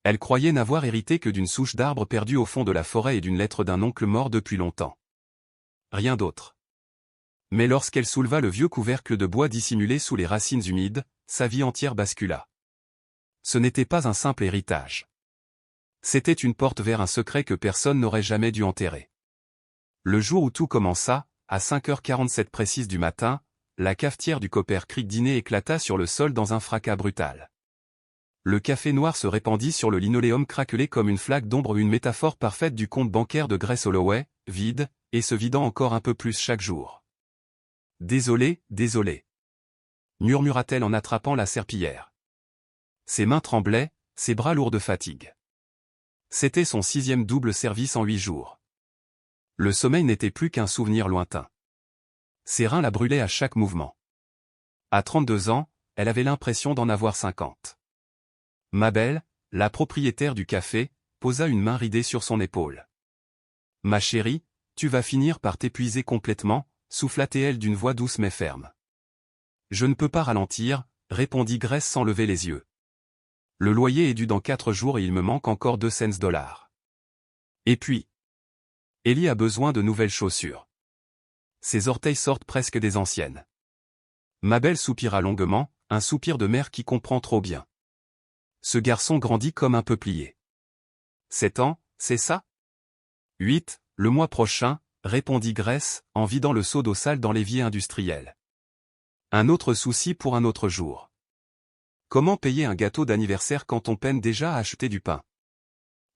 Elle croyait n'avoir hérité que d'une souche d'arbre perdue au fond de la forêt et d'une lettre d'un oncle mort depuis longtemps. Rien d'autre. Mais lorsqu'elle souleva le vieux couvercle de bois dissimulé sous les racines humides, sa vie entière bascula. Ce n'était pas un simple héritage. C'était une porte vers un secret que personne n'aurait jamais dû enterrer. Le jour où tout commença, à 5h47 précise du matin, la cafetière du Copper Creek dîner éclata sur le sol dans un fracas brutal. Le café noir se répandit sur le linoléum craquelé comme une flaque d'ombre, une métaphore parfaite du compte bancaire de Grace Holloway, vide, et se vidant encore un peu plus chaque jour. « Désolé, désolé. » murmura-t-elle en attrapant la serpillière. Ses mains tremblaient, ses bras lourds de fatigue. C'était son 6e double service en 8 jours. Le sommeil n'était plus qu'un souvenir lointain. Ses reins la brûlaient à chaque mouvement. À 32 ans, elle avait l'impression d'en avoir 50. Mabel, la propriétaire du café, posa une main ridée sur son épaule. « Ma chérie, tu vas finir par t'épuiser complètement, souffla-t-elle d'une voix douce mais ferme. « Je ne peux pas ralentir, répondit Grace sans lever les yeux. Le loyer est dû dans 4 jours et il me manque encore 2 cents $. Et puis, Ellie a besoin de nouvelles chaussures. Ses orteils sortent presque des anciennes. Mabel soupira longuement, un soupir de mère qui comprend trop bien. Ce garçon grandit comme un peuplier. 7 ans, c'est ça? 8, le mois prochain, répondit Grace, en vidant le seau d'eau sale dans l'évier industriel. Un autre souci pour un autre jour. Comment payer un gâteau d'anniversaire quand on peine déjà à acheter du pain?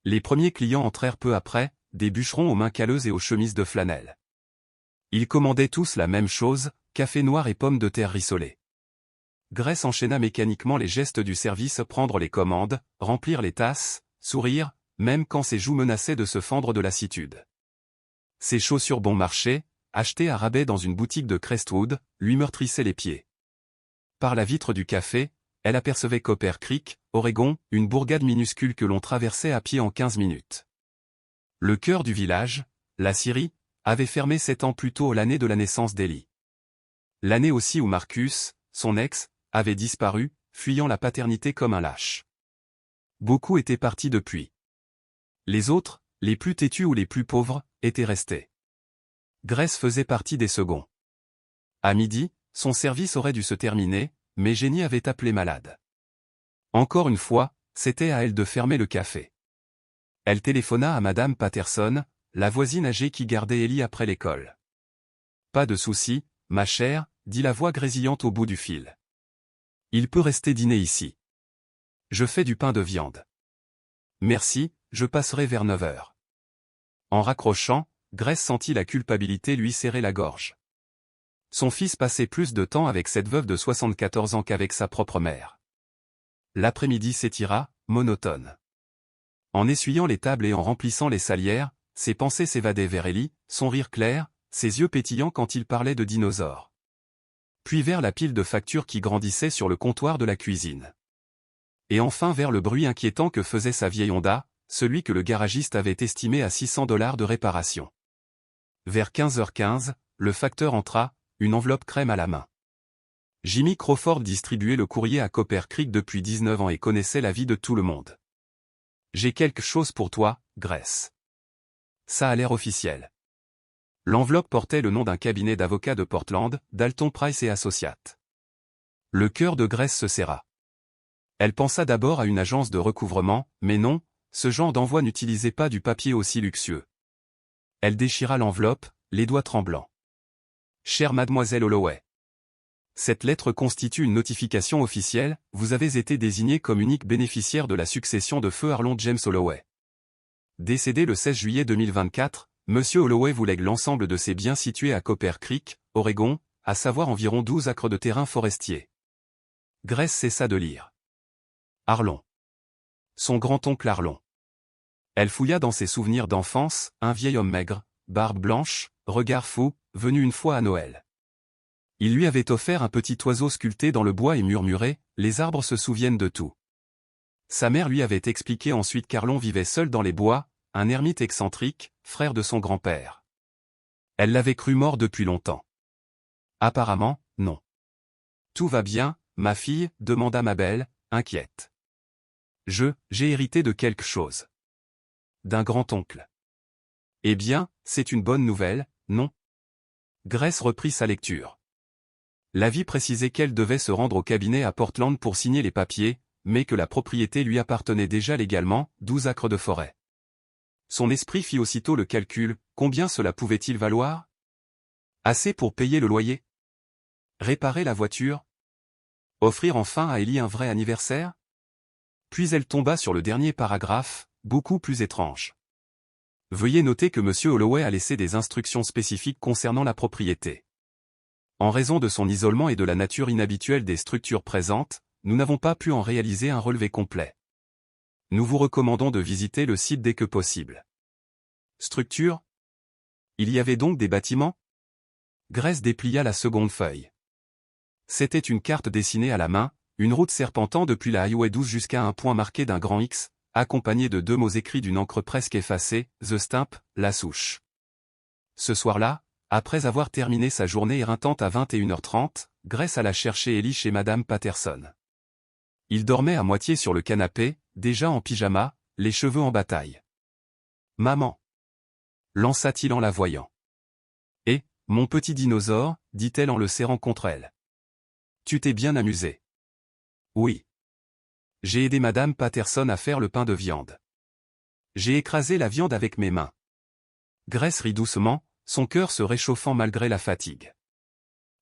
Les premiers clients entrèrent peu après, des bûcherons aux mains calleuses et aux chemises de flanelle. Ils commandaient tous la même chose, café noir et pommes de terre rissolées. Grace enchaîna mécaniquement les gestes du service, prendre les commandes, remplir les tasses, sourire, même quand ses joues menaçaient de se fendre de lassitude. Ses chaussures bon marché, achetées à rabais dans une boutique de Crestwood, lui meurtrissaient les pieds. Par la vitre du café, elle apercevait Copper Creek, Oregon, une bourgade minuscule que l'on traversait à pied en 15 minutes. Le cœur du village, la Syrie, avait fermé 7 ans plus tôt l'année de la naissance d'Ellie. L'année aussi où Marcus, son ex, avait disparu, fuyant la paternité comme un lâche. Beaucoup étaient partis depuis. Les autres, les plus têtus ou les plus pauvres, étaient restés. Grace faisait partie des seconds. À midi, son service aurait dû se terminer, mais Jenny avait appelé malade. Encore une fois, c'était à elle de fermer le café. Elle téléphona à Madame Patterson, la voisine âgée qui gardait Ellie après l'école. « Pas de souci, ma chère, » dit la voix grésillante au bout du fil. « Il peut rester dîner ici. Je fais du pain de viande. » « Merci, je passerai vers 9 heures. » En raccrochant, Grace sentit la culpabilité lui serrer la gorge. Son fils passait plus de temps avec cette veuve de 74 ans qu'avec sa propre mère. L'après-midi s'étira, monotone. En essuyant les tables et en remplissant les salières, ses pensées s'évadaient vers Ellie, son rire clair, ses yeux pétillants quand il parlait de dinosaures. Puis vers la pile de factures qui grandissait sur le comptoir de la cuisine. Et enfin vers le bruit inquiétant que faisait sa vieille Honda, celui que le garagiste avait estimé à 600 $ de réparation. Vers 15h15, le facteur entra, une enveloppe crème à la main. Jimmy Crawford distribuait le courrier à Copper Creek depuis 19 ans et connaissait la vie de tout le monde. « J'ai quelque chose pour toi, Grace. » Ça a l'air officiel. L'enveloppe portait le nom d'un cabinet d'avocats de Portland, Dalton Price et Associates. Le cœur de Grace se serra. Elle pensa d'abord à une agence de recouvrement, mais non, ce genre d'envoi n'utilisait pas du papier aussi luxueux. Elle déchira l'enveloppe, les doigts tremblants. « Chère mademoiselle Holloway. Cette lettre constitue une notification officielle, vous avez été désignée comme unique bénéficiaire de la succession de feu Arlon James Holloway. Décédé le 16 juillet 2024, Monsieur Holloway vous lègue l'ensemble de ses biens situés à Copper Creek, Oregon, à savoir environ 12 acres de terrain forestier. » Grace cessa de lire. Arlon. Son grand-oncle Arlon. Elle fouilla dans ses souvenirs d'enfance, un vieil homme maigre, barbe blanche, regard fou, venu une fois à Noël. Il lui avait offert un petit oiseau sculpté dans le bois et murmurait « Les arbres se souviennent de tout ». Sa mère lui avait expliqué ensuite qu'Arlon vivait seul dans les bois, un ermite excentrique, frère de son grand-père. Elle l'avait cru mort depuis longtemps. Apparemment, non. « Tout va bien, ma fille ?» demanda Mabel, inquiète. J'ai hérité de quelque chose. D'un grand-oncle. Eh bien, c'est une bonne nouvelle, non? Grace reprit sa lecture. L'avis précisait qu'elle devait se rendre au cabinet à Portland pour signer les papiers, mais que la propriété lui appartenait déjà légalement, 12 acres de forêt. Son esprit fit aussitôt le calcul, combien cela pouvait-il valoir? Assez pour payer le loyer? Réparer la voiture? Offrir enfin à Ellie un vrai anniversaire? Puis elle tomba sur le dernier paragraphe, beaucoup plus étrange. Veuillez noter que M. Holloway a laissé des instructions spécifiques concernant la propriété. En raison de son isolement et de la nature inhabituelle des structures présentes, nous n'avons pas pu en réaliser un relevé complet. Nous vous recommandons de visiter le site dès que possible. Structure? Il y avait donc des bâtiments? Grace déplia la seconde feuille. C'était une carte dessinée à la main, une route serpentant depuis la Highway 12 jusqu'à un point marqué d'un grand X, accompagné de 2 mots écrits d'une encre presque effacée, The Stump, la souche. Ce soir-là, après avoir terminé sa journée éreintante à 21h30, Grace alla chercher Ellie chez Madame Patterson. Il dormait à moitié sur le canapé, déjà en pyjama, les cheveux en bataille. « Maman !» lança-t-il en la voyant. « Eh, mon petit dinosaure !» dit-elle en le serrant contre elle. « Tu t'es bien amusé. »« Oui. J'ai aidé Madame Patterson à faire le pain de viande. J'ai écrasé la viande avec mes mains. » Grace rit doucement, son cœur se réchauffant malgré la fatigue.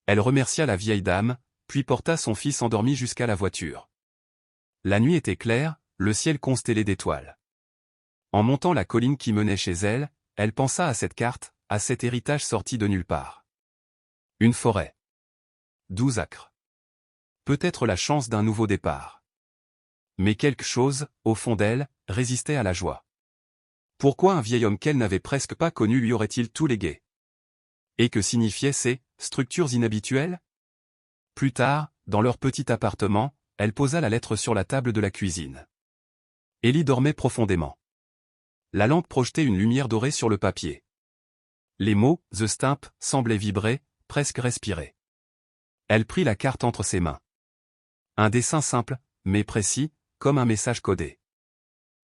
Elle remercia la vieille dame, puis porta son fils endormi jusqu'à la voiture. La nuit était claire, le ciel constellé d'étoiles. En montant la colline qui menait chez elle, elle pensa à cette carte, à cet héritage sorti de nulle part. Une forêt. 12 acres. Peut-être la chance d'un nouveau départ. Mais quelque chose, au fond d'elle, résistait à la joie. Pourquoi un vieil homme qu'elle n'avait presque pas connu lui aurait-il tout légué? Et que signifiaient ces structures inhabituelles? Plus tard, dans leur petit appartement, elle posa la lettre sur la table de la cuisine. Ellie dormait profondément. La lampe projetait une lumière dorée sur le papier. Les mots « The Stump » semblaient vibrer, presque respirer. Elle prit la carte entre ses mains. Un dessin simple, mais précis, comme un message codé.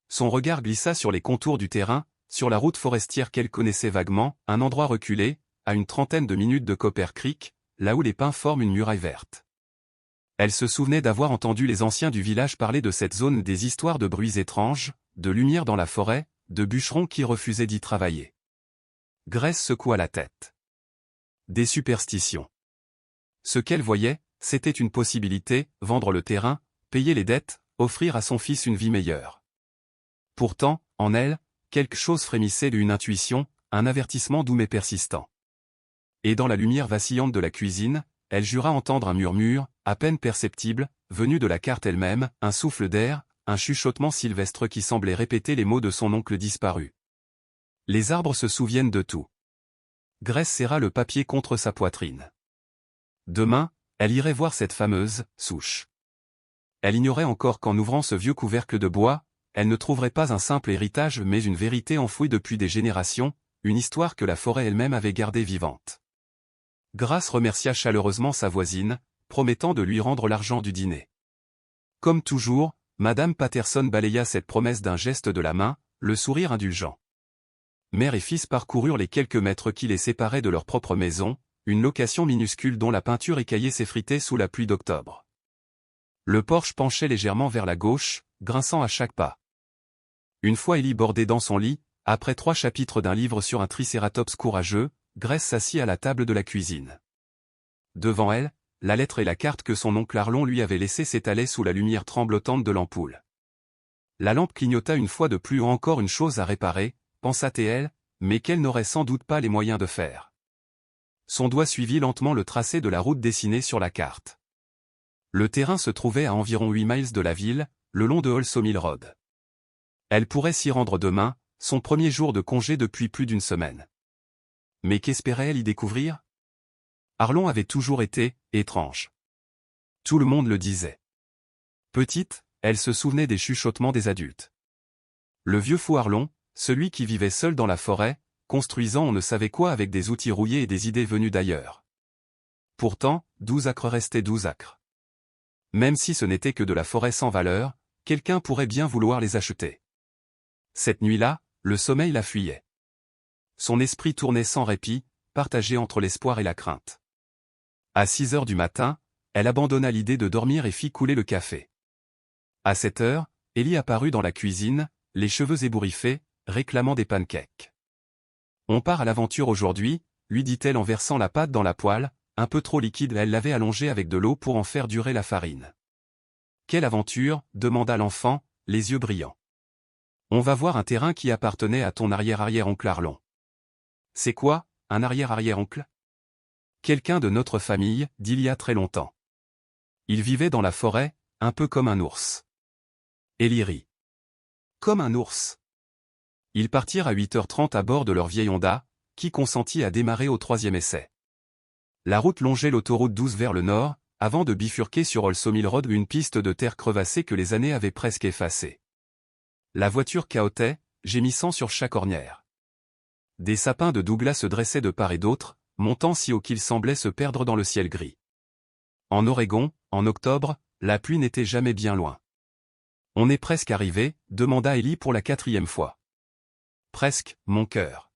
Son regard glissa sur les contours du terrain, sur la route forestière qu'elle connaissait vaguement, un endroit reculé, à une trentaine de minutes de Copper Creek, là où les pins forment une muraille verte. Elle se souvenait d'avoir entendu les anciens du village parler de cette zone, des histoires de bruits étranges, de lumière dans la forêt, de bûcherons qui refusaient d'y travailler. Grace secoua la tête. Des superstitions. Ce qu'elle voyait, c'était une possibilité, vendre le terrain, payer les dettes, offrir à son fils une vie meilleure. Pourtant, en elle, quelque chose frémissait d'une intuition, un avertissement doux mais persistant. Et dans la lumière vacillante de la cuisine, elle jura entendre un murmure, à peine perceptible, venu de la carte elle-même, un souffle d'air, un chuchotement sylvestre qui semblait répéter les mots de son oncle disparu. Les arbres se souviennent de tout. Grace serra le papier contre sa poitrine. Demain, elle irait voir cette fameuse souche. Elle ignorait encore qu'en ouvrant ce vieux couvercle de bois, elle ne trouverait pas un simple héritage mais une vérité enfouie depuis des générations, une histoire que la forêt elle-même avait gardée vivante. Grace remercia chaleureusement sa voisine, promettant de lui rendre l'argent du dîner. Comme toujours, Madame Patterson balaya cette promesse d'un geste de la main, le sourire indulgent. Mère et fils parcoururent les quelques mètres qui les séparaient de leur propre maison, une location minuscule dont la peinture écaillée s'effritait sous la pluie d'octobre. Le porche penchait légèrement vers la gauche, grinçant à chaque pas. Une fois Ellie bordée dans son lit, après 3 chapitres d'un livre sur un tricératops courageux, Grace s'assit à la table de la cuisine. Devant elle, la lettre et la carte que son oncle Arlon lui avait laissée s'étalaient sous la lumière tremblotante de l'ampoule. La lampe clignota une fois de plus. Encore une chose à réparer, pensa-t-elle, mais qu'elle n'aurait sans doute pas les moyens de faire. Son doigt suivit lentement le tracé de la route dessinée sur la carte. Le terrain se trouvait à environ 8 miles de la ville, le long de Old Sawmill Road. Elle pourrait s'y rendre demain, son premier jour de congé depuis plus d'une semaine. Mais qu'espérait-elle y découvrir? Arlon avait toujours été étrange. Tout le monde le disait. Petite, elle se souvenait des chuchotements des adultes. Le vieux fou Arlon, celui qui vivait seul dans la forêt, construisant on ne savait quoi avec des outils rouillés et des idées venues d'ailleurs. Pourtant, 12 acres restaient 12 acres. Même si ce n'était que de la forêt sans valeur, quelqu'un pourrait bien vouloir les acheter. Cette nuit-là, le sommeil la fuyait. Son esprit tournait sans répit, partagé entre l'espoir et la crainte. À 6 heures du matin, elle abandonna l'idée de dormir et fit couler le café. À 7 heures, Ellie apparut dans la cuisine, les cheveux ébouriffés, réclamant des pancakes. On part à l'aventure aujourd'hui, lui dit-elle en versant la pâte dans la poêle, un peu trop liquide, elle l'avait allongée avec de l'eau pour en faire durer la farine. Quelle aventure, demanda l'enfant, les yeux brillants. On va voir un terrain qui appartenait à ton arrière-arrière-oncle Arlon. C'est quoi, un arrière-arrière-oncle? Quelqu'un de notre famille, d'il y a très longtemps. Il vivait dans la forêt, un peu comme un ours. Ellie rit. Comme un ours. Ils partirent à 8h30 à bord de leur vieille Honda, qui consentit à démarrer au 3e essai. La route longeait l'autoroute 12 vers le nord, avant de bifurquer sur Old Sawmill Road, une piste de terre crevassée que les années avaient presque effacée. La voiture cahotait, gémissant sur chaque ornière. Des sapins de Douglas se dressaient de part et d'autre, montant si haut qu'ils semblaient se perdre dans le ciel gris. En Oregon, en octobre, la pluie n'était jamais bien loin. On est presque arrivé, demanda Ellie pour la 4e fois. Presque, mon cœur.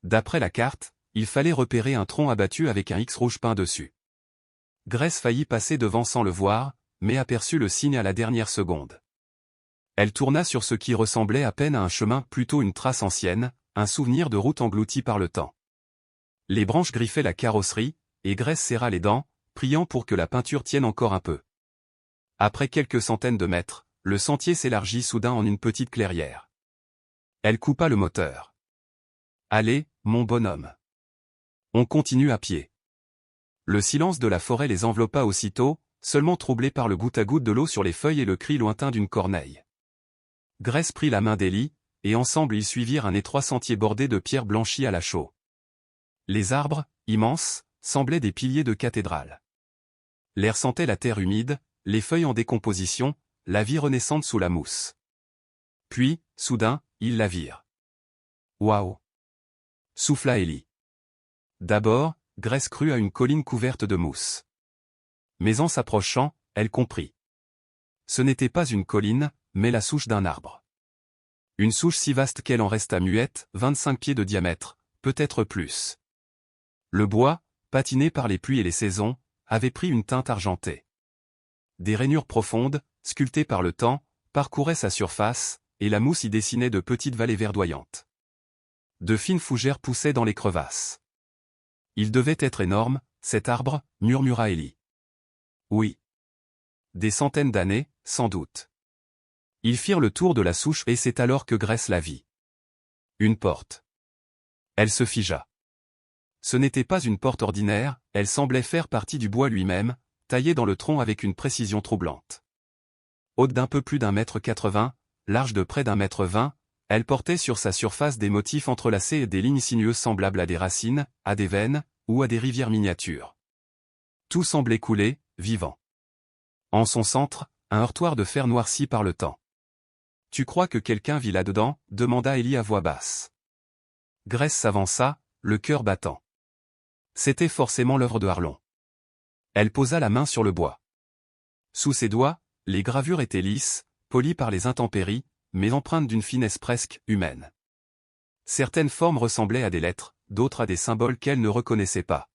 D'après la carte, il fallait repérer un tronc abattu avec un X rouge peint dessus. Grace faillit passer devant sans le voir, mais aperçut le signe à la dernière seconde. Elle tourna sur ce qui ressemblait à peine à un chemin, plutôt une trace ancienne, un souvenir de route englouti par le temps. Les branches griffaient la carrosserie, et Grace serra les dents, priant pour que la peinture tienne encore un peu. Après quelques centaines de mètres, le sentier s'élargit soudain en une petite clairière. Elle coupa le moteur. Allez, mon bonhomme. On continue à pied. Le silence de la forêt les enveloppa aussitôt, seulement troublé par le goutte-à-goutte de l'eau sur les feuilles et le cri lointain d'une corneille. Grace prit la main d'Ellie, et ensemble ils suivirent un étroit sentier bordé de pierres blanchies à la chaux. Les arbres, immenses, semblaient des piliers de cathédrale. L'air sentait la terre humide, les feuilles en décomposition, la vie renaissante sous la mousse. Puis, soudain, ils la virent. Waouh! Souffla Ellie. D'abord, Grace crut à une colline couverte de mousse. Mais en s'approchant, elle comprit. Ce n'était pas une colline, mais la souche d'un arbre. Une souche si vaste qu'elle en resta muette, 25 pieds de diamètre, peut-être plus. Le bois, patiné par les pluies et les saisons, avait pris une teinte argentée. Des rainures profondes, sculptées par le temps, parcouraient sa surface, et la mousse y dessinait de petites vallées verdoyantes. De fines fougères poussaient dans les crevasses. Il devait être énorme, cet arbre, murmura Ellie. Oui. Des centaines d'années, sans doute. Ils firent le tour de la souche et c'est alors que Grace la vit. Une porte. Elle se figea. Ce n'était pas une porte ordinaire, elle semblait faire partie du bois lui-même, taillé dans le tronc avec une précision troublante. Haute d'un peu plus d'1,80 m, large de près d'1,20 m, elle portait sur sa surface des motifs entrelacés et des lignes sinueuses semblables à des racines, à des veines, ou à des rivières miniatures. Tout semblait couler, vivant. En son centre, un heurtoir de fer noirci par le temps. « Tu crois que quelqu'un vit là-dedans » demanda Ellie à voix basse. Grace s'avança, le cœur battant. C'était forcément l'œuvre de Arlon. Elle posa la main sur le bois. Sous ses doigts, les gravures étaient lisses, polies par les intempéries, mais empreintes d'une finesse presque humaine. Certaines formes ressemblaient à des lettres, d'autres à des symboles qu'elle ne reconnaissait pas.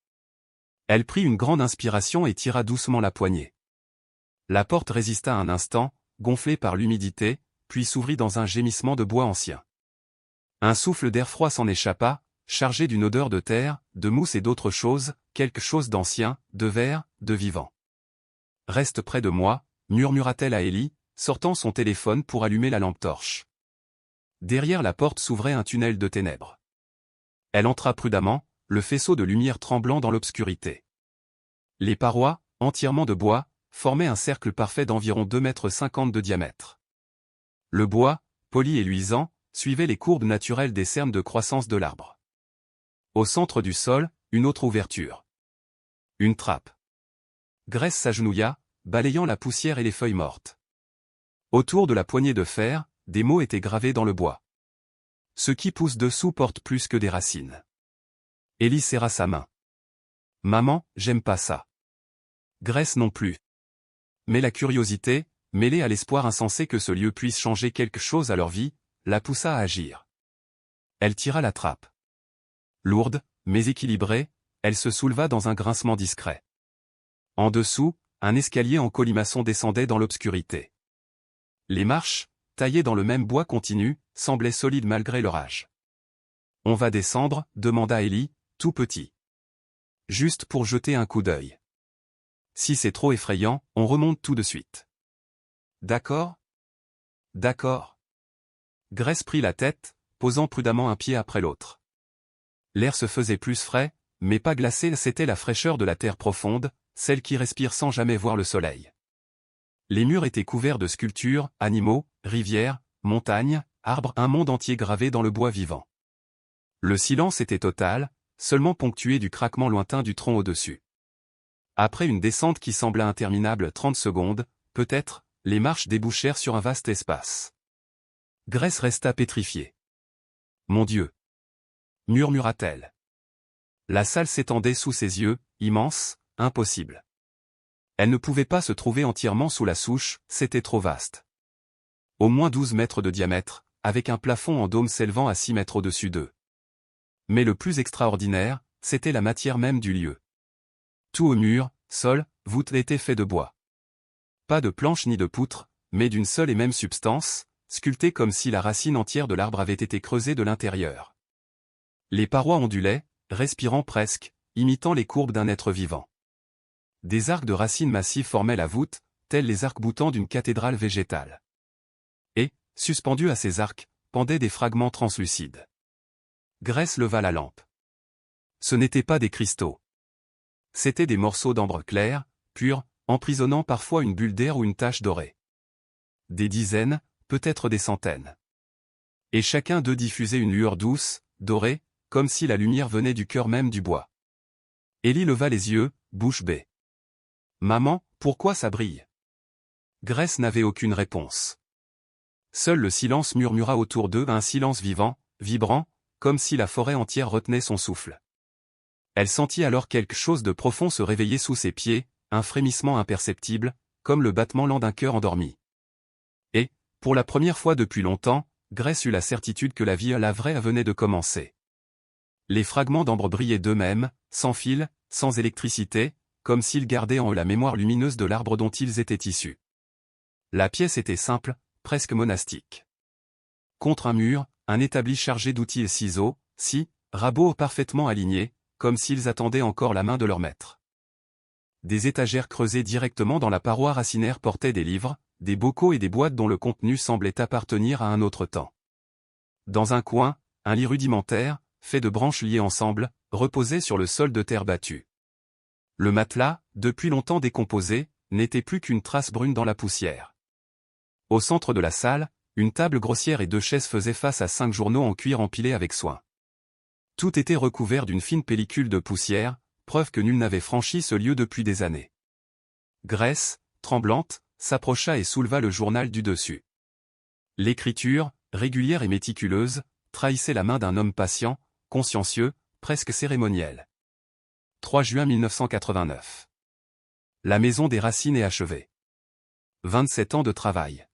Elle prit une grande inspiration et tira doucement la poignée. La porte résista un instant, gonflée par l'humidité, puis s'ouvrit dans un gémissement de bois ancien. Un souffle d'air froid s'en échappa, chargé d'une odeur de terre, de mousse et d'autre chose, quelque chose d'ancien, de vert, de vivant. « Reste près de moi » murmura-t-elle à Ellie, sortant son téléphone pour allumer la lampe torche. Derrière la porte s'ouvrait un tunnel de ténèbres. Elle entra prudemment, le faisceau de lumière tremblant dans l'obscurité. Les parois, entièrement de bois, formaient un cercle parfait d'environ 2,50 m de diamètre. Le bois, poli et luisant, suivait les courbes naturelles des cernes de croissance de l'arbre. Au centre du sol, une autre ouverture. Une trappe. Grace s'agenouilla, balayant la poussière et les feuilles mortes. Autour de la poignée de fer, des mots étaient gravés dans le bois. Ce qui pousse dessous porte plus que des racines. Ellie serra sa main. Maman, j'aime pas ça. Grace non plus. Mais la curiosité, mêlée à l'espoir insensé que ce lieu puisse changer quelque chose à leur vie, la poussa à agir. Elle tira la trappe. Lourde, mais équilibrée, elle se souleva dans un grincement discret. En dessous, un escalier en colimaçon descendait dans l'obscurité. Les marches, taillées dans le même bois continu, semblaient solides malgré leur âge. « On va descendre ?» demanda Ellie, tout petit. « Juste pour jeter un coup d'œil. Si c'est trop effrayant, on remonte tout de suite. »« D'accord ? D'accord. » Grace prit la tête, posant prudemment un pied après l'autre. L'air se faisait plus frais, mais pas glacé, c'était la fraîcheur de la terre profonde, celle qui respire sans jamais voir le soleil. Les murs étaient couverts de sculptures, animaux, rivières, montagnes, arbres, un monde entier gravé dans le bois vivant. Le silence était total, seulement ponctué du craquement lointain du tronc au-dessus. Après une descente qui sembla interminable 30 secondes, peut-être, les marches débouchèrent sur un vaste espace. Grace resta pétrifiée. « Mon Dieu !» murmura-t-elle. La salle s'étendait sous ses yeux, immense, impossible. Elle ne pouvait pas se trouver entièrement sous la souche, c'était trop vaste. Au moins 12 mètres de diamètre, avec un plafond en dôme s'élevant à 6 mètres au-dessus d'eux. Mais le plus extraordinaire, c'était la matière même du lieu. Tout au mur, sol, voûte était fait de bois. Pas de planches ni de poutres, mais d'une seule et même substance, sculptée comme si la racine entière de l'arbre avait été creusée de l'intérieur. Les parois ondulaient, respirant presque, imitant les courbes d'un être vivant. Des arcs de racines massives formaient la voûte, tels les arcs-boutants d'une cathédrale végétale. Et, suspendus à ces arcs, pendaient des fragments translucides. Grace leva la lampe. Ce n'étaient pas des cristaux. C'étaient des morceaux d'ambre clair, pur, emprisonnant parfois une bulle d'air ou une tache dorée. Des dizaines, peut-être des centaines. Et chacun d'eux diffusait une lueur douce, dorée, comme si la lumière venait du cœur même du bois. Ellie leva les yeux, bouche bée. « Maman, pourquoi ça brille ?» Grace n'avait aucune réponse. Seul le silence murmura autour d'eux, un silence vivant, vibrant, comme si la forêt entière retenait son souffle. Elle sentit alors quelque chose de profond se réveiller sous ses pieds, un frémissement imperceptible, comme le battement lent d'un cœur endormi. Et, pour la première fois depuis longtemps, Grace eut la certitude que la vie à la vraie venait de commencer. Les fragments d'ambre brillaient d'eux-mêmes, sans fil, sans électricité, comme s'ils gardaient en eux la mémoire lumineuse de l'arbre dont ils étaient issus. La pièce était simple, presque monastique. Contre un mur, un établi chargé d'outils et ciseaux, scie, rabots parfaitement alignés, comme s'ils attendaient encore la main de leur maître. Des étagères creusées directement dans la paroi racinaire portaient des livres, des bocaux et des boîtes dont le contenu semblait appartenir à un autre temps. Dans un coin, un lit rudimentaire, fait de branches liées ensemble, reposait sur le sol de terre battue. Le matelas, depuis longtemps décomposé, n'était plus qu'une trace brune dans la poussière. Au centre de la salle, une table grossière et 2 chaises faisaient face à 5 journaux en cuir empilés avec soin. Tout était recouvert d'une fine pellicule de poussière, preuve que nul n'avait franchi ce lieu depuis des années. Grace, tremblante, s'approcha et souleva le journal du dessus. L'écriture, régulière et méticuleuse, trahissait la main d'un homme patient, consciencieux, presque cérémoniel. 3 juin 1989. La maison des racines est achevée. 27 ans de travail.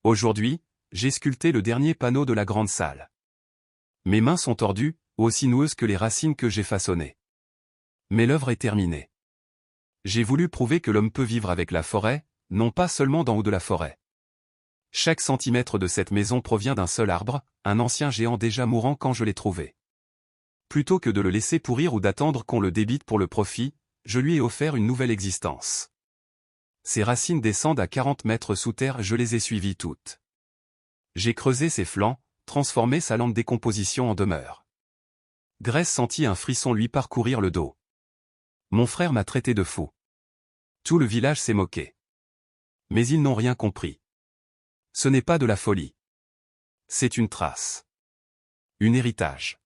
Aujourd'hui, j'ai sculpté le dernier panneau de la grande salle. Mes mains sont tordues, aussi noueuses que les racines que j'ai façonnées. Mais l'œuvre est terminée. J'ai voulu prouver que l'homme peut vivre avec la forêt, non pas seulement d'en haut de la forêt. Chaque centimètre de cette maison provient d'un seul arbre, un ancien géant déjà mourant quand je l'ai trouvé. Plutôt que de le laisser pourrir ou d'attendre qu'on le débite pour le profit, je lui ai offert une nouvelle existence. Ses racines descendent à 40 mètres sous terre, je les ai suivies toutes. J'ai creusé ses flancs, transformé sa lente décomposition en demeure. Grace sentit un frisson lui parcourir le dos. Mon frère m'a traité de fou. Tout le village s'est moqué. Mais ils n'ont rien compris. Ce n'est pas de la folie. C'est une trace. Un héritage.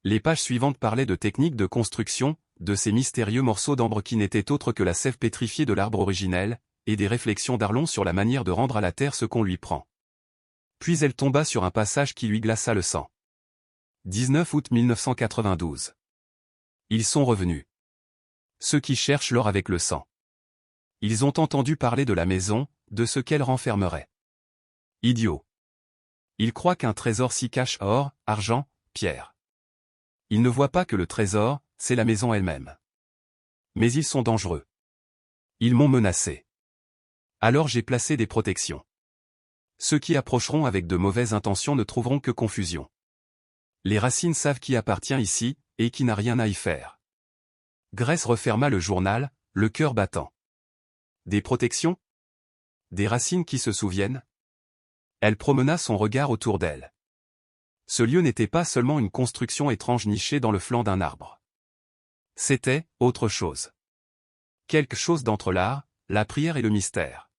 Les pages suivantes parlaient de techniques de construction, de ces mystérieux morceaux d'ambre qui n'étaient autres que la sève pétrifiée de l'arbre originel, et des réflexions d'Arlon sur la manière de rendre à la terre ce qu'on lui prend. Puis elle tomba sur un passage qui lui glaça le sang. 19 août 1992. Ils sont revenus. Ceux qui cherchent l'or avec le sang. Ils ont entendu parler de la maison, de ce qu'elle renfermerait. Idiot. Il croit qu'un trésor s'y cache or, argent, pierre. Il ne voit pas que le trésor, c'est la maison elle-même. Mais ils sont dangereux. Ils m'ont menacé. Alors j'ai placé des protections. Ceux qui approcheront avec de mauvaises intentions ne trouveront que confusion. Les racines savent qui appartient ici, et qui n'a rien à y faire. Grace referma le journal, le cœur battant. Des protections? Des racines qui se souviennent? Elle promena son regard autour d'elle. Ce lieu n'était pas seulement une construction étrange nichée dans le flanc d'un arbre. C'était autre chose. Quelque chose d'entre l'art, la prière et le mystère.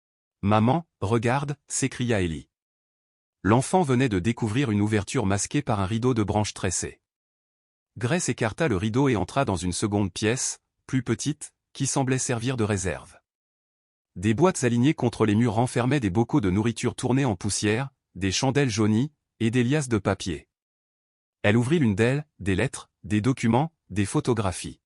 « Maman, regarde » s'écria Ellie. L'enfant venait de découvrir une ouverture masquée par un rideau de branches tressées. Grace écarta le rideau et entra dans une seconde pièce, plus petite, qui semblait servir de réserve. Des boîtes alignées contre les murs renfermaient des bocaux de nourriture tournés en poussière, des chandelles jaunies, et des liasses de papier. Elle ouvrit l'une d'elles, des lettres, des documents, des photographies.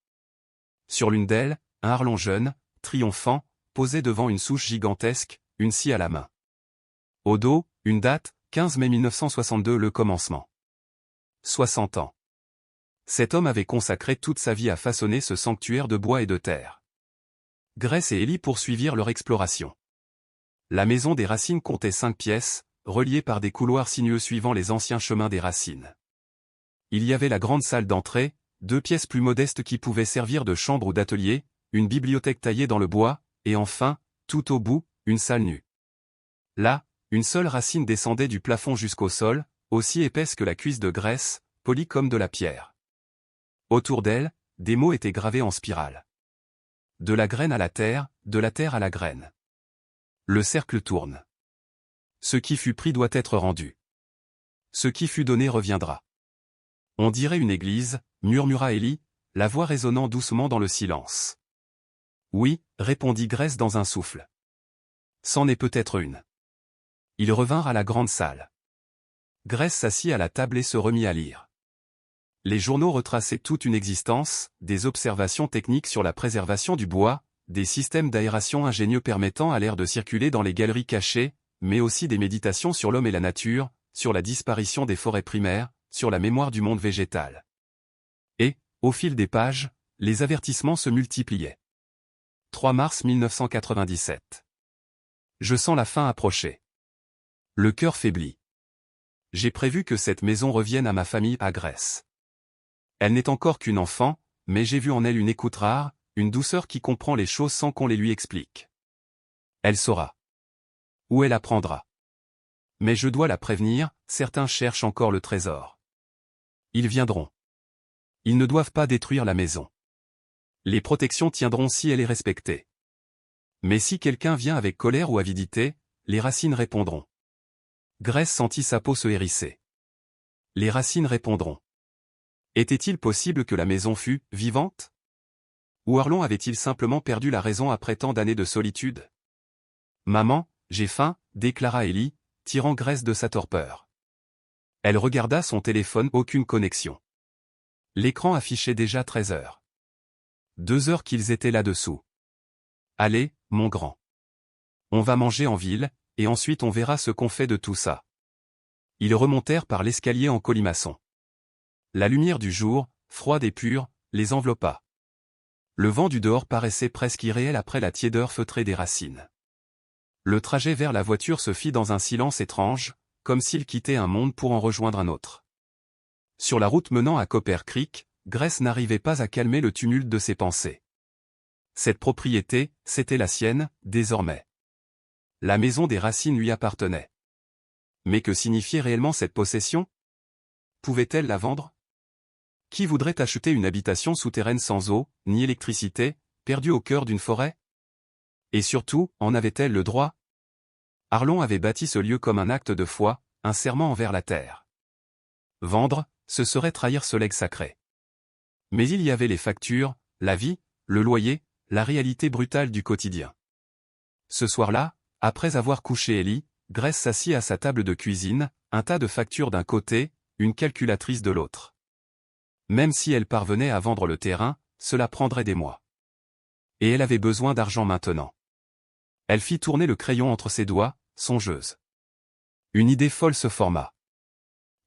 Sur l'une d'elles, un harlon jeune, triomphant, posait devant une souche gigantesque, une scie à la main. Au dos, une date, 15 mai 1962 le commencement. 60 ans. Cet homme avait consacré toute sa vie à façonner ce sanctuaire de bois et de terre. Grace et Ellie poursuivirent leur exploration. La maison des racines comptait 5 pièces, reliées par des couloirs sinueux suivant les anciens chemins des racines. Il y avait la grande salle d'entrée, 2 pièces plus modestes qui pouvaient servir de chambre ou d'atelier, une bibliothèque taillée dans le bois, et enfin, tout au bout, une salle nue. Là, une seule racine descendait du plafond jusqu'au sol, aussi épaisse que la cuisse de Grace, polie comme de la pierre. Autour d'elle, des mots étaient gravés en spirale. De la graine à la terre, de la terre à la graine. Le cercle tourne. Ce qui fut pris doit être rendu. Ce qui fut donné reviendra. On dirait une église, murmura Ellie, la voix résonnant doucement dans le silence. Oui, répondit Grace dans un souffle. C'en est peut-être une. Ils revinrent à la grande salle. Grace s'assit à la table et se remit à lire. Les journaux retraçaient toute une existence, des observations techniques sur la préservation du bois, des systèmes d'aération ingénieux permettant à l'air de circuler dans les galeries cachées, mais aussi des méditations sur l'homme et la nature, sur la disparition des forêts primaires, sur la mémoire du monde végétal. Et, au fil des pages, les avertissements se multipliaient. 3 mars 1997. Je sens la fin approcher. Le cœur faiblit. J'ai prévu que cette maison revienne à ma famille à Grace. Elle n'est encore qu'une enfant, mais j'ai vu en elle une écoute rare, une douceur qui comprend les choses sans qu'on les lui explique. Elle saura. Ou elle apprendra. Mais je dois la prévenir, certains cherchent encore le trésor. Ils viendront. Ils ne doivent pas détruire la maison. Les protections tiendront si elle est respectée. Mais si quelqu'un vient avec colère ou avidité, les racines répondront. Grace sentit sa peau se hérisser. Les racines répondront. Était-il possible que la maison fût vivante? Ou Harlon avait-il simplement perdu la raison après tant d'années de solitude? Maman, j'ai faim, déclara Ellie, tirant Grace de sa torpeur. Elle regarda son téléphone, aucune connexion. L'écran affichait déjà 13 heures. 2 heures qu'ils étaient là-dessous. Allez, mon grand. On va manger en ville, et ensuite on verra ce qu'on fait de tout ça. Ils remontèrent par l'escalier en colimaçon. La lumière du jour, froide et pure, les enveloppa. Le vent du dehors paraissait presque irréel après la tiédeur feutrée des racines. Le trajet vers la voiture se fit dans un silence étrange, comme s'ils quittaient un monde pour en rejoindre un autre. Sur la route menant à Copper Creek, Grace n'arrivait pas à calmer le tumulte de ses pensées. Cette propriété, c'était la sienne, désormais. La maison des racines lui appartenait. Mais que signifiait réellement cette possession? Pouvait-elle la vendre? Qui voudrait acheter une habitation souterraine sans eau, ni électricité, perdue au cœur d'une forêt? Et surtout, en avait-elle le droit? Harlon avait bâti ce lieu comme un acte de foi, un serment envers la terre. Vendre, ce serait trahir ce legs sacré. Mais il y avait les factures, la vie, le loyer, la réalité brutale du quotidien. Ce soir-là, après avoir couché Ellie, Grace s'assit à sa table de cuisine, un tas de factures d'un côté, une calculatrice de l'autre. Même si elle parvenait à vendre le terrain, cela prendrait des mois. Et elle avait besoin d'argent maintenant. Elle fit tourner le crayon entre ses doigts, songeuse. Une idée folle se forma.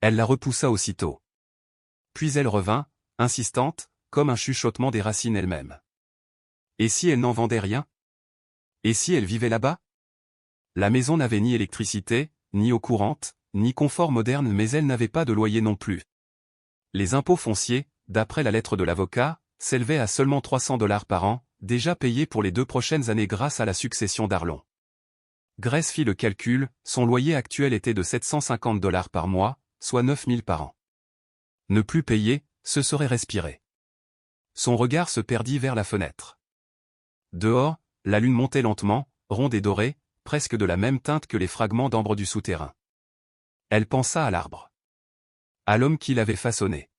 Elle la repoussa aussitôt. Puis elle revint, insistante, comme un chuchotement des racines elles-mêmes. Et si elle n'en vendait rien? Et si elle vivait là-bas? La maison n'avait ni électricité, ni eau courante, ni confort moderne, mais elle n'avait pas de loyer non plus. Les impôts fonciers, d'après la lettre de l'avocat, s'élevaient à seulement $300 par an, déjà payés pour les 2 prochaines années grâce à la succession d'Arlon. Grace fit le calcul, son loyer actuel était de $750 par mois, soit 9 000 par an. Ne plus payer, ce serait respirer. Son regard se perdit vers la fenêtre. Dehors, la lune montait lentement, ronde et dorée, presque de la même teinte que les fragments d'ambre du souterrain. Elle pensa à l'arbre. À l'homme qui l'avait façonné.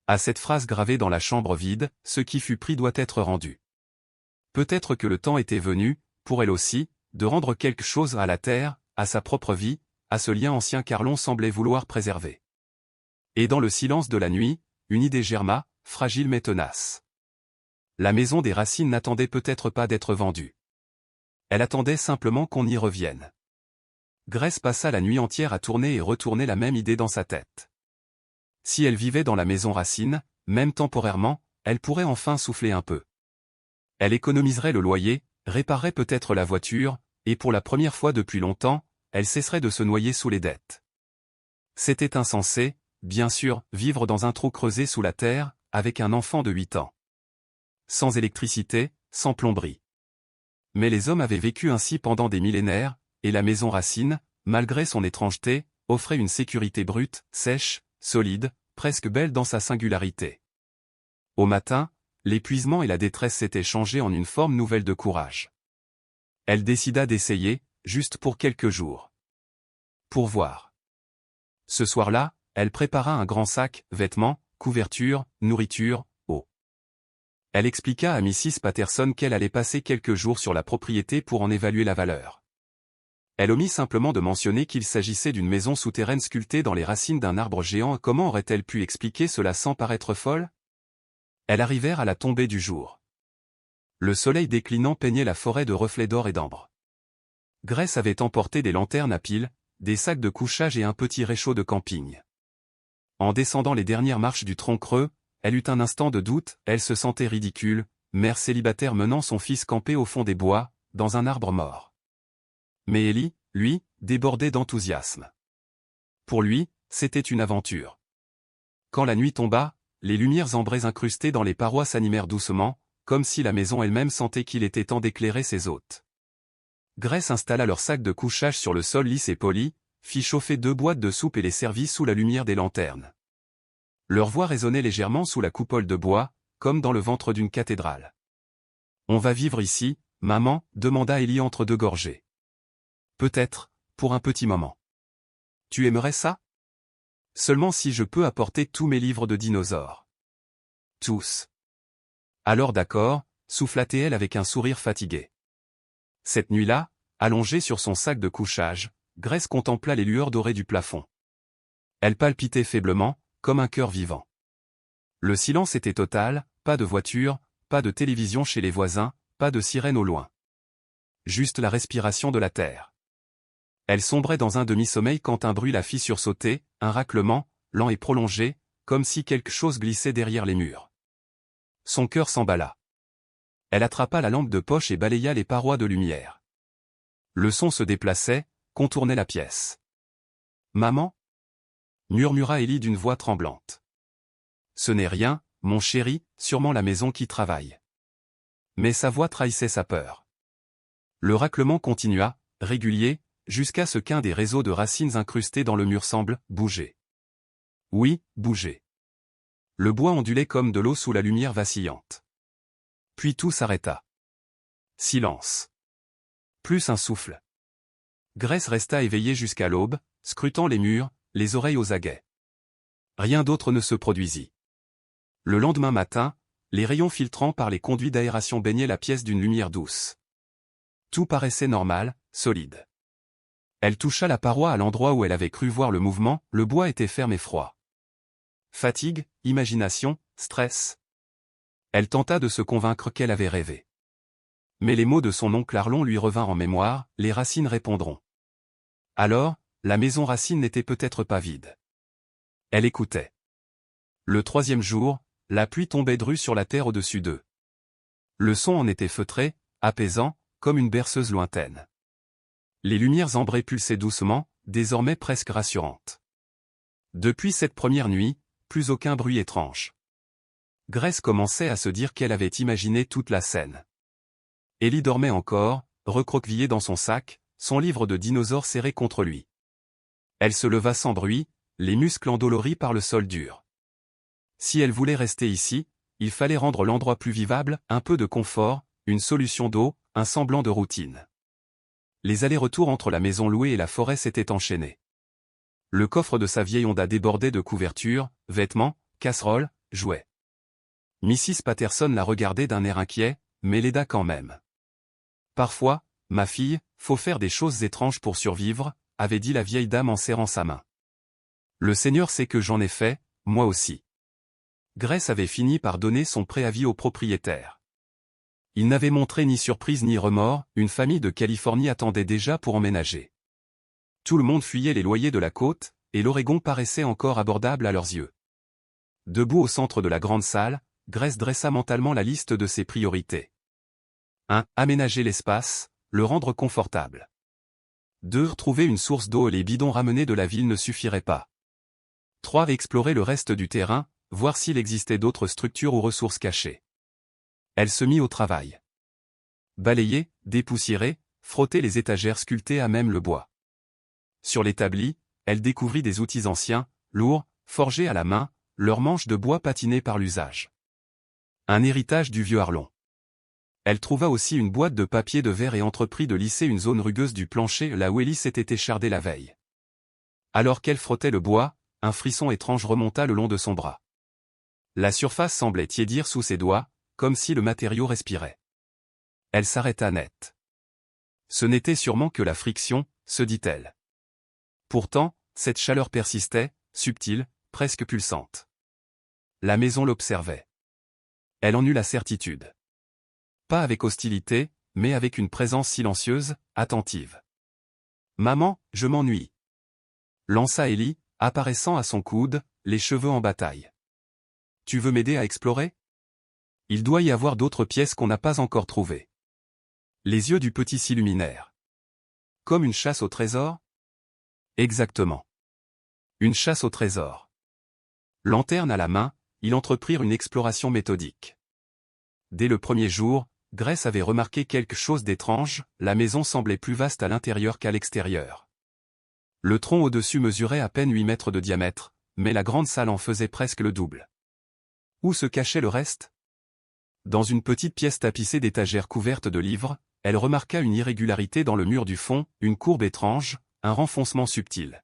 À cette phrase gravée dans la chambre vide, ce qui fut pris doit être rendu. Peut-être que le temps était venu, pour elle aussi, de rendre quelque chose à la terre, à sa propre vie, à ce lien ancien qu'Arlon semblait vouloir préserver. Et dans le silence de la nuit, une idée germa, fragile mais tenace. La maison des Racines n'attendait peut-être pas d'être vendue. Elle attendait simplement qu'on y revienne. Grace passa la nuit entière à tourner et retourner la même idée dans sa tête. Si elle vivait dans la maison Racine, même temporairement, elle pourrait enfin souffler un peu. Elle économiserait le loyer, réparerait peut-être la voiture, et pour la première fois depuis longtemps, elle cesserait de se noyer sous les dettes. C'était insensé, bien sûr, vivre dans un trou creusé sous la terre, avec un enfant de 8 ans. Sans électricité, sans plomberie. Mais les hommes avaient vécu ainsi pendant des millénaires, et la maison Racine, malgré son étrangeté, offrait une sécurité brute, sèche, solide, presque belle dans sa singularité. Au matin, l'épuisement et la détresse s'étaient changés en une forme nouvelle de courage. Elle décida d'essayer, juste pour quelques jours. Pour voir. Ce soir-là, elle prépara un grand sac, vêtements, couvertures, nourriture, eau. Elle expliqua à Mrs. Patterson qu'elle allait passer quelques jours sur la propriété pour en évaluer la valeur. Elle omit simplement de mentionner qu'il s'agissait d'une maison souterraine sculptée dans les racines d'un arbre géant. Comment aurait-elle pu expliquer cela sans paraître folle? Elles arrivèrent à la tombée du jour. Le soleil déclinant peignait la forêt de reflets d'or et d'ambre. Grace avait emporté des lanternes à piles, des sacs de couchage et un petit réchaud de camping. En descendant les dernières marches du tronc creux, elle eut un instant de doute, elle se sentait ridicule, mère célibataire menant son fils camper au fond des bois, dans un arbre mort. Mais Ellie, lui, débordait d'enthousiasme. Pour lui, c'était une aventure. Quand la nuit tomba, les lumières ambrées incrustées dans les parois s'animèrent doucement, comme si la maison elle-même sentait qu'il était temps d'éclairer ses hôtes. Grace installa leur sac de couchage sur le sol lisse et poli, fit chauffer 2 boîtes de soupe et les servit sous la lumière des lanternes. Leur voix résonnait légèrement sous la coupole de bois, comme dans le ventre d'une cathédrale. « On va vivre ici, maman ?» demanda Ellie entre 2 gorgées. « Peut-être, pour un petit moment. »« Tu aimerais ça ? » ?»« Seulement si je peux apporter tous mes livres de dinosaures. »« Tous. »« Alors d'accord, » souffla-t-elle avec un sourire fatigué. Cette nuit-là, allongée sur son sac de couchage, Grace contempla les lueurs dorées du plafond. Elle palpitait faiblement, comme un cœur vivant. Le silence était total, pas de voiture, pas de télévision chez les voisins, pas de sirène au loin. Juste la respiration de la terre. Elle sombrait dans un demi-sommeil quand un bruit la fit sursauter, un raclement, lent et prolongé, comme si quelque chose glissait derrière les murs. Son cœur s'emballa. Elle attrapa la lampe de poche et balaya les parois de lumière. Le son se déplaçait, contournait la pièce. « Maman ?» murmura Ellie d'une voix tremblante. « Ce n'est rien, mon chéri, sûrement la maison qui travaille. » Mais sa voix trahissait sa peur. Le raclement continua, régulier, jusqu'à ce qu'un des réseaux de racines incrustés dans le mur semble bouger. Oui, bouger. Le bois ondulait comme de l'eau sous la lumière vacillante. Puis tout s'arrêta. Silence. Plus un souffle. Grace resta éveillée jusqu'à l'aube, scrutant les murs, les oreilles aux aguets. Rien d'autre ne se produisit. Le lendemain matin, les rayons filtrant par les conduits d'aération baignaient la pièce d'une lumière douce. Tout paraissait normal, solide. Elle toucha la paroi à l'endroit où elle avait cru voir le mouvement, le bois était ferme et froid. Fatigue, imagination, stress. Elle tenta de se convaincre qu'elle avait rêvé. Mais les mots de son oncle Arlon lui revinrent en mémoire, les racines répondront. Alors, la maison Racine n'était peut-être pas vide. Elle écoutait. Le troisième jour, la pluie tombait drue sur la terre au-dessus d'eux. Le son en était feutré, apaisant, comme une berceuse lointaine. Les lumières ambrées pulsaient doucement, désormais presque rassurantes. Depuis cette première nuit, plus aucun bruit étrange. Grace commençait à se dire qu'elle avait imaginé toute la scène. Ellie dormait encore, recroquevillée dans son sac, son livre de dinosaures serré contre lui. Elle se leva sans bruit, les muscles endoloris par le sol dur. Si elle voulait rester ici, il fallait rendre l'endroit plus vivable, un peu de confort, une solution d'eau, un semblant de routine. Les allers-retours entre la maison louée et la forêt s'étaient enchaînés. Le coffre de sa vieille Honda débordait de couvertures, vêtements, casseroles, jouets. Mrs. Patterson la regardait d'un air inquiet, mais l'aida quand même. Parfois, ma fille, faut faire des choses étranges pour survivre, avait dit la vieille dame en serrant sa main. Le Seigneur sait que j'en ai fait, moi aussi. Grace avait fini par donner son préavis au propriétaire. Il n'avait montré ni surprise ni remords, une famille de Californie attendait déjà pour emménager. Tout le monde fuyait les loyers de la côte, et l'Oregon paraissait encore abordable à leurs yeux. Debout au centre de la grande salle, Grace dressa mentalement la liste de ses priorités. 1. Aménager l'espace, le rendre confortable. 2. Trouver une source d'eau et les bidons ramenés de la ville ne suffiraient pas. 3. Explorer le reste du terrain, voir s'il existait d'autres structures ou ressources cachées. Elle se mit au travail. Balayer, dépoussiérer, frotter les étagères sculptées à même le bois. Sur l'établi, elle découvrit des outils anciens, lourds, forgés à la main, leurs manches de bois patinées par l'usage. Un héritage du vieux Arlon. Elle trouva aussi une boîte de papier de verre et entreprit de lisser une zone rugueuse du plancher là où Ellie s'était échardée la veille. Alors qu'elle frottait le bois, un frisson étrange remonta le long de son bras. La surface semblait tiédir sous ses doigts, comme si le matériau respirait. Elle s'arrêta net. Ce n'était sûrement que la friction, se dit-elle. Pourtant, cette chaleur persistait, subtile, presque pulsante. La maison l'observait. Elle en eut la certitude. Pas avec hostilité, mais avec une présence silencieuse, attentive. « Maman, je m'ennuie. » lança Ellie, apparaissant à son coude, les cheveux en bataille. « Tu veux m'aider à explorer ? Il doit y avoir d'autres pièces qu'on n'a pas encore trouvées. » Les yeux du petit s'illuminèrent. « Comme une chasse au trésor ? » Exactement. Une chasse au trésor. Lanterne à la main, ils entreprirent une exploration méthodique. Dès le premier jour, Grace avait remarqué quelque chose d'étrange, la maison semblait plus vaste à l'intérieur qu'à l'extérieur. Le tronc au-dessus mesurait à peine 8 mètres de diamètre, mais la grande salle en faisait presque le double. Où se cachait le reste ? Dans une petite pièce tapissée d'étagères couvertes de livres, elle remarqua une irrégularité dans le mur du fond, une courbe étrange, un renfoncement subtil.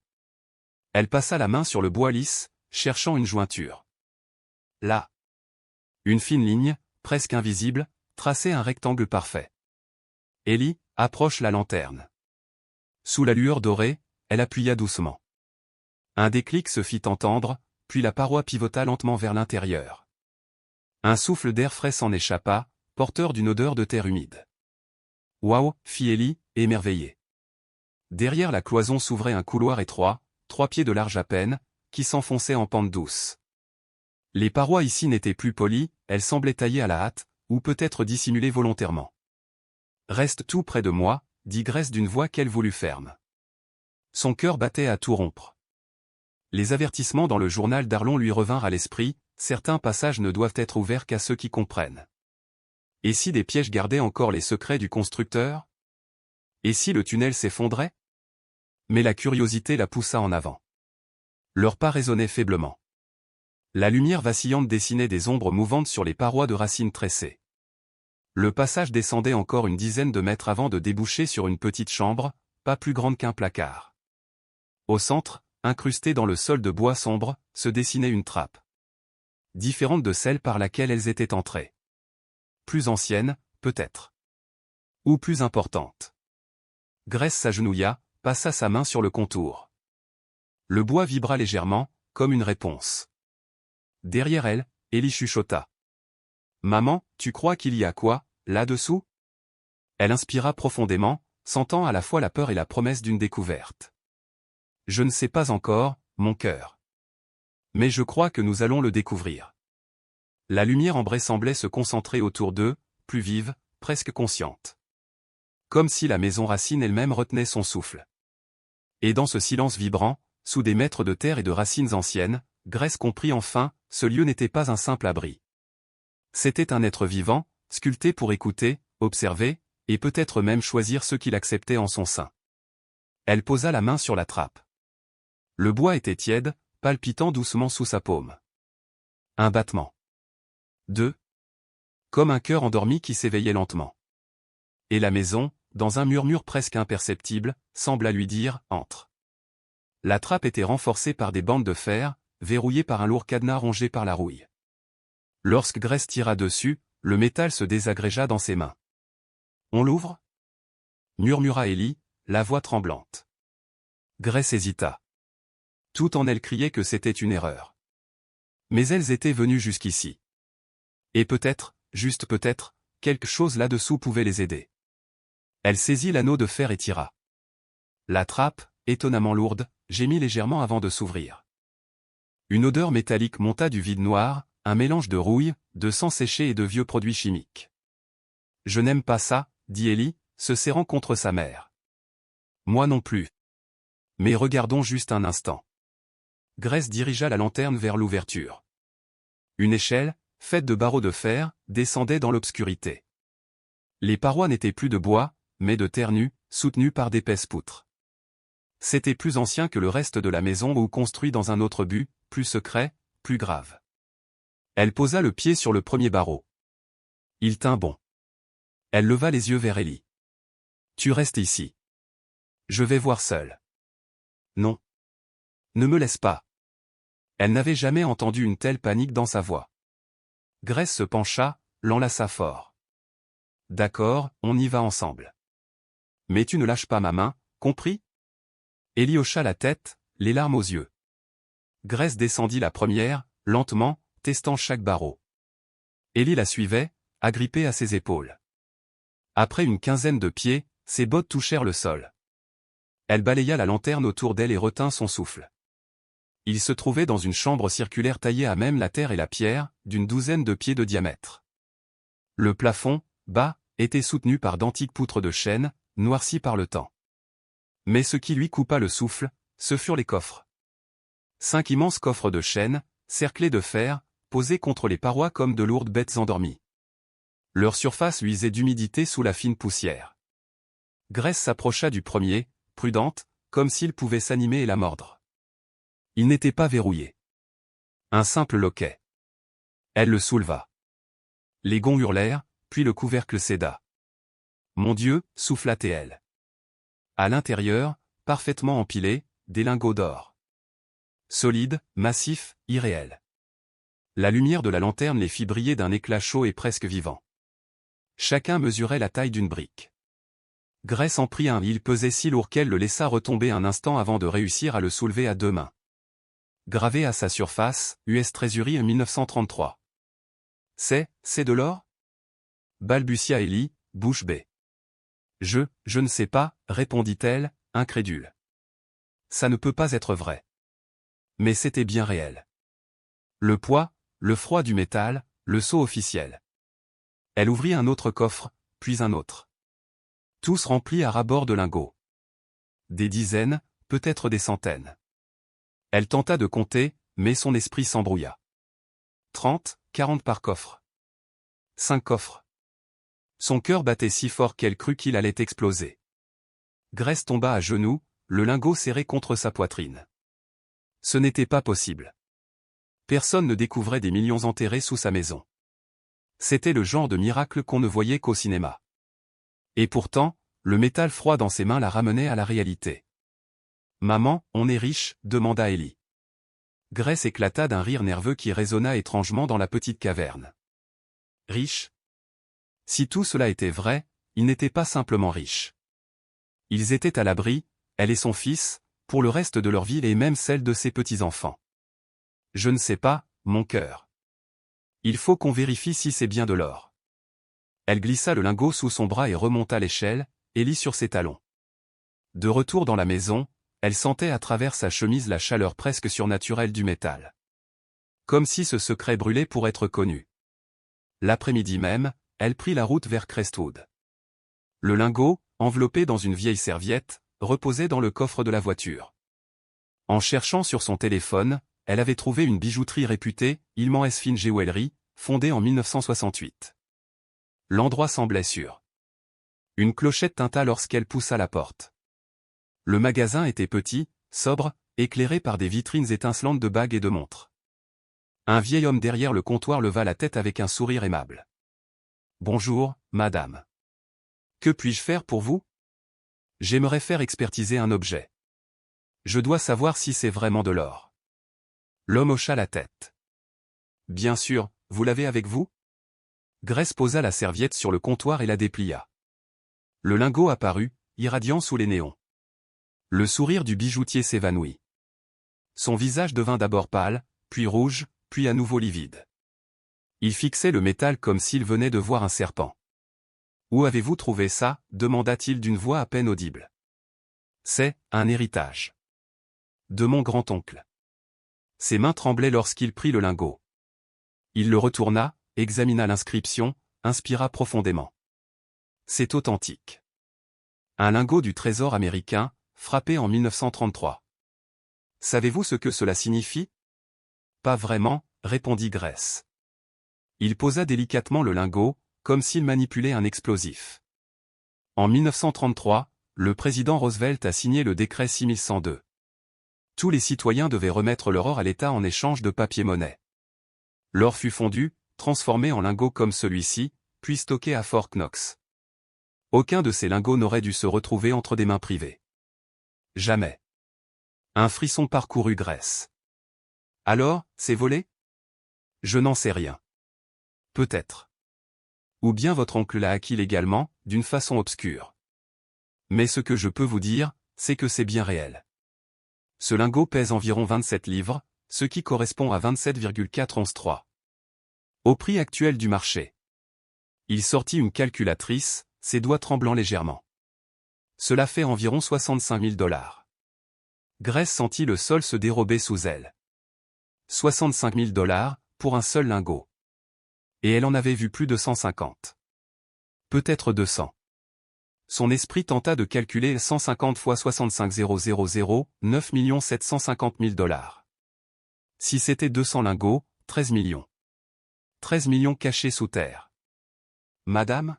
Elle passa la main sur le bois lisse, cherchant une jointure. Là. Une fine ligne, presque invisible, traçait un rectangle parfait. Ellie, approche la lanterne. Sous la lueur dorée, elle appuya doucement. Un déclic se fit entendre, puis la paroi pivota lentement vers l'intérieur. Un souffle d'air frais s'en échappa, porteur d'une odeur de terre humide. « Waouh !» fit Ellie, émerveillée. Derrière la cloison s'ouvrait un couloir étroit, 3 pieds de large à peine, qui s'enfonçait en pente douce. Les parois ici n'étaient plus polies, elles semblaient taillées à la hâte, ou peut-être dissimulées volontairement. « Reste tout près de moi », dit Grace d'une voix qu'elle voulut ferme. Son cœur battait à tout rompre. Les avertissements dans le journal d'Arlon lui revinrent à l'esprit, certains passages ne doivent être ouverts qu'à ceux qui comprennent. Et si des pièges gardaient encore les secrets du constructeur ? Et si le tunnel s'effondrait ? Mais la curiosité la poussa en avant. Leurs pas résonnaient faiblement. La lumière vacillante dessinait des ombres mouvantes sur les parois de racines tressées. Le passage descendait encore une dizaine de mètres avant de déboucher sur une petite chambre, pas plus grande qu'un placard. Au centre, incrustée dans le sol de bois sombre, se dessinait une trappe. Différente de celle par laquelle elles étaient entrées. Plus ancienne, peut-être. Ou plus importante. Grace s'agenouilla, passa sa main sur le contour. Le bois vibra légèrement, comme une réponse. Derrière elle, Ellie chuchota. « Maman, tu crois qu'il y a quoi, là-dessous ? Elle inspira profondément, sentant à la fois la peur et la promesse d'une découverte. Je ne sais pas encore, mon cœur. Mais je crois que nous allons le découvrir. La lumière ambrée semblait se concentrer autour d'eux, plus vive, presque consciente. Comme si la maison racine elle-même retenait son souffle. Et dans ce silence vibrant, sous des mètres de terre et de racines anciennes, Gress comprit enfin, ce lieu n'était pas un simple abri. C'était un être vivant, sculpté pour écouter, observer, et peut-être même choisir ceux qu'il acceptait en son sein. Elle posa la main sur la trappe. Le bois était tiède, palpitant doucement sous sa paume. Un battement. 2. Comme un cœur endormi qui s'éveillait lentement. Et la maison, dans un murmure presque imperceptible, sembla lui dire « Entre ». La trappe était renforcée par des bandes de fer, verrouillée par un lourd cadenas rongé par la rouille. Lorsque Gress tira dessus, le métal se désagrégea dans ses mains. « On l'ouvre » murmura Ellie, la voix tremblante. Gress hésita. Tout en elle criait que c'était une erreur. Mais elles étaient venues jusqu'ici. Et peut-être, juste peut-être, quelque chose là-dessous pouvait les aider. Elle saisit l'anneau de fer et tira. La trappe, étonnamment lourde, gémit légèrement avant de s'ouvrir. Une odeur métallique monta du vide noir, un mélange de rouille, de sang séché et de vieux produits chimiques. « Je n'aime pas ça », dit Ellie, se serrant contre sa mère. « Moi non plus. Mais regardons juste un instant. » Gress dirigea la lanterne vers l'ouverture. Une échelle, faite de barreaux de fer, descendait dans l'obscurité. Les parois n'étaient plus de bois, mais de terre nue, soutenues par d'épaisses poutres. C'était plus ancien que le reste de la maison ou construit dans un autre but, plus secret, plus grave. Elle posa le pied sur le premier barreau. Il tint bon. Elle leva les yeux vers Ellie. « Tu restes ici. Je vais voir seule. »« Non. Ne me laisse pas. » Elle n'avait jamais entendu une telle panique dans sa voix. Gress se pencha, l'enlaça fort. « D'accord, on y va ensemble. Mais tu ne lâches pas ma main, compris ?» Ellie hocha la tête, les larmes aux yeux. Gress descendit la première, lentement, testant chaque barreau. Ellie la suivait, agrippée à ses épaules. Après une quinzaine de pieds, ses bottes touchèrent le sol. Elle balaya la lanterne autour d'elle et retint son souffle. Il se trouvait dans une chambre circulaire taillée à même la terre et la pierre, d'une douzaine de pieds de diamètre. Le plafond, bas, était soutenu par d'antiques poutres de chêne, noircies par le temps. Mais ce qui lui coupa le souffle, ce furent les coffres. 5 immenses coffres de chêne, cerclés de fer, posés contre les parois comme de lourdes bêtes endormies. Leur surface luisait d'humidité sous la fine poussière. Gress s'approcha du premier, prudente, comme s'il pouvait s'animer et la mordre. Il n'était pas verrouillé. Un simple loquet. Elle le souleva. Les gonds hurlèrent, puis le couvercle céda. « Mon Dieu » souffla-t-elle. À l'intérieur, parfaitement empilés, des lingots d'or. Solides, massifs, irréels. La lumière de la lanterne les fit briller d'un éclat chaud et presque vivant. Chacun mesurait la taille d'une brique. Gress en prit un, il pesait si lourd qu'elle le laissa retomber un instant avant de réussir à le soulever à 2 mains. Gravé à sa surface, US Treasury 1933. C'est de l'or ? Balbutia Ellie, bouche bée. Je ne sais pas, répondit-elle, incrédule. Ça ne peut pas être vrai. Mais c'était bien réel. Le poids, le froid du métal, le sceau officiel. Elle ouvrit un autre coffre, puis un autre. Tous remplis à ras-bord de lingots. Des dizaines, peut-être des centaines. Elle tenta de compter, mais son esprit s'embrouilla. 30, 40 par coffre. 5 coffres. Son cœur battait si fort qu'elle crut qu'il allait exploser. Gress tomba à genoux, le lingot serré contre sa poitrine. Ce n'était pas possible. Personne ne découvrait des millions enterrés sous sa maison. C'était le genre de miracle qu'on ne voyait qu'au cinéma. Et pourtant, le métal froid dans ses mains la ramenait à la réalité. « Maman, on est riche » demanda Ellie. Gress éclata d'un rire nerveux qui résonna étrangement dans la petite caverne. Riche ? Si tout cela était vrai, ils n'étaient pas simplement riches. Ils étaient à l'abri, elle et son fils, pour le reste de leur vie et même celle de ses petits-enfants. Je ne sais pas, mon cœur. Il faut qu'on vérifie si c'est bien de l'or. Elle glissa le lingot sous son bras et remonta l'échelle, Ellie sur ses talons. De retour dans la maison, elle sentait à travers sa chemise la chaleur presque surnaturelle du métal. Comme si ce secret brûlait pour être connu. L'après-midi même, elle prit la route vers Crestwood. Le lingot, enveloppé dans une vieille serviette, reposait dans le coffre de la voiture. En cherchant sur son téléphone, elle avait trouvé une bijouterie réputée, Hillman Fine Jewelry, fondée en 1968. L'endroit semblait sûr. Une clochette tinta lorsqu'elle poussa la porte. Le magasin était petit, sobre, éclairé par des vitrines étincelantes de bagues et de montres. Un vieil homme derrière le comptoir leva la tête avec un sourire aimable. « Bonjour, madame. Que puis-je faire pour vous ? J'aimerais faire expertiser un objet. Je dois savoir si c'est vraiment de l'or. » L'homme hocha la tête. « Bien sûr, vous l'avez avec vous ?» Grace posa la serviette sur le comptoir et la déplia. Le lingot apparut, irradiant sous les néons. Le sourire du bijoutier s'évanouit. Son visage devint d'abord pâle, puis rouge, puis à nouveau livide. Il fixait le métal comme s'il venait de voir un serpent. « Où avez-vous trouvé ça ?» demanda-t-il d'une voix à peine audible. « C'est un héritage. De mon grand-oncle. » Ses mains tremblaient lorsqu'il prit le lingot. Il le retourna, examina l'inscription, inspira profondément. C'est authentique. Un lingot du trésor américain, frappé en 1933. Savez-vous ce que cela signifie ? Pas vraiment, répondit Grace. Il posa délicatement le lingot, comme s'il manipulait un explosif. En 1933, le président Roosevelt a signé le décret 6102. Tous les citoyens devaient remettre leur or à l'État en échange de papier-monnaie. L'or fut fondu, transformé en lingots comme celui-ci, puis stocké à Fort Knox. Aucun de ces lingots n'aurait dû se retrouver entre des mains privées. Jamais. Un frisson parcourut Grace. Alors, c'est volé ? Je n'en sais rien. Peut-être. Ou bien votre oncle l'a acquis légalement, d'une façon obscure. Mais ce que je peux vous dire, c'est que c'est bien réel. Ce lingot pèse environ 27 livres, ce qui correspond à 27,413. Au prix actuel du marché. Il sortit une calculatrice, ses doigts tremblant légèrement. Cela fait environ 65 000 $. Grace sentit le sol se dérober sous elle. 65 000 $ pour un seul lingot. Et elle en avait vu plus de 150. Peut-être 200. Son esprit tenta de calculer 150 fois 65 000, 9 750 000 $. Si c'était 200 lingots, 13 millions. 13 millions cachés sous terre. Madame ?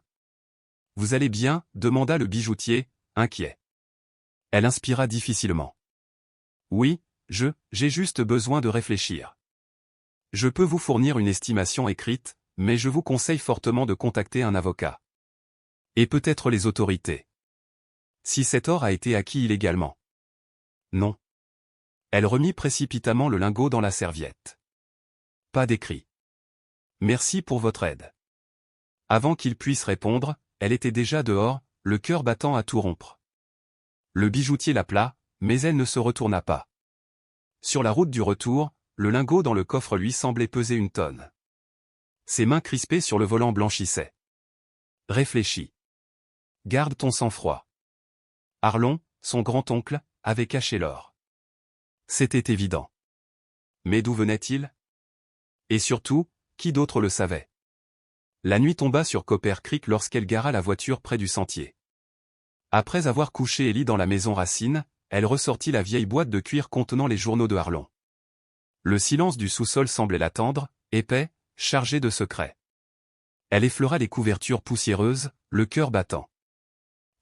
Vous allez bien ? demanda le bijoutier, inquiet. Elle inspira difficilement. Oui, j'ai juste besoin de réfléchir. Je peux vous fournir une estimation écrite, mais je vous conseille fortement de contacter un avocat. Et peut-être les autorités. Si cet or a été acquis illégalement. Non. Elle remit précipitamment le lingot dans la serviette. Pas d'écrit. Merci pour votre aide. Avant qu'il puisse répondre, elle était déjà dehors, le cœur battant à tout rompre. Le bijoutier l'appela, mais elle ne se retourna pas. Sur la route du retour, le lingot dans le coffre lui semblait peser une tonne. Ses mains crispées sur le volant blanchissaient. Réfléchis. Garde ton sang-froid. Arlon, son grand-oncle, avait caché l'or. C'était évident. Mais d'où venait-il ? Et surtout, qui d'autre le savait ? La nuit tomba sur Copper Creek lorsqu'elle gara la voiture près du sentier. Après avoir couché Ellie dans la maison Racine, elle ressortit la vieille boîte de cuir contenant les journaux de Arlon. Le silence du sous-sol semblait l'attendre, épais, chargé de secrets. Elle effleura les couvertures poussiéreuses, le cœur battant.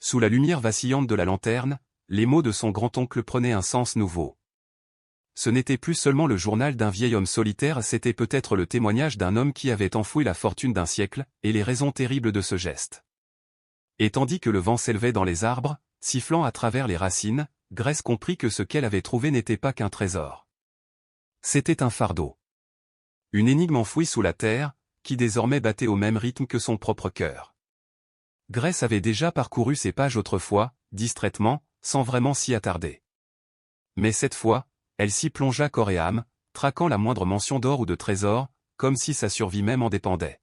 Sous la lumière vacillante de la lanterne, les mots de son grand-oncle prenaient un sens nouveau. Ce n'était plus seulement le journal d'un vieil homme solitaire, c'était peut-être le témoignage d'un homme qui avait enfoui la fortune d'un siècle, et les raisons terribles de ce geste. Et tandis que le vent s'élevait dans les arbres, sifflant à travers les racines, Grace comprit que ce qu'elle avait trouvé n'était pas qu'un trésor. C'était un fardeau. Une énigme enfouie sous la terre, qui désormais battait au même rythme que son propre cœur. Grace avait déjà parcouru ces pages autrefois, distraitement, sans vraiment s'y attarder. Mais cette fois, elle s'y plongea corps et âme, traquant la moindre mention d'or ou de trésor, comme si sa survie même en dépendait.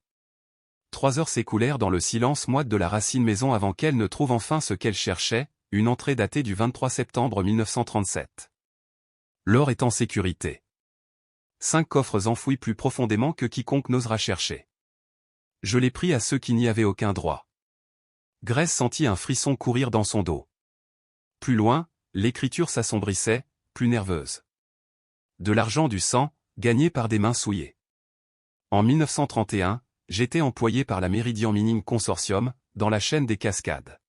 3 heures s'écoulèrent dans le silence moite de la racine maison avant qu'elle ne trouve enfin ce qu'elle cherchait, une entrée datée du 23 septembre 1937. L'or est en sécurité. 5 coffres enfouis plus profondément que quiconque n'osera chercher. Je l'ai pris à ceux qui n'y avaient aucun droit. Grace sentit un frisson courir dans son dos. Plus loin, l'écriture s'assombrissait, plus nerveuse. De l'argent du sang, gagné par des mains souillées. En 1931, j'étais employé par la Meridian Mining Consortium, dans la chaîne des Cascades.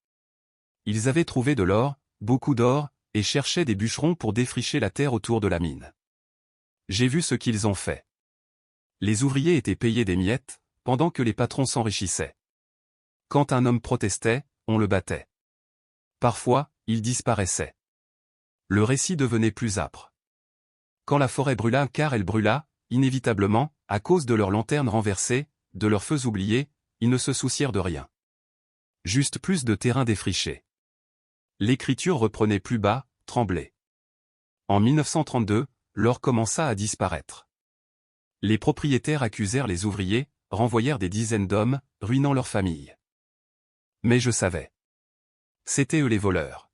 Ils avaient trouvé de l'or, beaucoup d'or, et cherchaient des bûcherons pour défricher la terre autour de la mine. J'ai vu ce qu'ils ont fait. Les ouvriers étaient payés des miettes, pendant que les patrons s'enrichissaient. Quand un homme protestait, on le battait. Parfois, il disparaissait. Le récit devenait plus âpre. Quand la forêt brûla, car elle brûla, inévitablement, à cause de leurs lanternes renversées, de leurs feux oubliés, ils ne se soucièrent de rien. Juste plus de terrain défriché. L'écriture reprenait plus bas, tremblait. En 1932, l'or commença à disparaître. Les propriétaires accusèrent les ouvriers, renvoyèrent des dizaines d'hommes, ruinant leurs familles. Mais je savais. C'étaient eux les voleurs.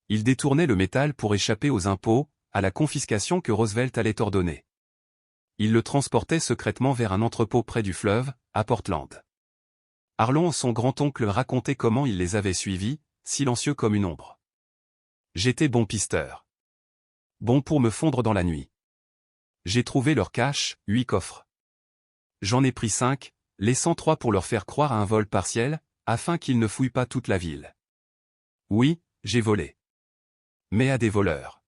Ils détournaient le métal pour échapper aux impôts, à la confiscation que Roosevelt allait ordonner. Ils le transportaient secrètement vers un entrepôt près du fleuve, à Portland. Arlon, son grand-oncle, racontait comment il les avait suivis, silencieux comme une ombre. J'étais bon pisteur. Bon pour me fondre dans la nuit. J'ai trouvé leur cache, 8 coffres. J'en ai pris 5, laissant 3 pour leur faire croire à un vol partiel, afin qu'ils ne fouillent pas toute la ville. Oui, j'ai volé. Mais à des voleurs.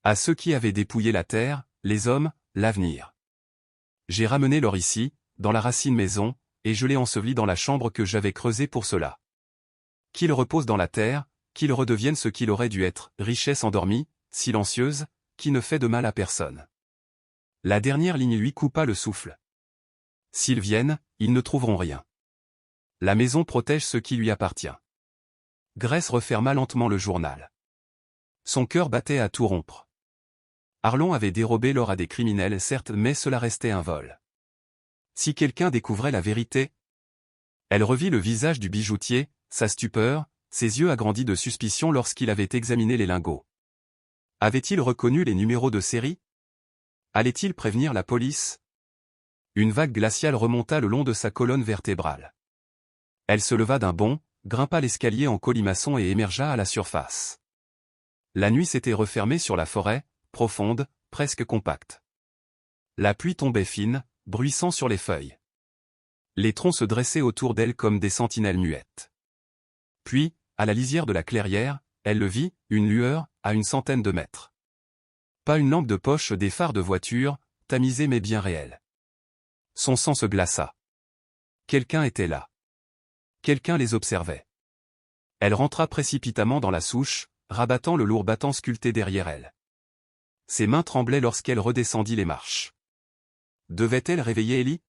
À ceux qui avaient dépouillé la terre, les hommes, l'avenir. J'ai ramené l'or ici, dans la racine maison, et je l'ai enseveli dans la chambre que j'avais creusée pour cela. Qu'il repose dans la terre, qu'il redevienne ce qu'il aurait dû être, richesse endormie, silencieuse, qui ne fait de mal à personne. La dernière ligne lui coupa le souffle. S'ils viennent, ils ne trouveront rien. La maison protège ce qui lui appartient. Grace referma lentement le journal. Son cœur battait à tout rompre. Arlon avait dérobé l'or à des criminels, certes, mais cela restait un vol. Si quelqu'un découvrait la vérité? Elle revit le visage du bijoutier, sa stupeur, ses yeux agrandis de suspicion lorsqu'il avait examiné les lingots. Avait-il reconnu les numéros de série? Allait-il prévenir la police? Une vague glaciale remonta le long de sa colonne vertébrale. Elle se leva d'un bond, grimpa l'escalier en colimaçon et émergea à la surface. La nuit s'était refermée sur la forêt, profonde, presque compacte. La pluie tombait fine, bruissant sur les feuilles. Les troncs se dressaient autour d'elle comme des sentinelles muettes. Puis, à la lisière de la clairière, elle le vit, une lueur, à une centaine de mètres. Pas une lampe de poche, des phares de voiture, tamisés mais bien réels. Son sang se glaça. Quelqu'un était là. Quelqu'un les observait. Elle rentra précipitamment dans la souche, rabattant le lourd battant sculpté derrière elle. Ses mains tremblaient lorsqu'elle redescendit les marches. Devait-elle réveiller Ellie?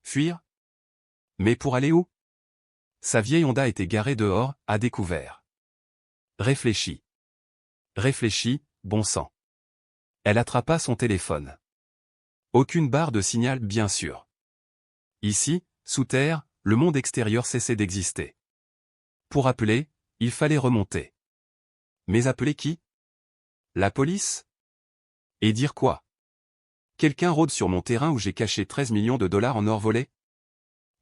Fuir? Mais pour aller où? Sa vieille Honda était garée dehors, à découvert. Réfléchis. Réfléchis, bon sang. Elle attrapa son téléphone. Aucune barre de signal, bien sûr. Ici, sous terre, le monde extérieur cessait d'exister. Pour appeler, il fallait remonter. Mais appeler qui? La police? Et dire quoi? Quelqu'un rôde sur mon terrain où j'ai caché 13 millions de dollars en or volé?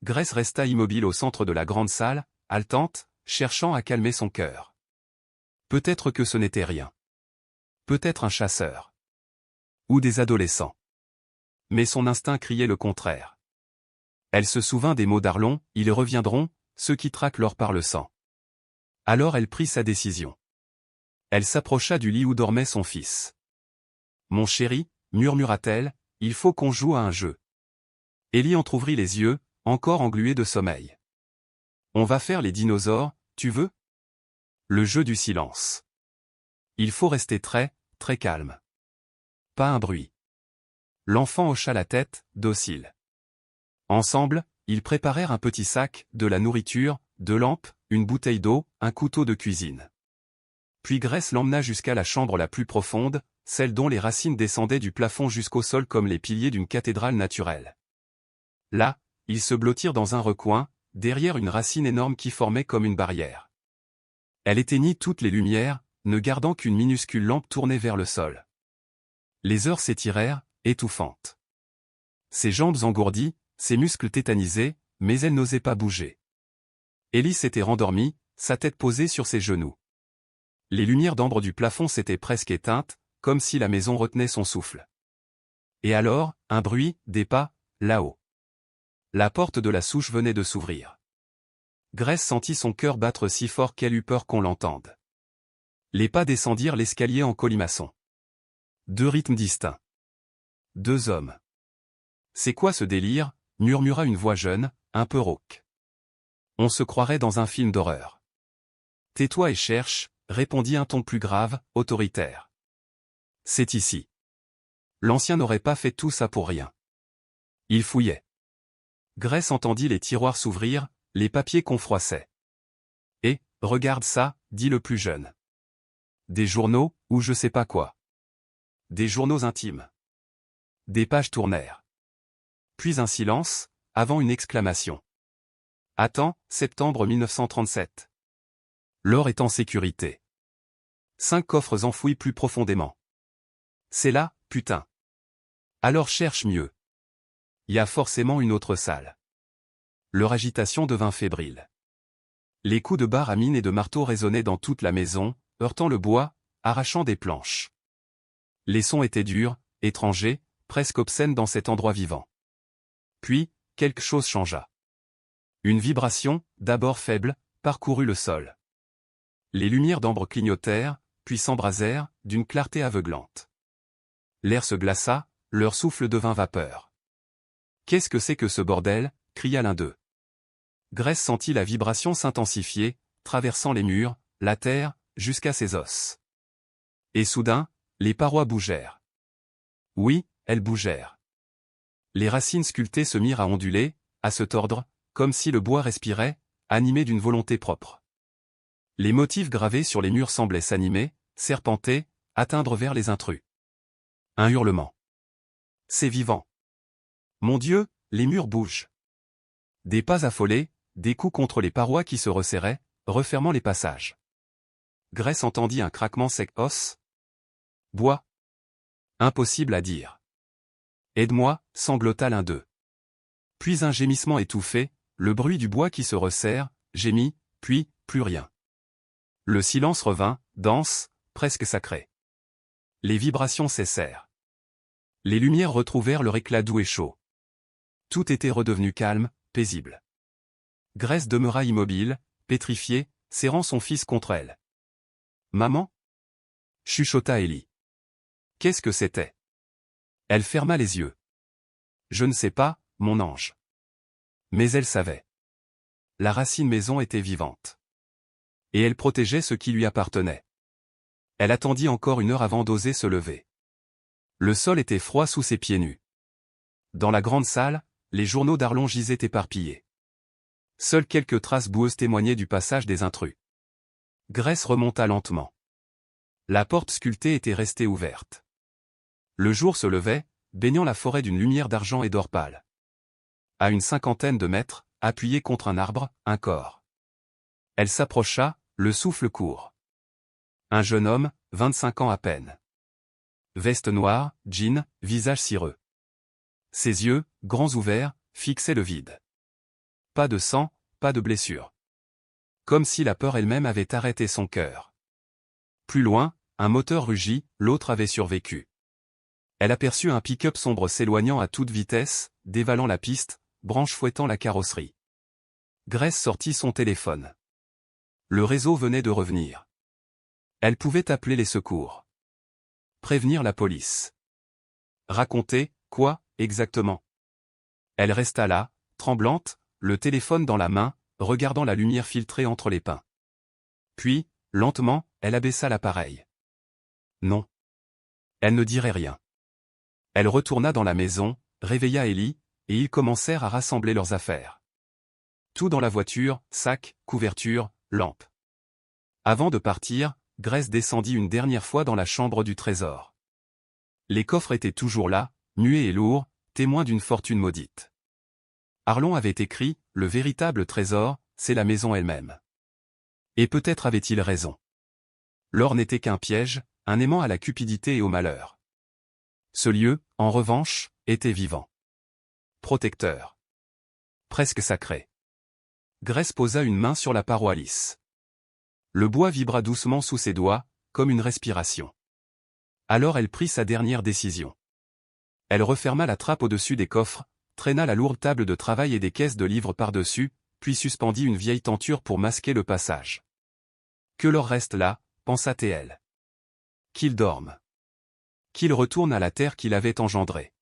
Grace resta immobile au centre de la grande salle, haletante, cherchant à calmer son cœur. Peut-être que ce n'était rien. Peut-être un chasseur. Ou des adolescents. Mais son instinct criait le contraire. Elle se souvint des mots d'Arlon, ils reviendront, ceux qui traquent l'or par le sang. Alors elle prit sa décision. Elle s'approcha du lit où dormait son fils. Mon chéri, murmura-t-elle, il faut qu'on joue à un jeu. Ellie entr'ouvrit les yeux, encore engluée de sommeil. On va faire les dinosaures, tu veux? Le jeu du silence. Il faut rester très, très calme. Pas un bruit. L'enfant hocha la tête, docile. Ensemble, ils préparèrent un petit sac, de la nourriture, 2 lampes, une bouteille d'eau, un couteau de cuisine. Puis Grace l'emmena jusqu'à la chambre la plus profonde, celle dont les racines descendaient du plafond jusqu'au sol comme les piliers d'une cathédrale naturelle. Là, Ils se blottirent dans un recoin, derrière une racine énorme qui formait comme une barrière. Elle éteignit toutes les lumières, ne gardant qu'une minuscule lampe tournée vers le sol. Les heures s'étirèrent, étouffantes. Ses jambes engourdies, ses muscles tétanisés, mais elle n'osait pas bouger. Ellie s'était rendormie, sa tête posée sur ses genoux. Les lumières d'ambre du plafond s'étaient presque éteintes, comme si la maison retenait son souffle. Et alors, un bruit, des pas, là-haut. La porte de la souche venait de s'ouvrir. Grace sentit son cœur battre si fort qu'elle eut peur qu'on l'entende. Les pas descendirent l'escalier en colimaçon. 2 rythmes distincts. 2 hommes. C'est quoi ce délire, murmura une voix jeune, un peu rauque. On se croirait dans un film d'horreur. Tais-toi et cherche, répondit un ton plus grave, autoritaire. C'est ici. L'ancien n'aurait pas fait tout ça pour rien. Il fouillait. Grace entendit les tiroirs s'ouvrir, les papiers qu'on froissait. Et, regarde ça, dit le plus jeune. Des journaux, ou je sais pas quoi. Des journaux intimes. Des pages tournèrent. Puis un silence, avant une exclamation. Attends, septembre 1937. L'or est en sécurité. 5 coffres enfouis plus profondément. C'est là, putain. Alors cherche mieux. Y a forcément une autre salle. Leur agitation devint fébrile. Les coups de barre à mine et de marteau résonnaient dans toute la maison, heurtant le bois, arrachant des planches. Les sons étaient durs, étrangers, presque obscènes dans cet endroit vivant. Puis, quelque chose changea. Une vibration, d'abord faible, parcourut le sol. Les lumières d'ambre clignotèrent, puis s'embrasèrent, d'une clarté aveuglante. L'air se glaça, leur souffle devint vapeur. « Qu'est-ce que c'est que ce bordel » cria l'un d'eux. Grace sentit la vibration s'intensifier, traversant les murs, la terre, jusqu'à ses os. Et soudain, les parois bougèrent. Oui, elles bougèrent. Les racines sculptées se mirent à onduler, à se tordre, comme si le bois respirait, animé d'une volonté propre. Les motifs gravés sur les murs semblaient s'animer, serpenter, atteindre vers les intrus. Un hurlement. C'est vivant. Mon Dieu, les murs bougent. Des pas affolés, des coups contre les parois qui se resserraient, refermant les passages. Grace entendit un craquement sec. Os. Bois. Impossible à dire. Aide-moi, sanglota l'un d'eux. Puis un gémissement étouffé, le bruit du bois qui se resserre, gémit, puis, plus rien. Le silence revint, dense, presque sacré. Les vibrations cessèrent. Les lumières retrouvèrent leur éclat doux et chaud. Tout était redevenu calme, paisible. Grace demeura immobile, pétrifiée, serrant son fils contre elle. « Maman » chuchota Ellie. Qu'est-ce que c'était? Elle ferma les yeux. Je ne sais pas, mon ange. Mais elle savait. La racine maison était vivante. Et elle protégeait ce qui lui appartenait. Elle attendit encore 1 heure avant d'oser se lever. Le sol était froid sous ses pieds nus. Dans la grande salle, les journaux d'Arlon gisaient éparpillés. Seules quelques traces boueuses témoignaient du passage des intrus. Grace remonta lentement. La porte sculptée était restée ouverte. Le jour se levait, baignant la forêt d'une lumière d'argent et d'or pâle. À une 50aine de mètres, appuyé contre un arbre, un corps. Elle s'approcha, le souffle court. Un jeune homme, 25 ans à peine. Veste noire, jean, visage cireux. Ses yeux, grands ouverts, fixaient le vide. Pas de sang, pas de blessure. Comme si la peur elle-même avait arrêté son cœur. Plus loin, un moteur rugit, l'autre avait survécu. Elle aperçut un pick-up sombre s'éloignant à toute vitesse, dévalant la piste, branche fouettant la carrosserie. Grace sortit son téléphone. Le réseau venait de revenir. Elle pouvait appeler les secours. Prévenir la police. Raconter, quoi, exactement? Elle resta là, tremblante, le téléphone dans la main, regardant la lumière filtrée entre les pins. Puis, lentement, elle abaissa l'appareil. Non. Elle ne dirait rien. Elle retourna dans la maison, réveilla Ellie, et ils commencèrent à rassembler leurs affaires. Tout dans la voiture, sac, couverture, lampe. Avant de partir, Grace descendit une dernière fois dans la chambre du trésor. Les coffres étaient toujours là, muets et lourds, témoins d'une fortune maudite. Arlon avait écrit, le véritable trésor, c'est la maison elle-même. Et peut-être avait-il raison. L'or n'était qu'un piège, un aimant à la cupidité et au malheur. Ce lieu, en revanche, était vivant. Protecteur. Presque sacré. Grace posa une main sur la paroi lisse. Le bois vibra doucement sous ses doigts, comme une respiration. Alors elle prit sa dernière décision. Elle referma la trappe au-dessus des coffres, traîna la lourde table de travail et des caisses de livres par-dessus, puis suspendit une vieille tenture pour masquer le passage. Que l'or reste là, pensa-t-elle. Qu'il dorme. Qu'il retourne à la terre qu'il avait engendrée.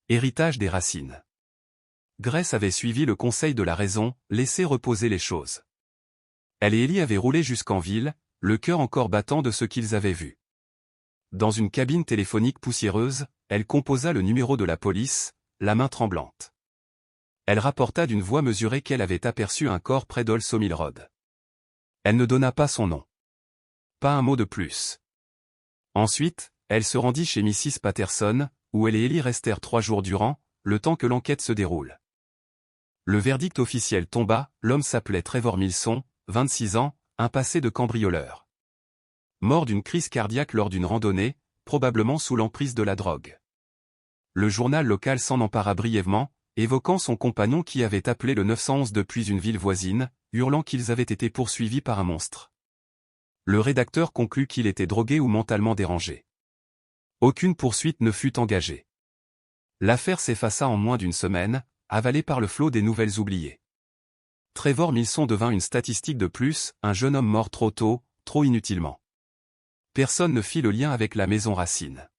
Héritage des racines. Grace avait suivi le conseil de la raison, laissé reposer les choses. Elle et Ellie avaient roulé jusqu'en ville, le cœur encore battant de ce qu'ils avaient vu. Dans une cabine téléphonique poussiéreuse, elle composa le numéro de la police, la main tremblante. Elle rapporta d'une voix mesurée qu'elle avait aperçu un corps près d'Olso Mill Road. Elle ne donna pas son nom. Pas un mot de plus. Ensuite, elle se rendit chez Mrs. Patterson, où elle et Ellie restèrent 3 jours durant, le temps que l'enquête se déroule. Le verdict officiel tomba, l'homme s'appelait Trevor Milson, 26 ans, un passé de cambrioleur. Mort d'une crise cardiaque lors d'une randonnée, probablement sous l'emprise de la drogue. Le journal local s'en empara brièvement, évoquant son compagnon qui avait appelé le 911 depuis une ville voisine, hurlant qu'ils avaient été poursuivis par un monstre. Le rédacteur conclut qu'il était drogué ou mentalement dérangé. Aucune poursuite ne fut engagée. L'affaire s'effaça en moins d'une semaine, avalée par le flot des nouvelles oubliées. Trevor Milson devint une statistique de plus, un jeune homme mort trop tôt, trop inutilement. Personne ne fit le lien avec la maison Racine.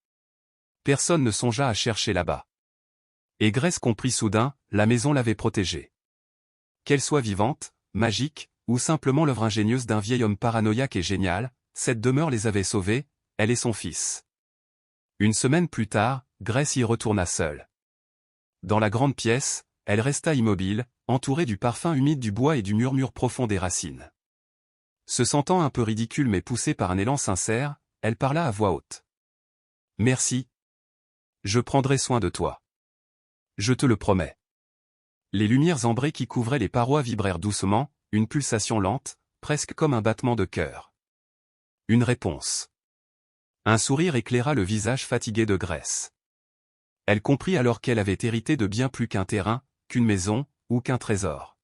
Personne ne songea à chercher là-bas. Et Grace comprit soudain, la maison l'avait protégée. Qu'elle soit vivante, magique, ou simplement l'œuvre ingénieuse d'un vieil homme paranoïaque et génial, cette demeure les avait sauvés, elle et son fils. Une semaine plus tard, Grace y retourna seule. Dans la grande pièce, elle resta immobile, entourée du parfum humide du bois et du murmure profond des racines. Se sentant un peu ridicule mais poussée par un élan sincère, elle parla à voix haute. « Merci. Je prendrai soin de toi. Je te le promets. » Les lumières ambrées qui couvraient les parois vibrèrent doucement, une pulsation lente, presque comme un battement de cœur. Une réponse. Un sourire éclaira le visage fatigué de Grace. Elle comprit alors qu'elle avait hérité de bien plus qu'un terrain, qu'une maison, ou qu'un trésor.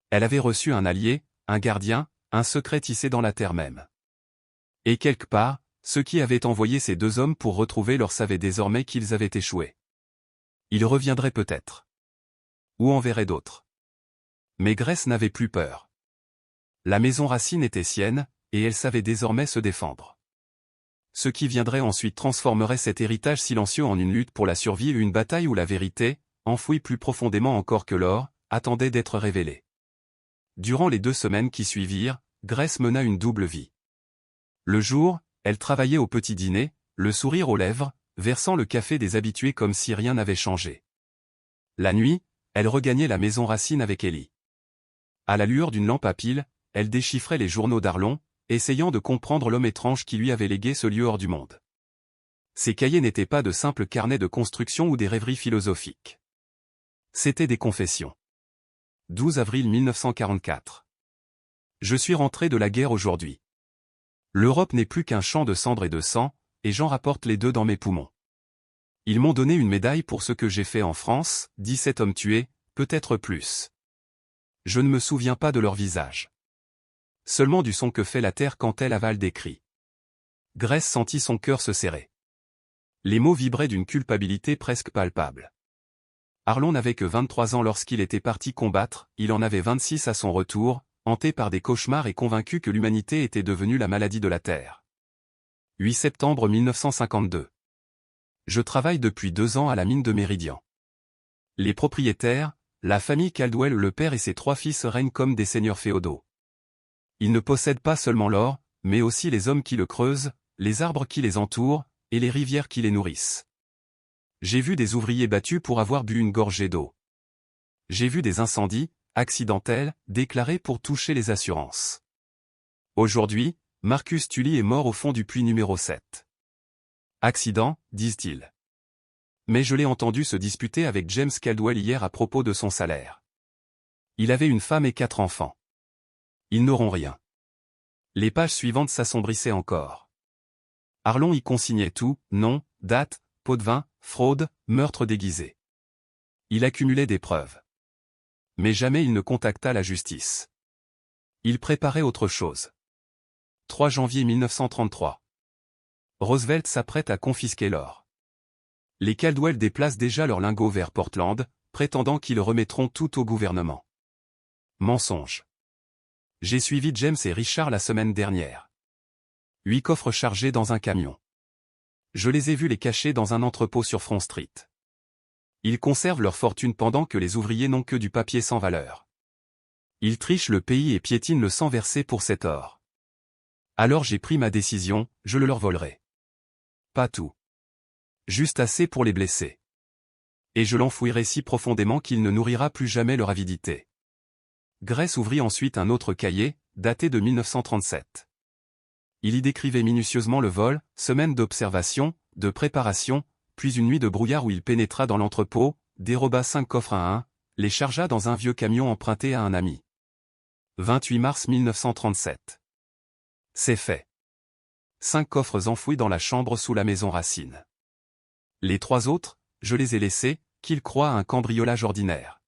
Elle avait reçu un allié, un gardien, un secret tissé dans la terre même. Et quelque part, ceux qui avaient envoyé ces 2 hommes pour retrouver l'or savaient désormais qu'ils avaient échoué. Ils reviendraient peut-être. Ou enverraient d'autres. Mais Grace n'avait plus peur. La maison Racine était sienne, et elle savait désormais se défendre. Ce qui viendrait ensuite transformerait cet héritage silencieux en une lutte pour la survie ou une bataille où la vérité, enfouie plus profondément encore que l'or, attendait d'être révélée. Durant les 2 semaines qui suivirent, Grace mena une double vie. Le jour, elle travaillait au petit dîner, le sourire aux lèvres, versant le café des habitués comme si rien n'avait changé. La nuit, elle regagnait la maison Racine avec Ellie. À la lueur d'une lampe à piles, elle déchiffrait les journaux d'Arlon, essayant de comprendre l'homme étrange qui lui avait légué ce lieu hors du monde. Ces cahiers n'étaient pas de simples carnets de construction ou des rêveries philosophiques. C'étaient des confessions. 12 avril 1944. Je suis rentré de la guerre aujourd'hui. L'Europe n'est plus qu'un champ de cendres et de sang, et j'en rapporte les 2 dans mes poumons. Ils m'ont donné une médaille pour ce que j'ai fait en France, 17 hommes tués, peut-être plus. Je ne me souviens pas de leur visage. Seulement du son que fait la terre quand elle avale des cris. Grace sentit son cœur se serrer. Les mots vibraient d'une culpabilité presque palpable. Arlon n'avait que 23 ans lorsqu'il était parti combattre, il en avait 26 à son retour, hanté par des cauchemars et convaincu que l'humanité était devenue la maladie de la Terre. 8 septembre 1952. Je travaille depuis 2 ans à la mine de Méridian. Les propriétaires, la famille Caldwell, le père et ses 3 fils règnent comme des seigneurs féodaux. Ils ne possèdent pas seulement l'or, mais aussi les hommes qui le creusent, les arbres qui les entourent, et les rivières qui les nourrissent. J'ai vu des ouvriers battus pour avoir bu une gorgée d'eau. J'ai vu des incendies, accidentels, déclarés pour toucher les assurances. Aujourd'hui, Marcus Tully est mort au fond du puits numéro 7. Accident, disent-ils. Mais je l'ai entendu se disputer avec James Caldwell hier à propos de son salaire. Il avait une femme et 4 enfants. Ils n'auront rien. Les pages suivantes s'assombrissaient encore. Arlon y consignait tout, nom, date, pot de vin, fraude, meurtre déguisé. Il accumulait des preuves. Mais jamais il ne contacta la justice. Il préparait autre chose. 3 janvier 1933. Roosevelt s'apprête à confisquer l'or. Les Caldwell déplacent déjà leurs lingots vers Portland, prétendant qu'ils remettront tout au gouvernement. Mensonge. J'ai suivi James et Richard la semaine dernière. 8 coffres chargés dans un camion. Je les ai vus les cacher dans un entrepôt sur Front Street. Ils conservent leur fortune pendant que les ouvriers n'ont que du papier sans valeur. Ils trichent le pays et piétinent le sang versé pour cet or. Alors j'ai pris ma décision, je le leur volerai. Pas tout. Juste assez pour les blesser. Et je l'enfouirai si profondément qu'il ne nourrira plus jamais leur avidité. Grace ouvrit ensuite un autre cahier, daté de 1937. Il y décrivait minutieusement le vol, semaine d'observation, de préparation, puis une nuit de brouillard où il pénétra dans l'entrepôt, déroba 5 coffres à 1, les chargea dans un vieux camion emprunté à un ami. 28 mars 1937. C'est fait. 5 coffres enfouis dans la chambre sous la maison Racine. Les 3 autres, je les ai laissés, qu'ils croient à un cambriolage ordinaire.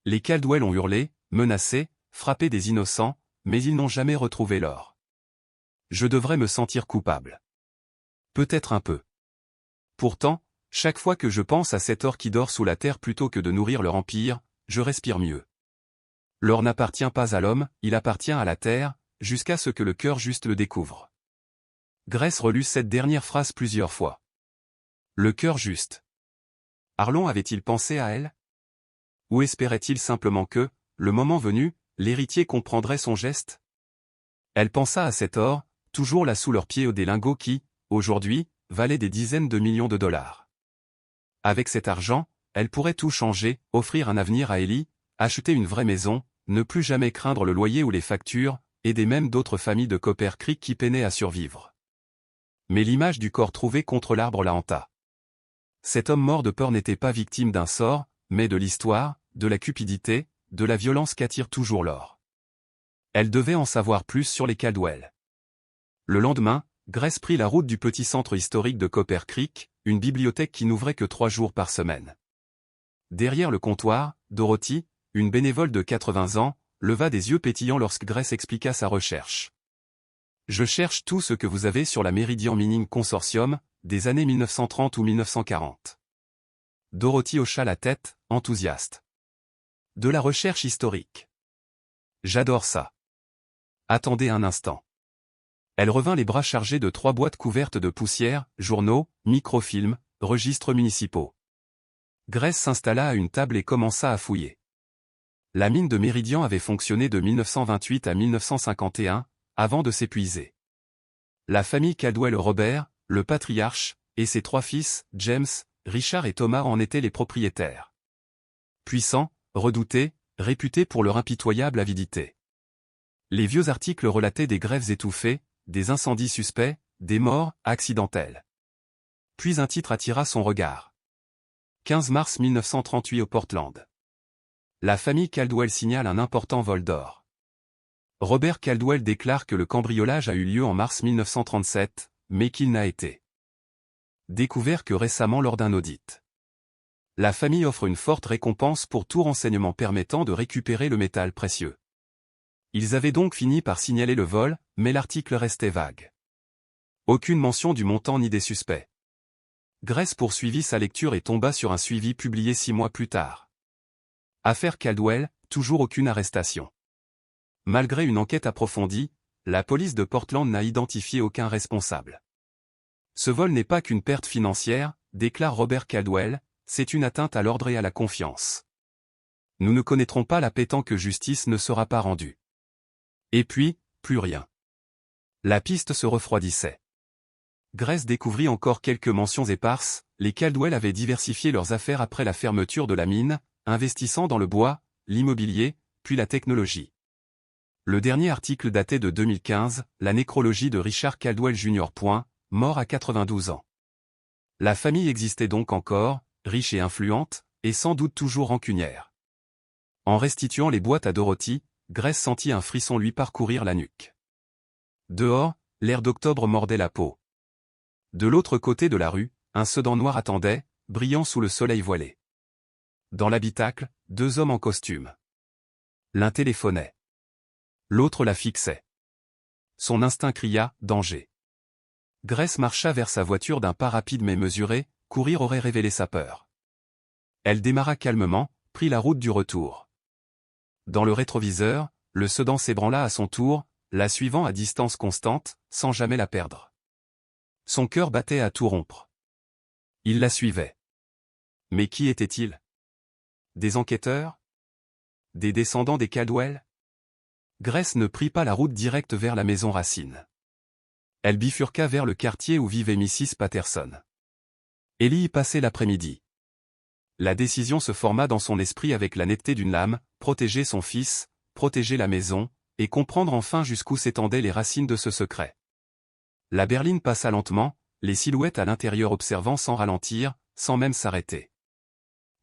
Les Caldwell ont hurlé, menacé, frappé des innocents, mais ils n'ont jamais retrouvé l'or. Je devrais me sentir coupable. Peut-être un peu. Pourtant, chaque fois que je pense à cet or qui dort sous la terre plutôt que de nourrir leur empire, je respire mieux. L'or n'appartient pas à l'homme, il appartient à la terre, jusqu'à ce que le cœur juste le découvre. Grace relut cette dernière phrase plusieurs fois. Le cœur juste. Arlon avait-il pensé à elle? Ou espérait-il simplement que, le moment venu, l'héritier comprendrait son geste? Elle pensa à cet or, toujours là sous leurs pieds des lingots qui, aujourd'hui, valaient des dizaines de millions de dollars. Avec cet argent, elle pourrait tout changer, offrir un avenir à Ellie, acheter une vraie maison, ne plus jamais craindre le loyer ou les factures, aider même d'autres familles de Copper Creek qui peinaient à survivre. Mais l'image du corps trouvé contre l'arbre la hanta. Cet homme mort de peur n'était pas victime d'un sort, mais de l'histoire, de la cupidité, de la violence qu'attire toujours l'or. Elle devait en savoir plus sur les Caldwell. Le lendemain, Grace prit la route du petit centre historique de Copper Creek, une bibliothèque qui n'ouvrait que 3 jours par semaine. Derrière le comptoir, Dorothy, une bénévole de 80 ans, leva des yeux pétillants lorsque Grace expliqua sa recherche. « Je cherche tout ce que vous avez sur la Meridian Mining Consortium, des années 1930 ou 1940. » Dorothy hocha la tête, enthousiaste. « De la recherche historique. J'adore ça. Attendez un instant. » Elle revint les bras chargés de 3 boîtes couvertes de poussière, journaux, microfilms, registres municipaux. Grace s'installa à une table et commença à fouiller. La mine de Meridian avait fonctionné de 1928 à 1951, avant de s'épuiser. La famille Caldwell Robert, le patriarche, et ses 3 fils, James, Richard et Thomas en étaient les propriétaires. Puissants, redoutés, réputés pour leur impitoyable avidité. Les vieux articles relataient des grèves étouffées, des incendies suspects, des morts accidentelles. Puis un titre attira son regard. 15 mars 1938 au Portland. La famille Caldwell signale un important vol d'or. Robert Caldwell déclare que le cambriolage a eu lieu en mars 1937, mais qu'il n'a été découvert que récemment lors d'un audit. La famille offre une forte récompense pour tout renseignement permettant de récupérer le métal précieux. Ils avaient donc fini par signaler le vol, mais l'article restait vague. Aucune mention du montant ni des suspects. Grace poursuivit sa lecture et tomba sur un suivi publié 6 mois plus tard. Affaire Caldwell, toujours aucune arrestation. Malgré une enquête approfondie, la police de Portland n'a identifié aucun responsable. Ce vol n'est pas qu'une perte financière, déclare Robert Caldwell, c'est une atteinte à l'ordre et à la confiance. Nous ne connaîtrons pas la paix tant que justice ne sera pas rendue. Et puis, plus rien. La piste se refroidissait. Grace découvrit encore quelques mentions éparses, les Caldwell avaient diversifié leurs affaires après la fermeture de la mine, investissant dans le bois, l'immobilier, puis la technologie. Le dernier article datait de 2015, la nécrologie de Richard Caldwell Jr. Mort à 92 ans. La famille existait donc encore, riche et influente, et sans doute toujours rancunière. En restituant les boîtes à Dorothy, Grace sentit un frisson lui parcourir la nuque. Dehors, l'air d'octobre mordait la peau. De l'autre côté de la rue, un sedan noir attendait, brillant sous le soleil voilé. Dans l'habitacle, 2 hommes en costume. L'un téléphonait. L'autre la fixait. Son instinct cria « Danger ». Grace marcha vers sa voiture d'un pas rapide mais mesuré, courir aurait révélé sa peur. Elle démarra calmement, prit la route du retour. Dans le rétroviseur, le sedan s'ébranla à son tour, la suivant à distance constante, sans jamais la perdre. Son cœur battait à tout rompre. Il la suivait. Mais qui était-il? Des enquêteurs? Des descendants des Caldwell? Grace ne prit pas la route directe vers la maison Racine. Elle bifurqua vers le quartier où vivait Mrs. Patterson. Ellie y passait l'après-midi. La décision se forma dans son esprit avec la netteté d'une lame, protéger son fils, protéger la maison, et comprendre enfin jusqu'où s'étendaient les racines de ce secret. La berline passa lentement, les silhouettes à l'intérieur observant sans ralentir, sans même s'arrêter.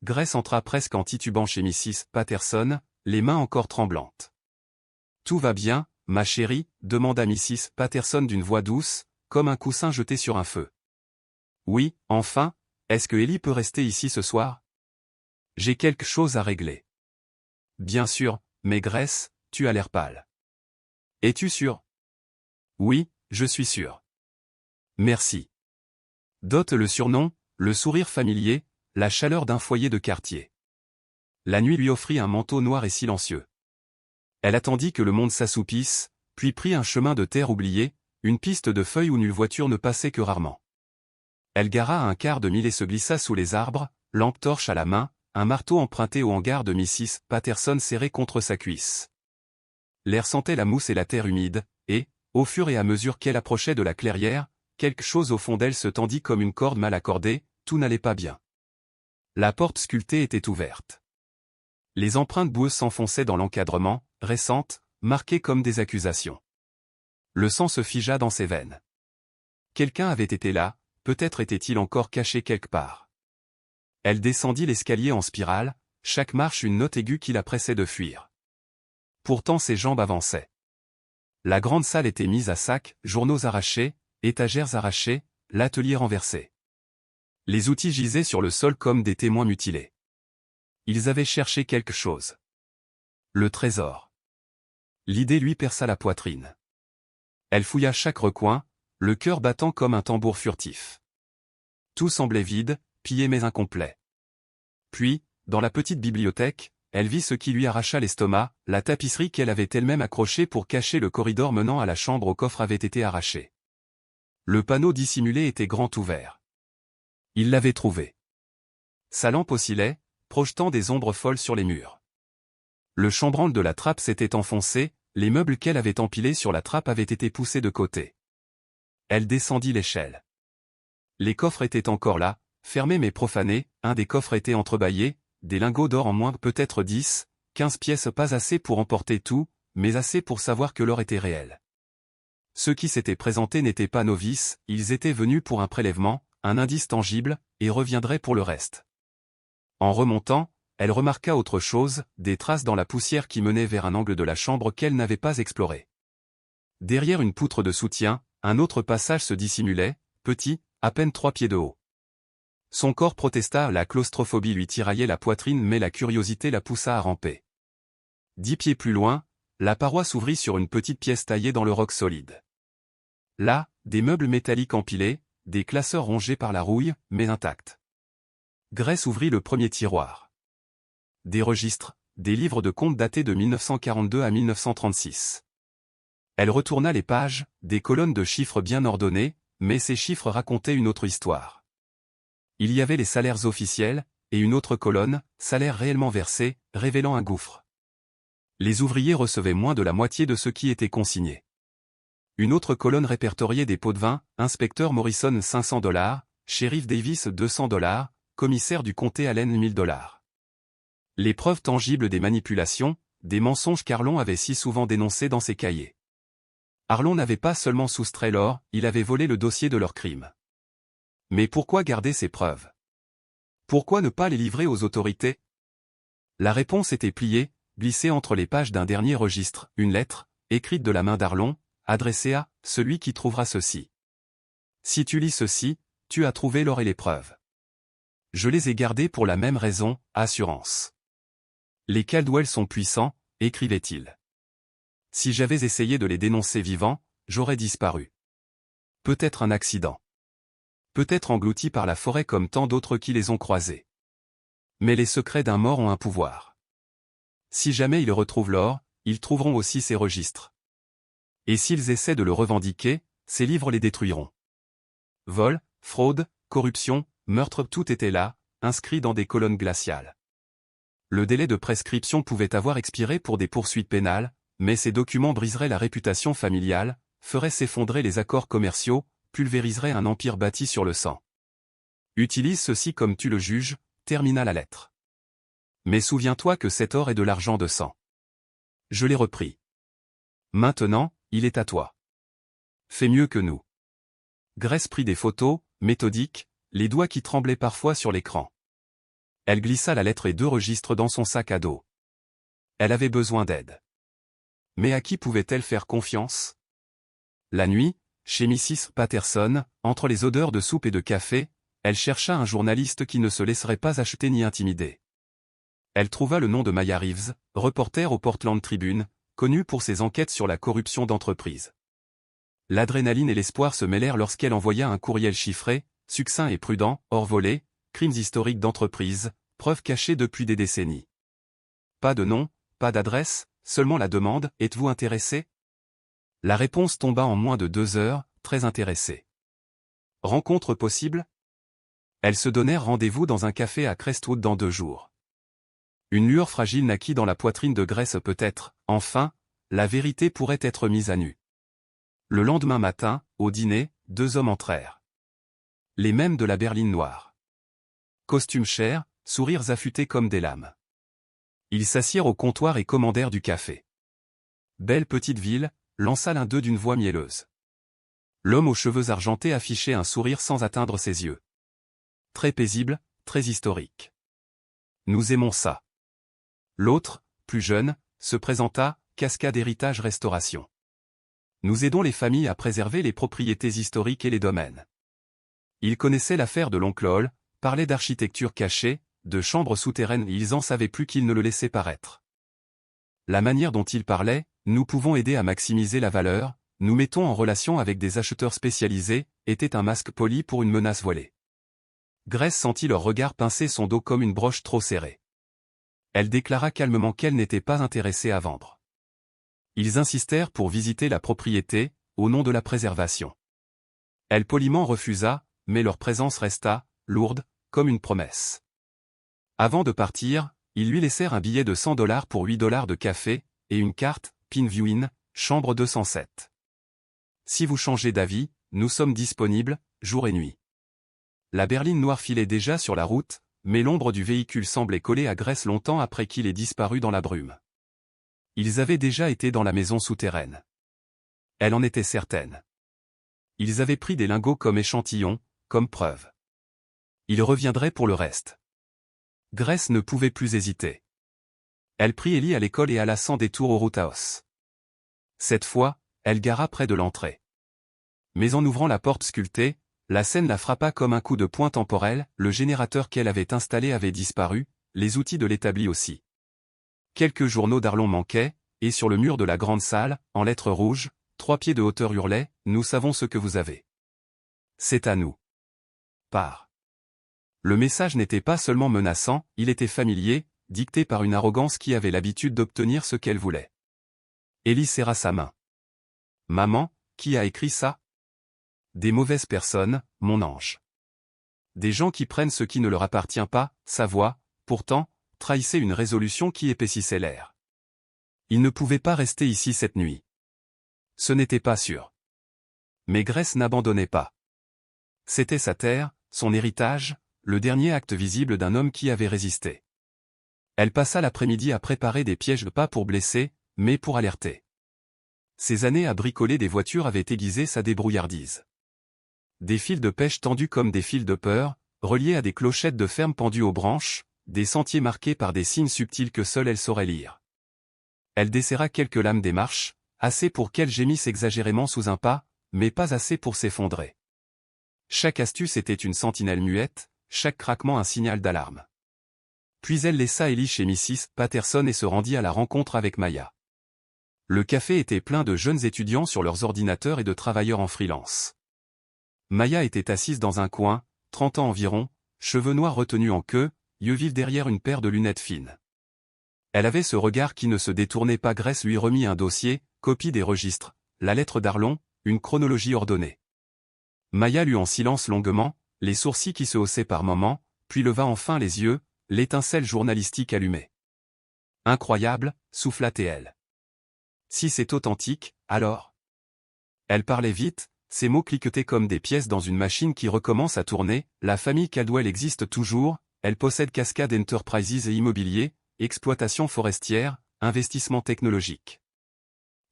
Grace entra presque en titubant chez Mrs. Patterson, les mains encore tremblantes. « Tout va bien, ma chérie ?» demanda Mrs. Patterson d'une voix douce, comme un coussin jeté sur un feu. « Oui, enfin, est-ce que Ellie peut rester ici ce soir? J'ai quelque chose à régler. » « Bien sûr, mais Grace, tu as l'air pâle. »« Es-tu sûr? »« Oui, je suis sûr. »« Merci. » Dot le surnom, le sourire familier, la chaleur d'un foyer de quartier. La nuit lui offrit un manteau noir et silencieux. Elle attendit que le monde s'assoupisse, puis prit un chemin de terre oublié, une piste de feuilles où nulle voiture ne passait que rarement. Elle gara à un quart de mille et se glissa sous les arbres, lampe torche à la main, un marteau emprunté au hangar de Mrs. Patterson serré contre sa cuisse. L'air sentait la mousse et la terre humide, et, au fur et à mesure qu'elle approchait de la clairière, quelque chose au fond d'elle se tendit comme une corde mal accordée, tout n'allait pas bien. La porte sculptée était ouverte. Les empreintes boueuses s'enfonçaient dans l'encadrement, récentes, marquées comme des accusations. Le sang se figea dans ses veines. Quelqu'un avait été là, peut-être était-il encore caché quelque part. Elle descendit l'escalier en spirale, chaque marche une note aiguë qui la pressait de fuir. Pourtant ses jambes avançaient. La grande salle était mise à sac, journaux arrachés, étagères arrachées, l'atelier renversé. Les outils gisaient sur le sol comme des témoins mutilés. Ils avaient cherché quelque chose. Le trésor. L'idée lui perça la poitrine. Elle fouilla chaque recoin, le cœur battant comme un tambour furtif. Tout semblait vide, pillé mais incomplet. Puis, dans la petite bibliothèque, elle vit ce qui lui arracha l'estomac, la tapisserie qu'elle avait elle-même accrochée pour cacher le corridor menant à la chambre au coffre avait été arrachée. Le panneau dissimulé était grand ouvert. Il l'avait trouvé. Sa lampe oscillait, projetant des ombres folles sur les murs. Le chambranle de la trappe s'était enfoncé, les meubles qu'elle avait empilés sur la trappe avaient été poussés de côté. Elle descendit l'échelle. Les coffres étaient encore là, fermés mais profanés, un des coffres était entrebâillé, des lingots d'or en moins peut-être 10, 15 pièces pas assez pour emporter tout, mais assez pour savoir que l'or était réel. Ceux qui s'étaient présentés n'étaient pas novices, ils étaient venus pour un prélèvement, un indice tangible, et reviendraient pour le reste. En remontant, elle remarqua autre chose, des traces dans la poussière qui menaient vers un angle de la chambre qu'elle n'avait pas exploré. Derrière une poutre de soutien, un autre passage se dissimulait, petit, à peine 3 pieds de haut. Son corps protesta, la claustrophobie lui tiraillait la poitrine mais la curiosité la poussa à ramper. 10 pieds plus loin, la paroi s'ouvrit sur une petite pièce taillée dans le roc solide. Là, des meubles métalliques empilés, des classeurs rongés par la rouille, mais intacts. Grace ouvrit le premier tiroir. Des registres, des livres de comptes datés de 1942 à 1936. Elle retourna les pages, des colonnes de chiffres bien ordonnées, mais ces chiffres racontaient une autre histoire. Il y avait les salaires officiels, et une autre colonne, salaires réellement versés, révélant un gouffre. Les ouvriers recevaient moins de la moitié de ce qui était consigné. Une autre colonne répertoriait des pots de vin, inspecteur Morrison $500, shérif Davis $200, commissaire du comté Allen $1000. Les preuves tangibles des manipulations, des mensonges qu'Arlon avait si souvent dénoncés dans ses cahiers. Arlon n'avait pas seulement soustrait l'or, il avait volé le dossier de leur crime. Mais pourquoi garder ces preuves? Pourquoi ne pas les livrer aux autorités? La réponse était pliée, glissée entre les pages d'un dernier registre, une lettre, écrite de la main d'Arlon, adressée à « celui qui trouvera ceci ». Si tu lis ceci, tu as trouvé l'or et les preuves. Je les ai gardés pour la même raison, assurance. Les Caldwell sont puissants, écrivait-il. Si j'avais essayé de les dénoncer vivants, j'aurais disparu. Peut-être un accident. Peut-être englouti par la forêt comme tant d'autres qui les ont croisés. Mais les secrets d'un mort ont un pouvoir. Si jamais ils retrouvent l'or, ils trouveront aussi ces registres. Et s'ils essaient de le revendiquer, ces livres les détruiront. Vol, fraude, corruption, meurtre, tout était là, inscrit dans des colonnes glaciales. Le délai de prescription pouvait avoir expiré pour des poursuites pénales, mais ces documents briseraient la réputation familiale, feraient s'effondrer les accords commerciaux, pulvériseraient un empire bâti sur le sang. Utilise ceci comme tu le juges, termina la lettre. Mais souviens-toi que cet or est de l'argent de sang. Je l'ai repris. Maintenant, il est à toi. Fais mieux que nous. Grace prit des photos, méthodiques, les doigts qui tremblaient parfois sur l'écran. Elle glissa la lettre et 2 registres dans son sac à dos. Elle avait besoin d'aide. Mais à qui pouvait-elle faire confiance? La nuit, chez Mrs. Patterson, entre les odeurs de soupe et de café, elle chercha un journaliste qui ne se laisserait pas acheter ni intimider. Elle trouva le nom de Maya Reeves, reporter au Portland Tribune, connu pour ses enquêtes sur la corruption d'entreprise. L'adrénaline et l'espoir se mêlèrent lorsqu'elle envoya un courriel chiffré, succinct et prudent, hors volée, crimes historiques d'entreprise, preuves cachées depuis des décennies. Pas de nom, pas d'adresse, seulement la demande « Êtes-vous intéressé ?» La réponse tomba en moins de 2 heures, très intéressée. Rencontre possible? Elles se donnèrent rendez-vous dans un café à Crestwood dans 2 jours. Une lueur fragile naquit dans la poitrine de Grace peut-être, enfin, la vérité pourrait être mise à nu. Le lendemain matin, au dîner, 2 hommes entrèrent. Les mêmes de la berline noire. Costumes chers, sourires affûtés comme des lames. Ils s'assirent au comptoir et commandèrent du café. Belle petite ville, lança l'un d'eux d'une voix mielleuse. L'homme aux cheveux argentés affichait un sourire sans atteindre ses yeux. Très paisible, très historique. Nous aimons ça. L'autre, plus jeune, se présenta, Cascade Héritage Restauration. Nous aidons les familles à préserver les propriétés historiques et les domaines. Ils connaissaient l'affaire de l'oncle Hall, parlaient d'architecture cachée, de chambres souterraines, ils en savaient plus qu'ils ne le laissaient paraître. La manière dont ils parlaient, nous pouvons aider à maximiser la valeur, nous mettons en relation avec des acheteurs spécialisés, était un masque poli pour une menace voilée. Grace sentit leur regard pincer son dos comme une broche trop serrée. Elle déclara calmement qu'elle n'était pas intéressée à vendre. Ils insistèrent pour visiter la propriété, au nom de la préservation. Elle poliment refusa, mais leur présence resta, lourde, comme une promesse. Avant de partir, ils lui laissèrent un billet de $100 pour $8 de café, et une carte, Pinviewin, chambre 207. Si vous changez d'avis, nous sommes disponibles, jour et nuit. La berline noire filait déjà sur la route, mais l'ombre du véhicule semblait coller à Grace longtemps après qu'il ait disparu dans la brume. Ils avaient déjà été dans la maison souterraine. Elle en était certaine. Ils avaient pris des lingots comme échantillon, comme preuve. Ils reviendraient pour le reste. Grace ne pouvait plus hésiter. Elle prit Ellie à l'école et alla sans détour au Roothouse. Cette fois, elle gara près de l'entrée. Mais en ouvrant la porte sculptée, la scène la frappa comme un coup de poing temporel, le générateur qu'elle avait installé avait disparu, les outils de l'établi aussi. Quelques journaux d'Arlon manquaient, et sur le mur de la grande salle, en lettres rouges, 3 pieds de hauteur hurlait « Nous savons ce que vous avez. C'est à nous. » Par. Le message n'était pas seulement menaçant, il était familier, dicté par une arrogance qui avait l'habitude d'obtenir ce qu'elle voulait. Ellie serra sa main. « Maman, qui a écrit ça ? » Des mauvaises personnes, mon ange. Des gens qui prennent ce qui ne leur appartient pas, sa voix, pourtant, trahissait une résolution qui épaississait l'air. Il ne pouvait pas rester ici cette nuit. Ce n'était pas sûr. Mais Grace n'abandonnait pas. C'était sa terre, son héritage, le dernier acte visible d'un homme qui avait résisté. Elle passa l'après-midi à préparer des pièges pas pour blesser, mais pour alerter. Ses années à bricoler des voitures avaient aiguisé sa débrouillardise. Des fils de pêche tendus comme des fils de peur, reliés à des clochettes de ferme pendues aux branches, des sentiers marqués par des signes subtils que seule elle saurait lire. Elle desserra quelques lames des marches, assez pour qu'elle gémisse exagérément sous un pas, mais pas assez pour s'effondrer. Chaque astuce était une sentinelle muette, chaque craquement un signal d'alarme. Puis elle laissa Ellie chez Mrs. Patterson et se rendit à la rencontre avec Maya. Le café était plein de jeunes étudiants sur leurs ordinateurs et de travailleurs en freelance. Maya était assise dans un coin, 30 ans environ, cheveux noirs retenus en queue, yeux vifs derrière une paire de lunettes fines. Elle avait ce regard qui ne se détournait pas. Grace lui remit un dossier, copie des registres, la lettre d'Arlon, une chronologie ordonnée. Maya lut en silence longuement, les sourcils qui se haussaient par moments, puis leva enfin les yeux, l'étincelle journalistique allumée. Incroyable, souffla-t-elle. Si c'est authentique, alors. Elle parlait vite, ses mots cliquetaient comme des pièces dans une machine qui recommence à tourner. La famille Caldwell existe toujours, elle possède Cascade Enterprises et Immobilier, exploitation forestière, investissement technologique.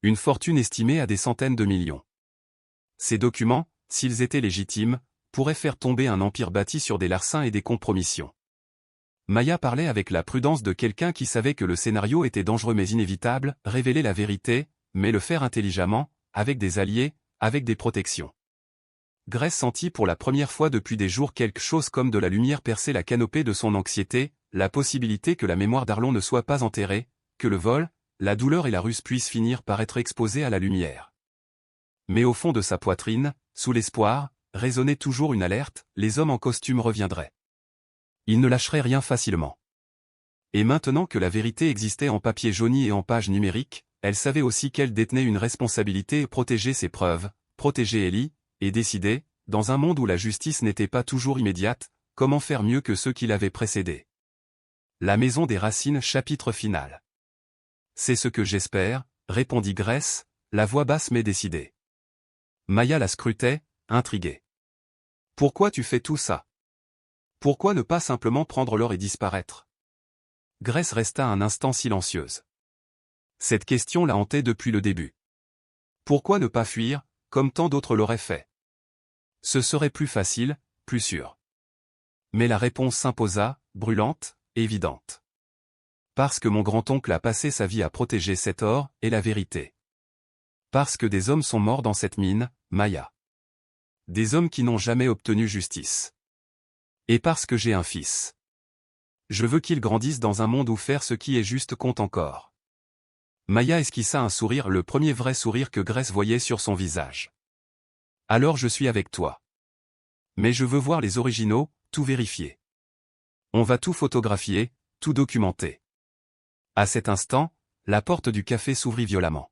Une fortune estimée à des centaines de millions. Ces documents, s'ils étaient légitimes, pourraient faire tomber un empire bâti sur des larcins et des compromissions. Maya parlait avec la prudence de quelqu'un qui savait que le scénario était dangereux mais inévitable, révéler la vérité, mais le faire intelligemment, avec des alliés, avec des protections. Grace sentit pour la première fois depuis des jours quelque chose comme de la lumière percer la canopée de son anxiété, la possibilité que la mémoire d'Arlon ne soit pas enterrée, que le vol, la douleur et la ruse puissent finir par être exposés à la lumière. Mais au fond de sa poitrine, sous l'espoir, résonnait toujours une alerte, les hommes en costume reviendraient. Ils ne lâcheraient rien facilement. Et maintenant que la vérité existait en papier jauni et en page numérique, elle savait aussi qu'elle détenait une responsabilité et protéger ses preuves, protéger Ellie, et décider, dans un monde où la justice n'était pas toujours immédiate, comment faire mieux que ceux qui l'avaient précédé. La maison des racines, chapitre final. C'est ce que j'espère, répondit Grace, la voix basse mais décidée. Maya la scrutait, intriguée. Pourquoi tu fais tout ça? Pourquoi ne pas simplement prendre l'or et disparaître? Grace resta un instant silencieuse. Cette question la hantait depuis le début. Pourquoi ne pas fuir, comme tant d'autres l'auraient fait? Ce serait plus facile, plus sûr. Mais la réponse s'imposa, brûlante, évidente. Parce que mon grand-oncle a passé sa vie à protéger cet or, et la vérité. Parce que des hommes sont morts dans cette mine, Maya. Des hommes qui n'ont jamais obtenu justice. Et parce que j'ai un fils. Je veux qu'il grandisse dans un monde où faire ce qui est juste compte encore. Maya esquissa un sourire, le premier vrai sourire que Grace voyait sur son visage. Alors je suis avec toi. Mais je veux voir les originaux, tout vérifier. On va tout photographier, tout documenter. À cet instant, la porte du café s'ouvrit violemment.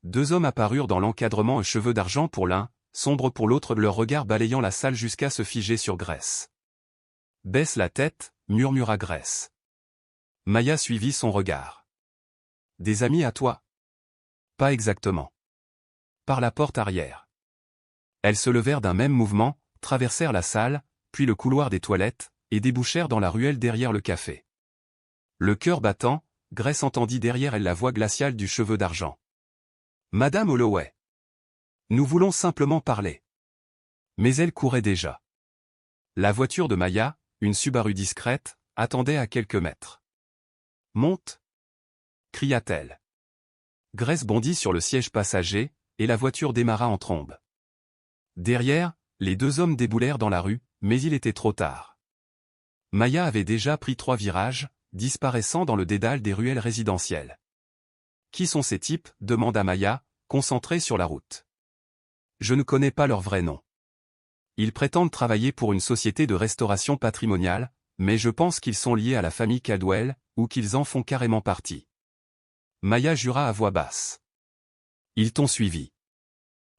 Deux hommes apparurent dans l'encadrement, cheveux d'argent pour l'un, sombre pour l'autre, leur regard balayant la salle jusqu'à se figer sur Grace. Baisse la tête, murmura Grace. Maya suivit son regard. Des amis à toi? Pas exactement. Par la porte arrière. Elles se levèrent d'un même mouvement, traversèrent la salle, puis le couloir des toilettes, et débouchèrent dans la ruelle derrière le café. Le cœur battant, Grace entendit derrière elle la voix glaciale du cheveu d'argent. Madame Holloway. Nous voulons simplement parler. Mais elle courait déjà. La voiture de Maya, une Subaru discrète, attendait à quelques mètres. Monte! Cria-t-elle. Grace bondit sur le siège passager, et la voiture démarra en trombe. Derrière, les deux hommes déboulèrent dans la rue, mais il était trop tard. Maya avait déjà pris 3 virages, disparaissant dans le dédale des ruelles résidentielles. Qui sont ces types? Demanda Maya, concentrée sur la route. Je ne connais pas leur vrai nom. Ils prétendent travailler pour une société de restauration patrimoniale, mais je pense qu'ils sont liés à la famille Caldwell, ou qu'ils en font carrément partie. Maya jura à voix basse. Ils t'ont suivi.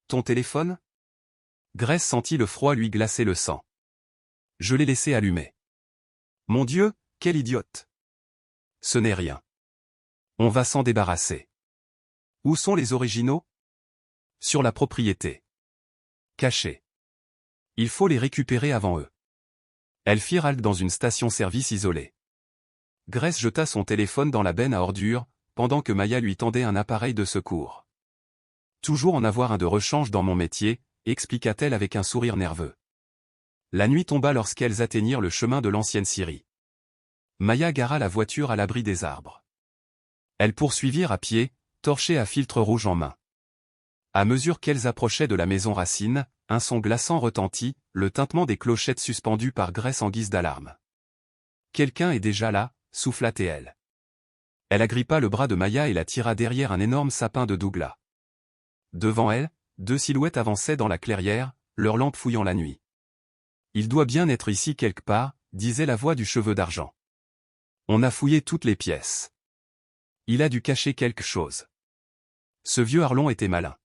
Ton téléphone? Grace sentit le froid lui glacer le sang. Je l'ai laissé allumer. Mon Dieu, quel idiote! Ce n'est rien. On va s'en débarrasser. Où sont les originaux? Sur la propriété. Cachés. Il faut les récupérer avant eux. Elles firent halte dans une station-service isolée. Grace jeta son téléphone dans la benne à ordures, pendant que Maya lui tendait un appareil de secours. Toujours en avoir un de rechange dans mon métier, expliqua-t-elle avec un sourire nerveux. La nuit tomba lorsqu'elles atteignirent le chemin de l'ancienne scierie. Maya gara la voiture à l'abri des arbres. Elles poursuivirent à pied, torchées à filtre rouge en main. À mesure qu'elles approchaient de la maison Racine, un son glaçant retentit, le tintement des clochettes suspendues par Grace en guise d'alarme. « Quelqu'un est déjà là » souffla-t-elle. Elle agrippa le bras de Maya et la tira derrière un énorme sapin de Douglas. Devant elle, deux silhouettes avançaient dans la clairière, leurs lampes fouillant la nuit. « Il doit bien être ici quelque part » disait la voix du cheveu d'argent. « On a fouillé toutes les pièces. Il a dû cacher quelque chose. » Ce vieux harlon était malin.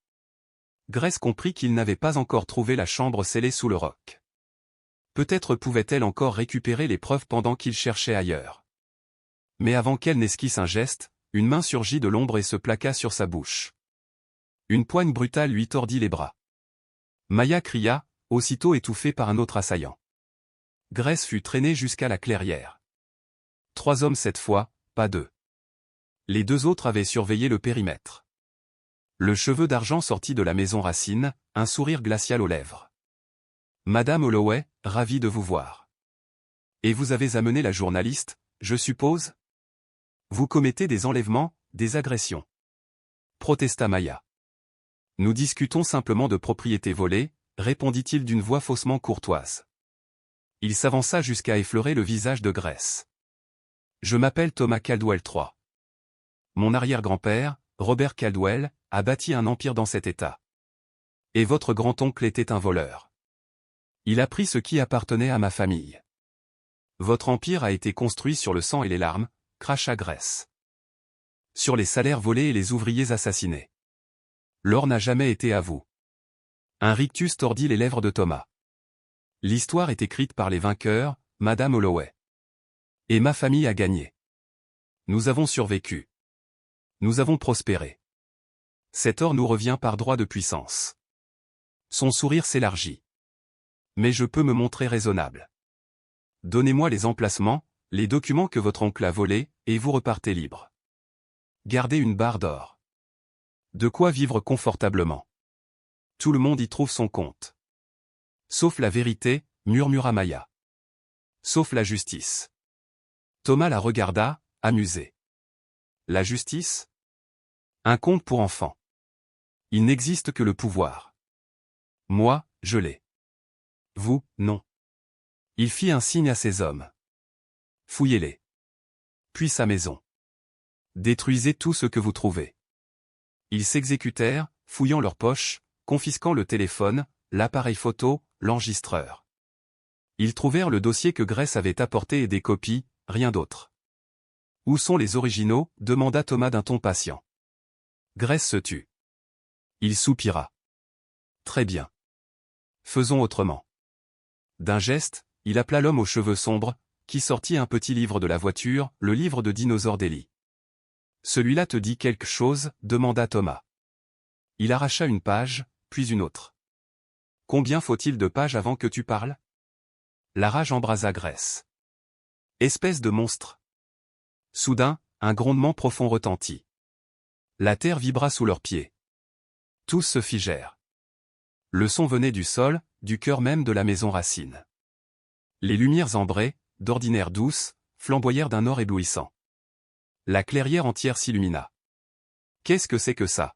Grace comprit qu'il n'avait pas encore trouvé la chambre scellée sous le roc. Peut-être pouvait-elle encore récupérer les preuves pendant qu'il cherchait ailleurs. Mais avant qu'elle n'esquisse un geste, une main surgit de l'ombre et se plaqua sur sa bouche. Une poigne brutale lui tordit les bras. Maya cria, aussitôt étouffée par un autre assaillant. Grace fut traînée jusqu'à la clairière. 3 hommes cette fois, pas 2. Les 2 autres avaient surveillé le périmètre. Le cheveu d'argent sortit de la maison Racine, un sourire glacial aux lèvres. « Madame Holloway, ravie de vous voir. Et vous avez amené la journaliste, je suppose ? Vous commettez des enlèvements, des agressions. » protesta Maya. « Nous discutons simplement de propriétés volées, » répondit-il d'une voix faussement courtoise. Il s'avança jusqu'à effleurer le visage de Grace. « Je m'appelle Thomas Caldwell III. Mon arrière-grand-père, Robert Caldwell, a bâti un empire dans cet état. Et votre grand-oncle était un voleur. Il a pris ce qui appartenait à ma famille. Votre empire a été construit sur le sang et les larmes, cracha Grace. Sur les salaires volés et les ouvriers assassinés. L'or n'a jamais été à vous. » Un rictus tordit les lèvres de Thomas. « L'histoire est écrite par les vainqueurs, Madame Holloway. Et ma famille a gagné. Nous avons survécu. Nous avons prospéré. Cet or nous revient par droit de puissance. » Son sourire s'élargit. « Mais je peux me montrer raisonnable. Donnez-moi les emplacements, les documents que votre oncle a volés, et vous repartez libre. Gardez une barre d'or. De quoi vivre confortablement. Tout le monde y trouve son compte. Sauf la vérité, murmura Maya. Sauf la justice. » Thomas la regarda, amusé. « La justice ? Un conte pour enfants. Il n'existe que le pouvoir. Moi, je l'ai. Vous, non. » Il fit un signe à ses hommes. « Fouillez-les. Puis sa maison. Détruisez tout ce que vous trouvez. » Ils s'exécutèrent, fouillant leurs poches, confisquant le téléphone, l'appareil photo, l'enregistreur. Ils trouvèrent le dossier que Grace avait apporté et des copies, rien d'autre. « Où sont les originaux » demanda Thomas d'un ton patient. Grace se tut. Il soupira. « Très bien. Faisons autrement. » D'un geste, il appela l'homme aux cheveux sombres, qui sortit un petit livre de la voiture, le livre de Dinosaure Daily. « Celui-là te dit quelque chose » demanda Thomas. Il arracha une page, puis une autre. « Combien faut-il de pages avant que tu parles ?» La rage embrasa Grace. « Espèce de monstre !» Soudain, un grondement profond retentit. La terre vibra sous leurs pieds. Tous se figèrent. Le son venait du sol, du cœur même de la maison Racine. Les lumières ambrées, d'ordinaire douces, flamboyèrent d'un or éblouissant. La clairière entière s'illumina. « Qu'est-ce que c'est que ça ?»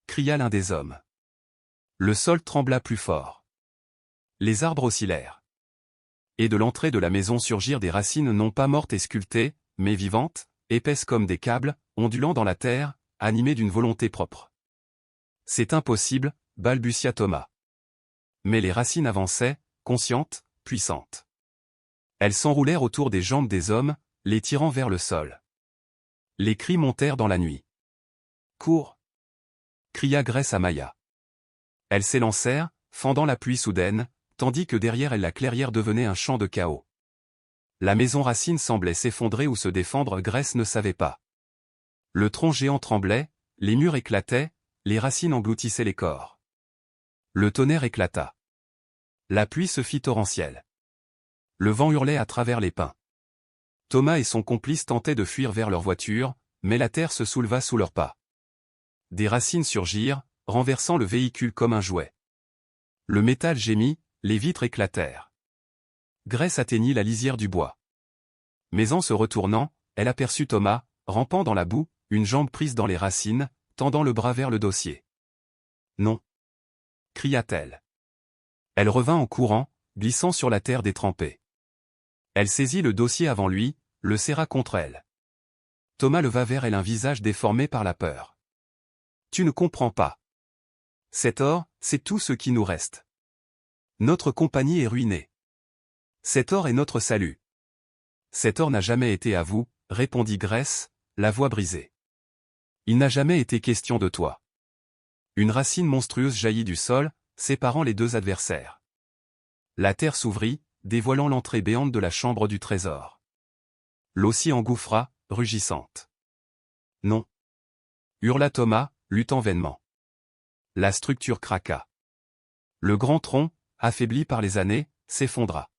cria l'un des hommes. Le sol trembla plus fort. Les arbres oscillèrent. Et de l'entrée de la maison surgirent des racines non pas mortes et sculptées, mais vivantes, épaisses comme des câbles, ondulant dans la terre, animées d'une volonté propre. « C'est impossible » balbutia Thomas. Mais les racines avançaient, conscientes, puissantes. Elles s'enroulèrent autour des jambes des hommes, les tirant vers le sol. Les cris montèrent dans la nuit. « Cours !» cria Grace à Maya. Elles s'élancèrent, fendant la pluie soudaine, tandis que derrière elles la clairière devenait un champ de chaos. La maison Racine semblait s'effondrer ou se défendre, Grace ne savait pas. Le tronc géant tremblait, les murs éclataient, les racines engloutissaient les corps. Le tonnerre éclata. La pluie se fit torrentielle. Le vent hurlait à travers les pins. Thomas et son complice tentaient de fuir vers leur voiture, mais la terre se souleva sous leurs pas. Des racines surgirent, renversant le véhicule comme un jouet. Le métal gémit, les vitres éclatèrent. Grace atteignit la lisière du bois. Mais en se retournant, elle aperçut Thomas, rampant dans la boue, une jambe prise dans les racines, tendant le bras vers le dossier. « Non !» cria-t-elle. Elle revint en courant, glissant sur la terre détrempée. Elle saisit le dossier avant lui, le serra contre elle. Thomas leva vers elle un visage déformé par la peur. « Tu ne comprends pas. Cet or, c'est tout ce qui nous reste. Notre compagnie est ruinée. Cet or est notre salut. » « Cet or n'a jamais été à vous, » répondit Grace, la voix brisée. « Il n'a jamais été question de toi. » Une racine monstrueuse jaillit du sol, séparant les deux adversaires. La terre s'ouvrit, dévoilant l'entrée béante de la chambre du trésor. L'eau s'y engouffra, rugissante. « Non !» hurla Thomas, luttant vainement. La structure craqua. Le grand tronc, affaibli par les années, s'effondra.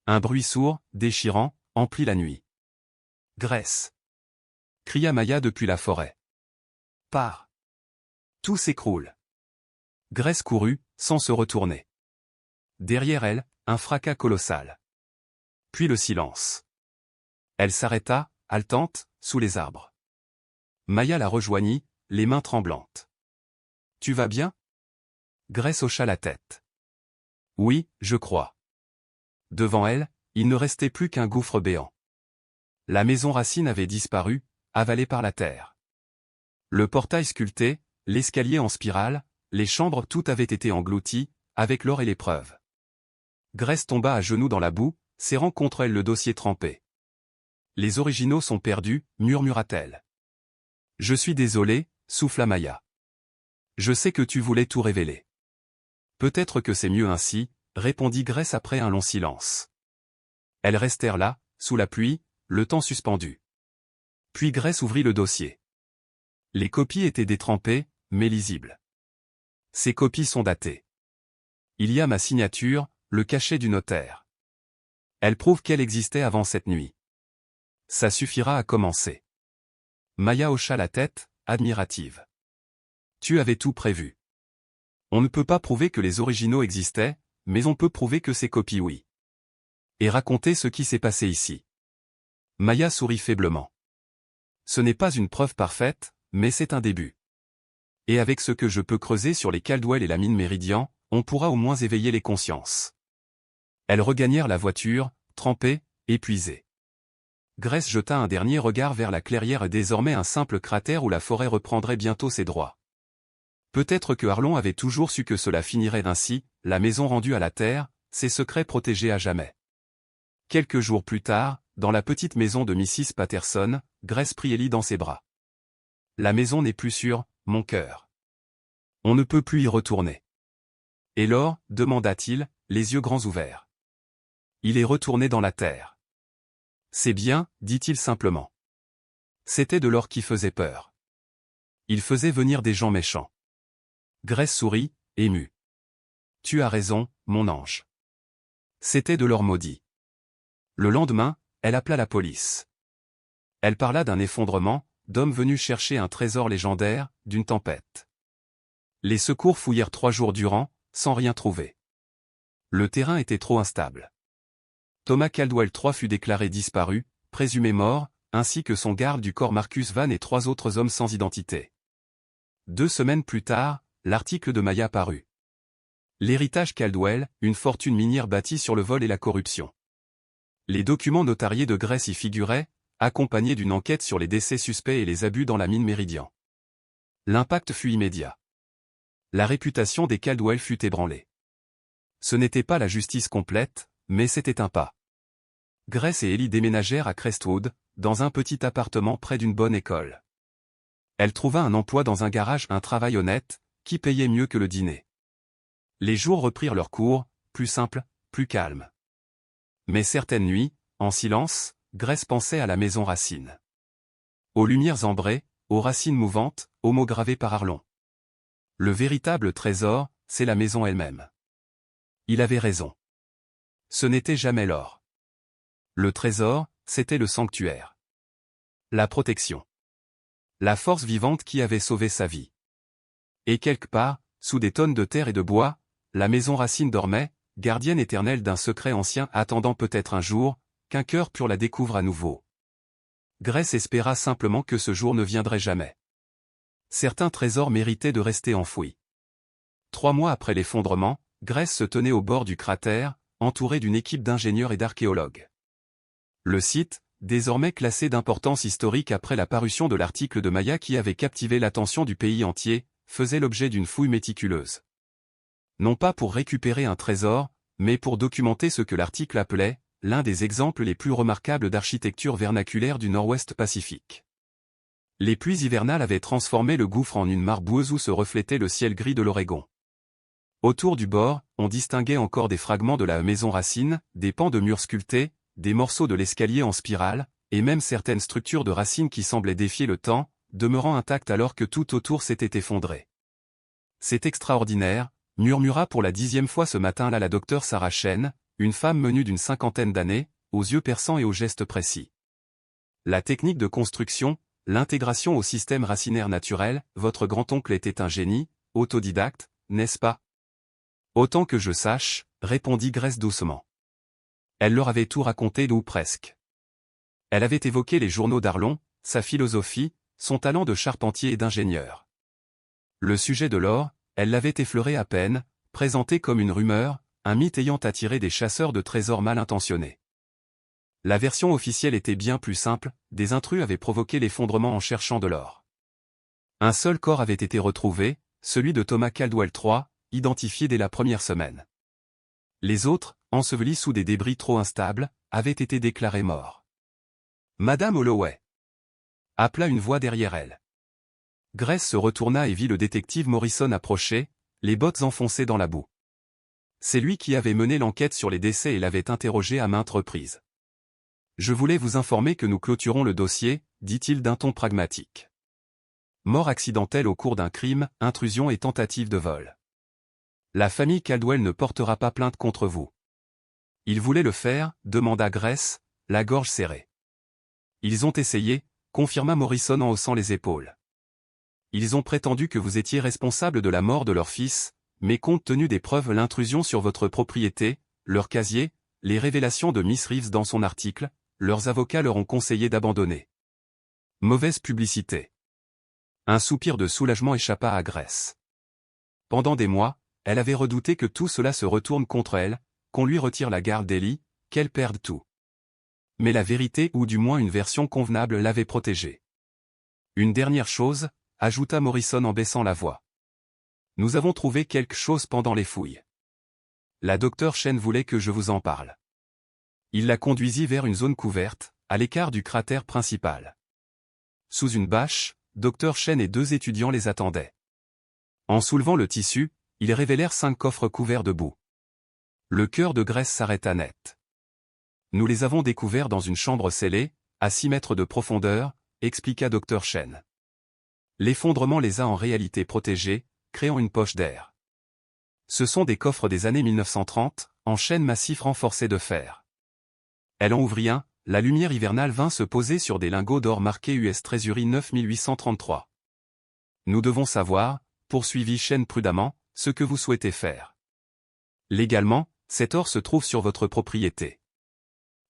Un bruit sourd, déchirant, emplit la nuit. « Grace !» cria Maya depuis la forêt. « Pars !» Tout s'écroule. Grace courut, sans se retourner. Derrière elle, un fracas colossal. Puis le silence. Elle s'arrêta, haletante, sous les arbres. Maya la rejoignit, les mains tremblantes. « Tu vas bien ?» Grace hocha la tête. « Oui, je crois. » Devant elle, il ne restait plus qu'un gouffre béant. La maison Racine avait disparu, avalée par la terre. Le portail sculpté, l'escalier en spirale, les chambres tout avaient été englouties, avec l'or et les preuves. Grace tomba à genoux dans la boue, serrant contre elle le dossier trempé. « Les originaux sont perdus, » murmura-t-elle. « Je suis désolé, » souffla Maya. « Je sais que tu voulais tout révéler. »« Peut-être que c'est mieux ainsi, » répondit Grace après un long silence. Elles restèrent là, sous la pluie, le temps suspendu. Puis Grace ouvrit le dossier. Les copies étaient détrempées, mais lisibles. Ces copies sont datées. Il y a ma signature, le cachet du notaire. Elle prouve qu'elle existait avant cette nuit. Ça suffira à commencer. Maya hocha la tête, admirative. Tu avais tout prévu. On ne peut pas prouver que les originaux existaient, mais on peut prouver que ces copies oui. Et raconter ce qui s'est passé ici. Maya sourit faiblement. Ce n'est pas une preuve parfaite, mais c'est un début. Et avec ce que je peux creuser sur les Caldwell et la mine Méridian, on pourra au moins éveiller les consciences. Elles regagnèrent la voiture, trempées, épuisées. Grace jeta un dernier regard vers la clairière, désormais un simple cratère où la forêt reprendrait bientôt ses droits. Peut-être que Arlon avait toujours su que cela finirait ainsi, la maison rendue à la terre, ses secrets protégés à jamais. Quelques jours plus tard, dans la petite maison de Mrs. Patterson, Grace prit Ellie dans ses bras. La maison n'est plus sûre, mon cœur. On ne peut plus y retourner. Et l'or, demanda-t-il, les yeux grands ouverts. Il est retourné dans la terre. C'est bien, dit-il simplement. C'était de l'or qui faisait peur. Il faisait venir des gens méchants. Grace sourit, émue. Tu as raison, mon ange. C'était de l'or maudit. Le lendemain, elle appela la police. Elle parla d'un effondrement, d'hommes venus chercher un trésor légendaire, d'une tempête. Les secours fouillèrent 3 jours durant, sans rien trouver. Le terrain était trop instable. Thomas Caldwell III fut déclaré disparu, présumé mort, ainsi que son garde du corps Marcus Van et 3 autres hommes sans identité. 2 semaines plus tard, l'article de Maya parut. L'héritage Caldwell, une fortune minière bâtie sur le vol et la corruption. Les documents notariés de Grace y figuraient, accompagnés d'une enquête sur les décès suspects et les abus dans la mine Méridian. L'impact fut immédiat. La réputation des Caldwell fut ébranlée. Ce n'était pas la justice complète, mais c'était un pas. Grace et Ellie déménagèrent à Crestwood, dans un petit appartement près d'une bonne école. Elle trouva un emploi dans un garage, un travail honnête, qui payait mieux que le dîner. Les jours reprirent leur cours, plus simples, plus calmes. Mais certaines nuits, en silence, Grace pensait à la maison Racine. Aux lumières ambrées, aux racines mouvantes, aux mots gravés par Arlon. Le véritable trésor, c'est la maison elle-même. Il avait raison. Ce n'était jamais l'or. Le trésor, c'était le sanctuaire. La protection. La force vivante qui avait sauvé sa vie. Et quelque part, sous des tonnes de terre et de bois, la maison Racine dormait, gardienne éternelle d'un secret ancien attendant peut-être un jour, qu'un cœur pur la découvre à nouveau. Grace espéra simplement que ce jour ne viendrait jamais. Certains trésors méritaient de rester enfouis. 3 mois après l'effondrement, Grace se tenait au bord du cratère, entourée d'une équipe d'ingénieurs et d'archéologues. Le site, désormais classé d'importance historique après la parution de l'article de Maya qui avait captivé l'attention du pays entier, faisait l'objet d'une fouille méticuleuse. Non pas pour récupérer un trésor, mais pour documenter ce que l'article appelait l'un des exemples les plus remarquables d'architecture vernaculaire du Nord-Ouest Pacifique. Les pluies hivernales avaient transformé le gouffre en une mare boueuse où se reflétait le ciel gris de l'Oregon. Autour du bord, on distinguait encore des fragments de la maison Racine, des pans de murs sculptés, des morceaux de l'escalier en spirale, et même certaines structures de racines qui semblaient défier le temps, demeurant intactes alors que tout autour s'était effondré. C'est extraordinaire, murmura pour la 10e fois ce matin-là la docteure Sarah Chen, une femme menue d'une 50aine d'années, aux yeux perçants et aux gestes précis. La technique de construction, l'intégration au système racinaire naturel, votre grand-oncle était un génie, autodidacte, n'est-ce pas? Autant que je sache, répondit Grace doucement. Elle leur avait tout raconté ou presque. Elle avait évoqué les journaux d'Arlon, sa philosophie, son talent de charpentier et d'ingénieur. Le sujet de l'or, elle l'avait effleuré à peine, présenté comme une rumeur, un mythe ayant attiré des chasseurs de trésors mal intentionnés. La version officielle était bien plus simple, des intrus avaient provoqué l'effondrement en cherchant de l'or. Un seul corps avait été retrouvé, celui de Thomas Caldwell III, identifié dès la première semaine. Les autres, ensevelis sous des débris trop instables, avaient été déclarés morts. Madame Holloway, appela une voix derrière elle. Grace se retourna et vit le détective Morrison approcher, les bottes enfoncées dans la boue. C'est lui qui avait mené l'enquête sur les décès et l'avait interrogé à maintes reprises. Je voulais vous informer que nous clôturons le dossier, dit-il d'un ton pragmatique. Mort accidentelle au cours d'un crime, intrusion et tentative de vol. La famille Caldwell ne portera pas plainte contre vous. Ils voulaient le faire, demanda Grace, la gorge serrée. Ils ont essayé, confirma Morrison en haussant les épaules. Ils ont prétendu que vous étiez responsable de la mort de leur fils, mais compte tenu des preuves l'intrusion sur votre propriété, leur casier, les révélations de Miss Reeves dans son article, leurs avocats leur ont conseillé d'abandonner. Mauvaise publicité. Un soupir de soulagement échappa à Grace. Pendant des mois, elle avait redouté que tout cela se retourne contre elle, qu'on lui retire la garde d'Ellie, qu'elle perde tout. Mais la vérité ou du moins une version convenable l'avait protégée. Une dernière chose, ajouta Morrison en baissant la voix. Nous avons trouvé quelque chose pendant les fouilles. La docteure Chen voulait que je vous en parle. Il la conduisit vers une zone couverte, à l'écart du cratère principal. Sous une bâche, Dr Chen et 2 étudiants les attendaient. En soulevant le tissu, ils révélèrent 5 coffres couverts de boue. Le cœur de Grace s'arrêta net. Nous les avons découverts dans une chambre scellée, à 6 mètres de profondeur, expliqua Dr Chen. L'effondrement les a en réalité protégés, créant une poche d'air. Ce sont des coffres des années 1930, en chêne massif renforcé de fer. Elle en ouvrit un, la lumière hivernale vint se poser sur des lingots d'or marqués US Treasury 9833. Nous devons savoir, poursuivit Chen prudemment, ce que vous souhaitez faire. Légalement, cet or se trouve sur votre propriété.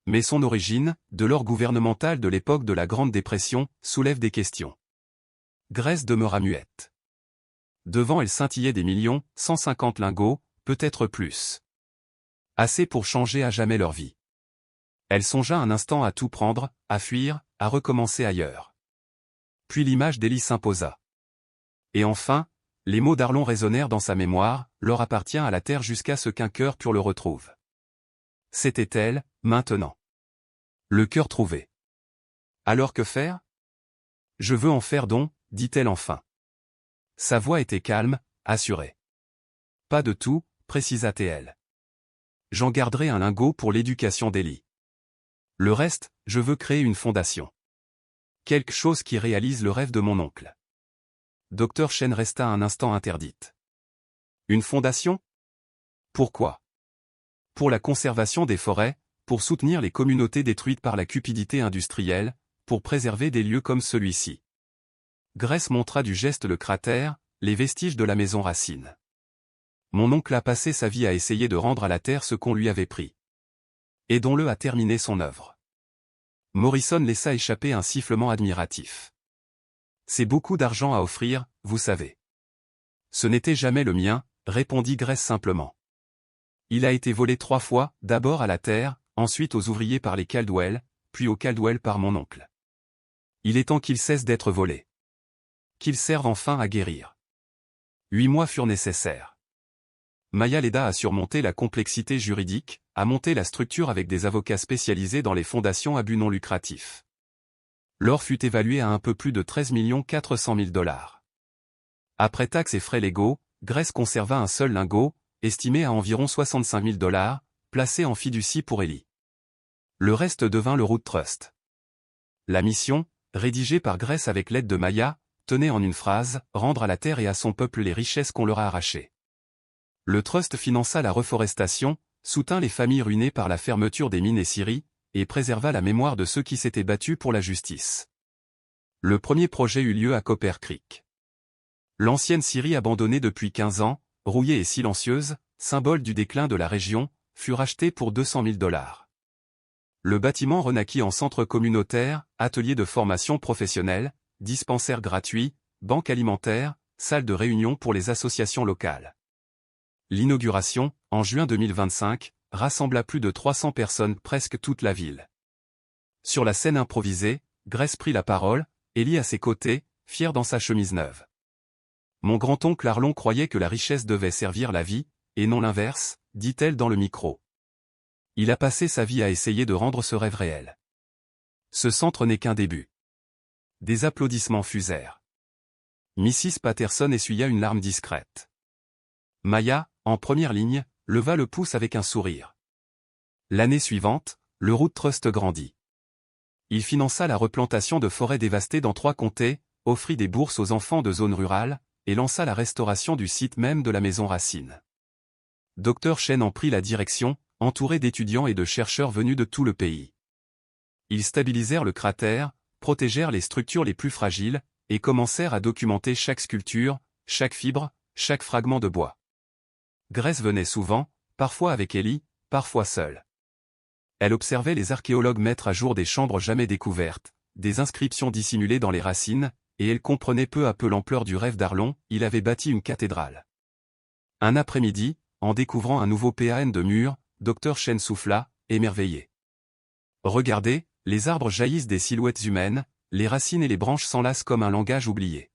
Mais son origine, de l'or gouvernemental de l'époque de la Grande Dépression, soulève des questions. Grace demeura muette. Devant elle scintillaient des millions, 150 lingots, peut-être plus. Assez pour changer à jamais leur vie. Elle songea un instant à tout prendre, à fuir, à recommencer ailleurs. Puis l'image d'Ellie s'imposa. Et enfin, les mots d'Arlon résonnèrent dans sa mémoire, l'or appartient à la terre jusqu'à ce qu'un cœur pur le retrouve. C'était elle, maintenant. Le cœur trouvé. Alors que faire? Je veux en faire don, dit-elle enfin. Sa voix était calme, assurée. Pas de tout, précisa-t-elle. J'en garderai un lingot pour l'éducation d'Ellie. Le reste, je veux créer une fondation. Quelque chose qui réalise le rêve de mon oncle. Dr Chen resta un instant interdite. Une fondation? Pourquoi? Pour la conservation des forêts, pour soutenir les communautés détruites par la cupidité industrielle, pour préserver des lieux comme celui-ci. Grace montra du geste le cratère, les vestiges de la maison Racine. Mon oncle a passé sa vie à essayer de rendre à la terre ce qu'on lui avait pris. Aidons-le à terminer son œuvre. Morrison laissa échapper un sifflement admiratif. C'est beaucoup d'argent à offrir, vous savez. Ce n'était jamais le mien, répondit Grace simplement. Il a été volé 3 fois, d'abord à la terre, ensuite aux ouvriers par les Caldwell, puis aux Caldwell par mon oncle. Il est temps qu'il cesse d'être volé. Qu'il serve enfin à guérir. 8 mois furent nécessaires. Maya l'aida à surmonter la complexité juridique, à monter la structure avec des avocats spécialisés dans les fondations à but non lucratif. L'or fut évalué à un peu plus de 13 400 000 $. Après taxes et frais légaux, Grace conserva un seul lingot, estimé à environ 65 000 $, placé en fiducie pour Ellie. Le reste devint le Root Trust. La mission, rédigée par Grace avec l'aide de Maya, tenait en une phrase, rendre à la terre et à son peuple les richesses qu'on leur a arrachées. Le Trust finança la reforestation, soutint les familles ruinées par la fermeture des mines et scieries, et préserva la mémoire de ceux qui s'étaient battus pour la justice. Le premier projet eut lieu à Copper Creek. L'ancienne scierie abandonnée depuis 15 ans, rouillée et silencieuse, symbole du déclin de la région, fut rachetée pour 200 000 $. Le bâtiment renaquit en centre communautaire, atelier de formation professionnelle, dispensaire gratuit, banque alimentaire, salle de réunion pour les associations locales. L'inauguration, en juin 2025, rassembla plus de 300 personnes, presque toute la ville. Sur la scène improvisée, Grace prit la parole, Ellie à ses côtés, fière dans sa chemise neuve. Mon grand-oncle Arlon croyait que la richesse devait servir la vie, et non l'inverse, dit-elle dans le micro. Il a passé sa vie à essayer de rendre ce rêve réel. Ce centre n'est qu'un début. Des applaudissements fusèrent. Mrs. Patterson essuya une larme discrète. Maya, en première ligne, leva le pouce avec un sourire. L'année suivante, le Root Trust grandit. Il finança la replantation de forêts dévastées dans 3 comtés, offrit des bourses aux enfants de zones rurales, et lança la restauration du site même de la maison Racine. Dr. Chen en prit la direction, entouré d'étudiants et de chercheurs venus de tout le pays. Ils stabilisèrent le cratère, protégèrent les structures les plus fragiles, et commencèrent à documenter chaque sculpture, chaque fibre, chaque fragment de bois. Grace venait souvent, parfois avec Ellie, parfois seule. Elle observait les archéologues mettre à jour des chambres jamais découvertes, des inscriptions dissimulées dans les racines, et elle comprenait peu à peu l'ampleur du rêve d'Arlon, il avait bâti une cathédrale. Un après-midi, en découvrant un nouveau pan de mur, Dr. Chen souffla, émerveillé. Regardez, les arbres jaillissent des silhouettes humaines, les racines et les branches s'enlacent comme un langage oublié.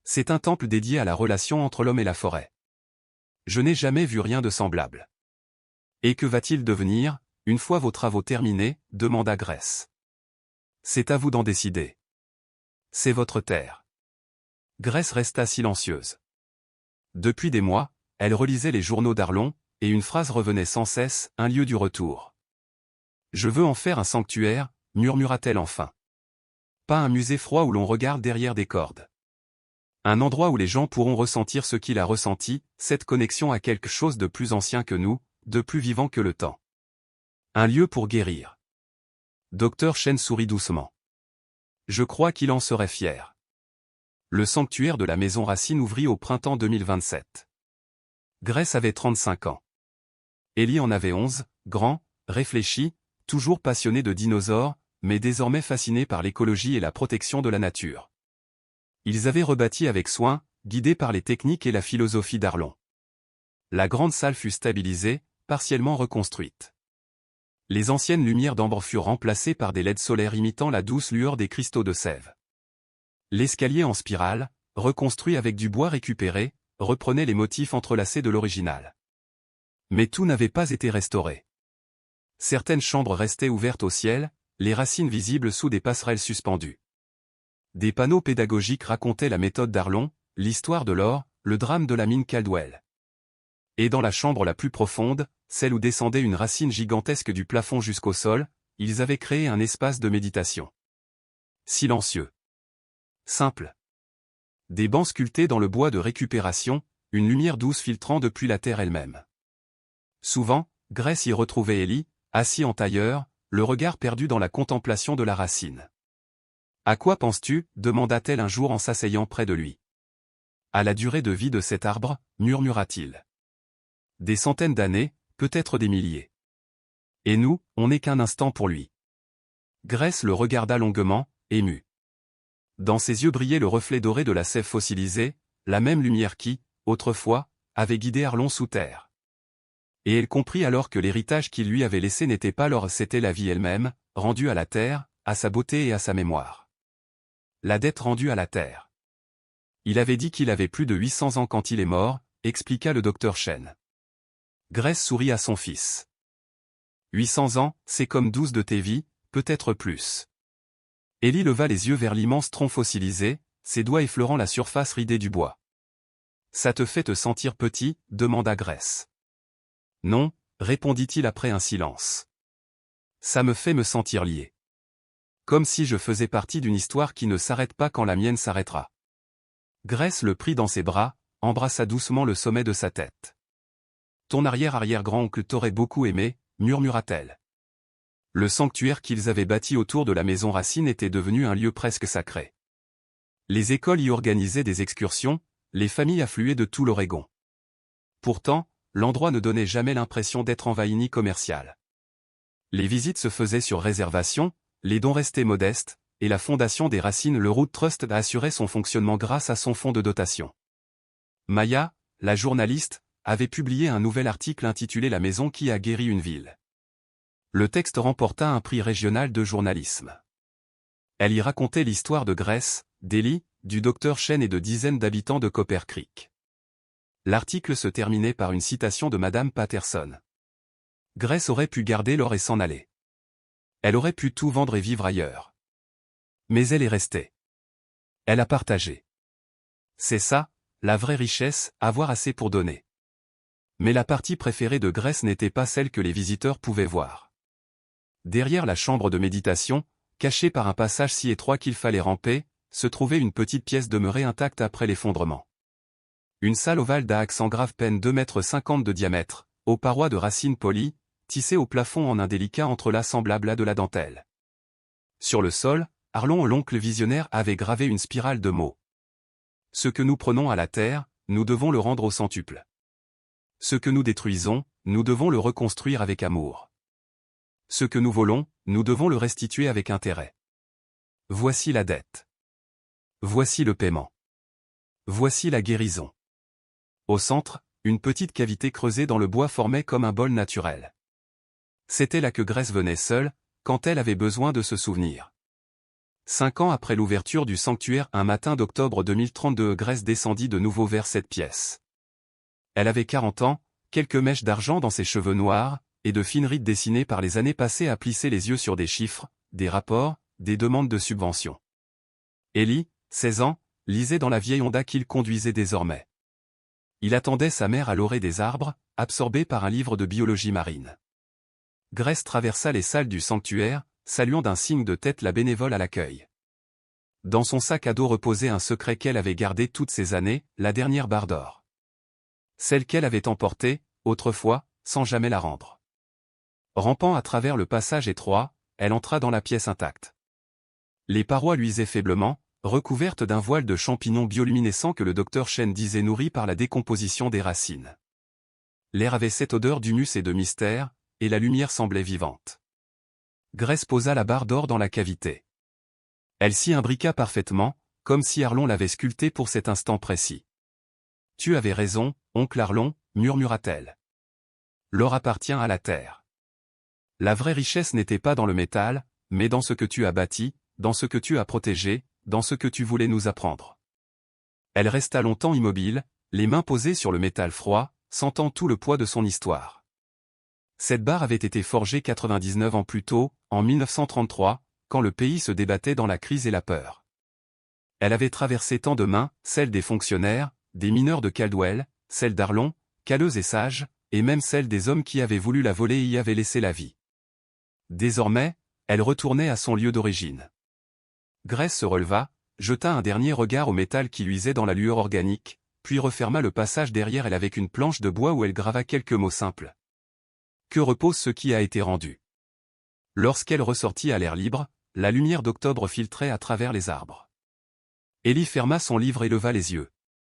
C'est un temple dédié à la relation entre l'homme et la forêt. Je n'ai jamais vu rien de semblable. Et que va-t-il devenir, une fois vos travaux terminés, demanda Grace. C'est à vous d'en décider. C'est votre terre. Grace resta silencieuse. Depuis des mois, elle relisait les journaux d'Arlon, et une phrase revenait sans cesse, un lieu du retour. Je veux en faire un sanctuaire, murmura-t-elle enfin. Pas un musée froid où l'on regarde derrière des cordes. Un endroit où les gens pourront ressentir ce qu'il a ressenti, cette connexion à quelque chose de plus ancien que nous, de plus vivant que le temps. Un lieu pour guérir. Dr. Chen sourit doucement. Je crois qu'il en serait fier. Le sanctuaire de la maison Racine ouvrit au printemps 2027. Grace avait 35 ans. Ellie en avait 11, grand, réfléchi, toujours passionné de dinosaures, mais désormais fasciné par l'écologie et la protection de la nature. Ils avaient rebâti avec soin, guidés par les techniques et la philosophie d'Arlon. La grande salle fut stabilisée, partiellement reconstruite. Les anciennes lumières d'ambre furent remplacées par des LED solaires imitant la douce lueur des cristaux de sève. L'escalier en spirale, reconstruit avec du bois récupéré, reprenait les motifs entrelacés de l'original. Mais tout n'avait pas été restauré. Certaines chambres restaient ouvertes au ciel, les racines visibles sous des passerelles suspendues. Des panneaux pédagogiques racontaient la méthode d'Arlon, l'histoire de l'or, le drame de la mine Caldwell. Et dans la chambre la plus profonde, celle où descendait une racine gigantesque du plafond jusqu'au sol, ils avaient créé un espace de méditation. Silencieux. Simple. Des bancs sculptés dans le bois de récupération, une lumière douce filtrant depuis la terre elle-même. Souvent, Grace y retrouvait Ellie, assis en tailleur, le regard perdu dans la contemplation de la racine. « À quoi penses-tu » demanda-t-elle un jour en s'asseyant près de lui. « À la durée de vie de cet arbre » murmura-t-il. Des centaines d'années, peut-être des milliers. Et nous, on n'est qu'un instant pour lui. Grace le regarda longuement, ému. Dans ses yeux brillait le reflet doré de la sève fossilisée, la même lumière qui, autrefois, avait guidé Arlon sous terre. Et elle comprit alors que l'héritage qu'il lui avait laissé n'était pas l'or, c'était la vie elle-même, rendue à la terre, à sa beauté et à sa mémoire. La dette rendue à la terre. Il avait dit qu'il avait plus de 800 ans quand il est mort, expliqua le docteur Chen. Grace sourit à son fils. 800 ans, c'est comme 12 de tes vies, peut-être plus. Élie leva les yeux vers l'immense tronc fossilisé, ses doigts effleurant la surface ridée du bois. Ça te fait te sentir petit, demanda Grace. Non, répondit-il après un silence. Ça me fait me sentir lié. Comme si je faisais partie d'une histoire qui ne s'arrête pas quand la mienne s'arrêtera. Grace le prit dans ses bras, embrassa doucement le sommet de sa tête. Ton arrière-arrière-grand-oncle t'aurait beaucoup aimé, murmura-t-elle. Le sanctuaire qu'ils avaient bâti autour de la maison Racine était devenu un lieu presque sacré. Les écoles y organisaient des excursions, les familles affluaient de tout l'Oregon. Pourtant, l'endroit ne donnait jamais l'impression d'être envahi ni commercial. Les visites se faisaient sur réservation, les dons restaient modestes, et la fondation des Racines le Root Trust assurait son fonctionnement grâce à son fonds de dotation. Maya, la journaliste, avait publié un nouvel article intitulé La maison qui a guéri une ville. Le texte remporta un prix régional de journalisme. Elle y racontait l'histoire de Grace, d'Élie, du docteur Chen et de dizaines d'habitants de Copper Creek. L'article se terminait par une citation de Madame Patterson. Grace aurait pu garder l'or et s'en aller. Elle aurait pu tout vendre et vivre ailleurs. Mais elle est restée. Elle a partagé. C'est ça, la vraie richesse, avoir assez pour donner. Mais la partie préférée de Grace n'était pas celle que les visiteurs pouvaient voir. Derrière la chambre de méditation, cachée par un passage si étroit qu'il fallait ramper, se trouvait une petite pièce demeurée intacte après l'effondrement. Une salle ovale d'accent grave peine 2,50 m de diamètre, aux parois de racines polies, tissées au plafond en un délicat entrelac semblable à de la dentelle. Sur le sol, Arlon l'oncle visionnaire avait gravé une spirale de mots. Ce que nous prenons à la terre, nous devons le rendre au centuple. Ce que nous détruisons, nous devons le reconstruire avec amour. Ce que nous volons, nous devons le restituer avec intérêt. Voici la dette. Voici le paiement. Voici la guérison. Au centre, une petite cavité creusée dans le bois formait comme un bol naturel. C'était là que Grace venait seule, quand elle avait besoin de se souvenir. 5 ans après l'ouverture du sanctuaire, un matin d'octobre 2032, Grace descendit de nouveau vers cette pièce. Elle avait 40 ans, quelques mèches d'argent dans ses cheveux noirs, et de fines rides dessinées par les années passées à plisser les yeux sur des chiffres, des rapports, des demandes de subventions. Élie, 16 ans, lisait dans la vieille Honda qu'il conduisait désormais. Il attendait sa mère à l'orée des arbres, absorbé par un livre de biologie marine. Grace traversa les salles du sanctuaire, saluant d'un signe de tête la bénévole à l'accueil. Dans son sac à dos reposait un secret qu'elle avait gardé toutes ces années, la dernière barre d'or. Celle qu'elle avait emportée, autrefois, sans jamais la rendre. Rampant à travers le passage étroit, elle entra dans la pièce intacte. Les parois luisaient faiblement, recouvertes d'un voile de champignons bioluminescents que le docteur Chen disait nourris par la décomposition des racines. L'air avait cette odeur d'humus et de mystère, et la lumière semblait vivante. Grace posa la barre d'or dans la cavité. Elle s'y imbriqua parfaitement, comme si Arlon l'avait sculptée pour cet instant précis. « Tu avais raison, oncle Arlon, murmura-t-elle. L'or appartient à la terre. La vraie richesse n'était pas dans le métal, mais dans ce que tu as bâti, dans ce que tu as protégé, dans ce que tu voulais nous apprendre. » Elle resta longtemps immobile, les mains posées sur le métal froid, sentant tout le poids de son histoire. Cette barre avait été forgée 99 ans plus tôt, en 1933, quand le pays se débattait dans la crise et la peur. Elle avait traversé tant de mains, celles des fonctionnaires, des mineurs de Caldwell, celles d'Arlon, calleuses et sages, et même celles des hommes qui avaient voulu la voler et y avaient laissé la vie. Désormais, elle retournait à son lieu d'origine. Grace se releva, jeta un dernier regard au métal qui luisait dans la lueur organique, puis referma le passage derrière elle avec une planche de bois où elle grava quelques mots simples. Que repose ce qui a été rendu. Lorsqu'elle ressortit à l'air libre, la lumière d'octobre filtrait à travers les arbres. Élie ferma son livre et leva les yeux.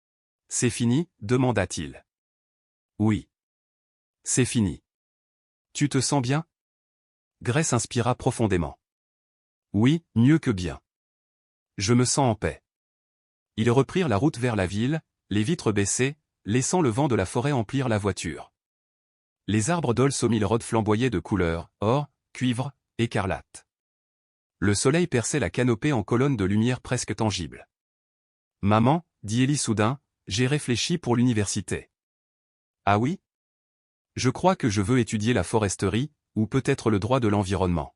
« C'est fini » demanda-t-il. « Oui. » C'est fini. Tu te sens bien? Grace inspira profondément. Oui, mieux que bien. Je me sens en paix. Ils reprirent la route vers la ville, les vitres baissées, laissant le vent de la forêt emplir la voiture. Les arbres d'Olsomilrod flamboyaient de couleurs, or, cuivre, écarlate. Le soleil perçait la canopée en colonnes de lumière presque tangibles. « Maman, dit Ellie soudain, j'ai réfléchi pour l'université. »« Ah oui? Je crois que je veux étudier la foresterie, ou peut-être le droit de l'environnement.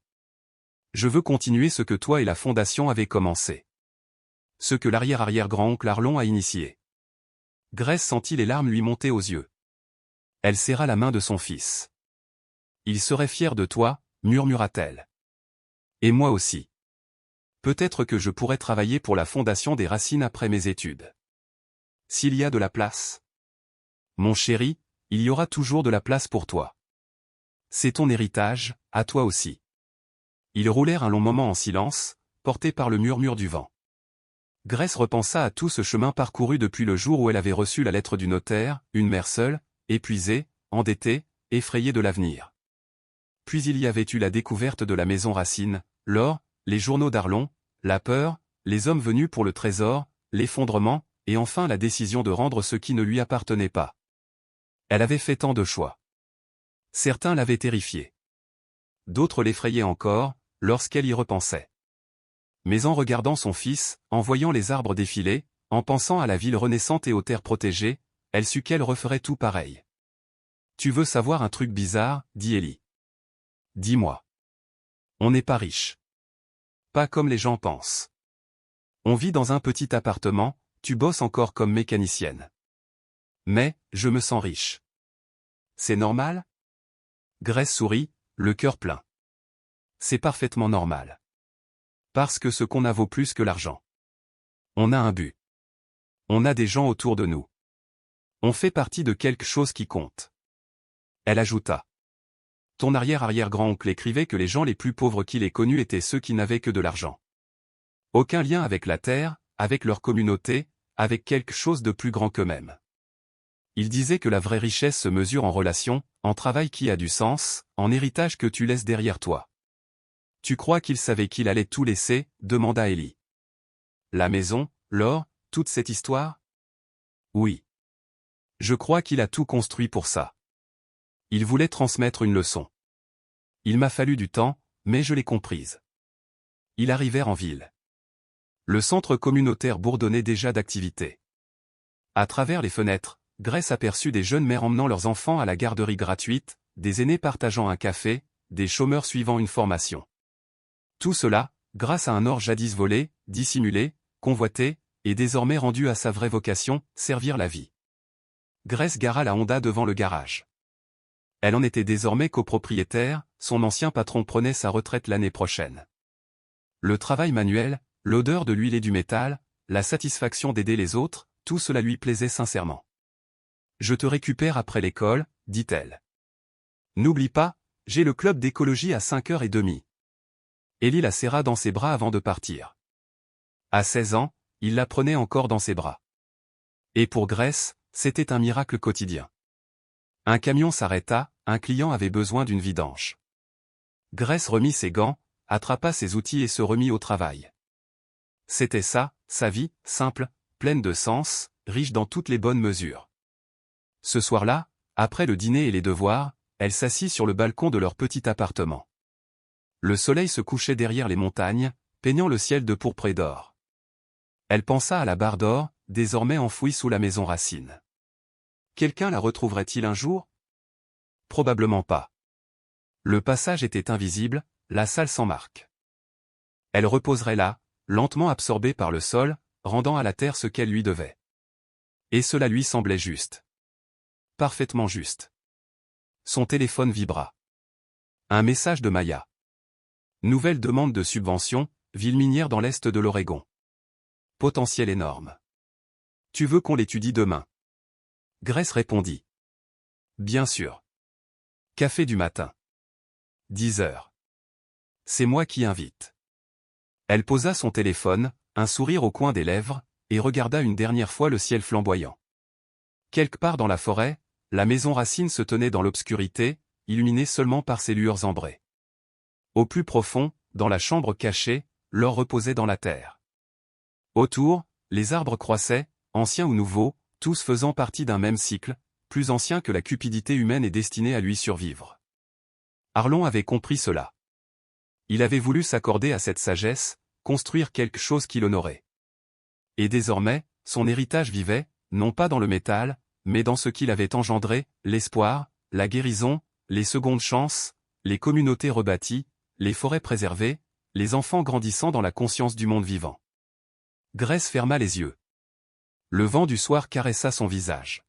Je veux continuer ce que toi et la Fondation avez commencé. Ce que l'arrière-arrière-grand-oncle Arlon a initié. » Grace sentit les larmes lui monter aux yeux. Elle serra la main de son fils. « Il serait fier de toi, murmura-t-elle. Et moi aussi. Peut-être que je pourrais travailler pour la Fondation des Racines après mes études. S'il y a de la place. Mon chéri, il y aura toujours de la place pour toi. C'est ton héritage, à toi aussi. » Ils roulèrent un long moment en silence, portés par le murmure du vent. Grace repensa à tout ce chemin parcouru depuis le jour où elle avait reçu la lettre du notaire, une mère seule, épuisée, endettée, effrayée de l'avenir. Puis il y avait eu la découverte de la maison Racine, l'or, les journaux d'Arlon, la peur, les hommes venus pour le trésor, l'effondrement, et enfin la décision de rendre ce qui ne lui appartenait pas. Elle avait fait tant de choix. Certains l'avaient terrifiée. D'autres l'effrayaient encore, lorsqu'elle y repensait. Mais en regardant son fils, en voyant les arbres défiler, en pensant à la ville renaissante et aux terres protégées, elle sut qu'elle referait tout pareil. « Tu veux savoir un truc bizarre, dit Ellie. Dis-moi. On n'est pas riche. Pas comme les gens pensent. On vit dans un petit appartement, tu bosses encore comme mécanicienne. Mais, je me sens riche. C'est normal? » Grace sourit, le cœur plein. C'est parfaitement normal. Parce que ce qu'on a vaut plus que l'argent. On a un but. On a des gens autour de nous. On fait partie de quelque chose qui compte. Elle ajouta. Ton arrière-arrière-grand-oncle écrivait que les gens les plus pauvres qu'il ait connus étaient ceux qui n'avaient que de l'argent. Aucun lien avec la terre, avec leur communauté, avec quelque chose de plus grand qu'eux-mêmes. Il disait que la vraie richesse se mesure en relation, en travail qui a du sens, en héritage que tu laisses derrière toi. Tu crois qu'il savait qu'il allait tout laisser? Demanda Ellie. La maison, l'or, toute cette histoire? Oui. Je crois qu'il a tout construit pour ça. Il voulait transmettre une leçon. Il m'a fallu du temps, mais je l'ai comprise. Ils arrivèrent en ville. Le centre communautaire bourdonnait déjà d'activité. À travers les fenêtres, Grace aperçut des jeunes mères emmenant leurs enfants à la garderie gratuite, des aînés partageant un café, des chômeurs suivant une formation. Tout cela, grâce à un or jadis volé, dissimulé, convoité, et désormais rendu à sa vraie vocation, servir la vie. Grace gara la Honda devant le garage. Elle en était désormais copropriétaire, son ancien patron prenait sa retraite l'année prochaine. Le travail manuel, l'odeur de l'huile et du métal, la satisfaction d'aider les autres, tout cela lui plaisait sincèrement. « Je te récupère après l'école, dit-elle. N'oublie pas, j'ai le club d'écologie à 5h30. Ellie la serra dans ses bras avant de partir. À 16 ans, il la prenait encore dans ses bras. Et pour Grace, c'était un miracle quotidien. Un camion s'arrêta, un client avait besoin d'une vidange. Grace remit ses gants, attrapa ses outils et se remit au travail. C'était ça, sa vie, simple, pleine de sens, riche dans toutes les bonnes mesures. Ce soir-là, après le dîner et les devoirs, elle s'assit sur le balcon de leur petit appartement. Le soleil se couchait derrière les montagnes, peignant le ciel de pourpre et d'or. Elle pensa à la barre d'or, désormais enfouie sous la maison Racine. Quelqu'un la retrouverait-il un jour? Probablement pas. Le passage était invisible, la salle sans marque. Elle reposerait là, lentement absorbée par le sol, rendant à la terre ce qu'elle lui devait. Et cela lui semblait juste. Parfaitement juste. Son téléphone vibra. Un message de Maya. Nouvelle demande de subvention, ville minière dans l'est de l'Oregon. Potentiel énorme. Tu veux qu'on l'étudie demain? Grace répondit. Bien sûr. Café du matin. 10h. C'est moi qui invite. Elle posa son téléphone, un sourire au coin des lèvres, et regarda une dernière fois le ciel flamboyant. Quelque part dans la forêt, la maison Racine se tenait dans l'obscurité, illuminée seulement par ses lueurs ambrées. Au plus profond, dans la chambre cachée, l'or reposait dans la terre. Autour, les arbres croissaient, anciens ou nouveaux, tous faisant partie d'un même cycle, plus ancien que la cupidité humaine et destiné à lui survivre. Arlon avait compris cela. Il avait voulu s'accorder à cette sagesse, construire quelque chose qui l'honorait. Et désormais, son héritage vivait, non pas dans le métal, mais dans ce qu'il avait engendré, l'espoir, la guérison, les secondes chances, les communautés rebâties, les forêts préservées, les enfants grandissant dans la conscience du monde vivant. Grèce ferma les yeux. Le vent du soir caressa son visage.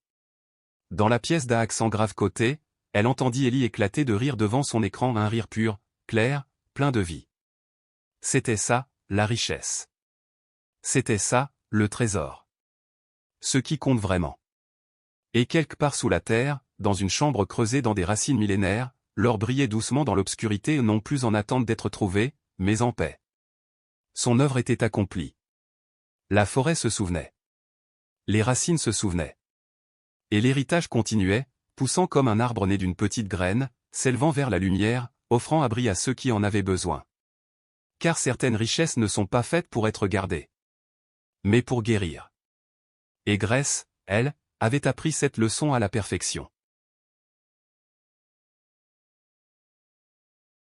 Dans la pièce d'à accent grave côté, elle entendit Élie éclater de rire devant son écran, un rire pur, clair, plein de vie. C'était ça, la richesse. C'était ça, le trésor. Ce qui compte vraiment. Et quelque part sous la terre, dans une chambre creusée dans des racines millénaires, l'or brillait doucement dans l'obscurité, non plus en attente d'être trouvé, mais en paix. Son œuvre était accomplie. La forêt se souvenait. Les racines se souvenaient. Et l'héritage continuait, poussant comme un arbre né d'une petite graine, s'élevant vers la lumière, offrant abri à ceux qui en avaient besoin. Car certaines richesses ne sont pas faites pour être gardées, mais pour guérir. Et Grèce, elle, avait appris cette leçon à la perfection.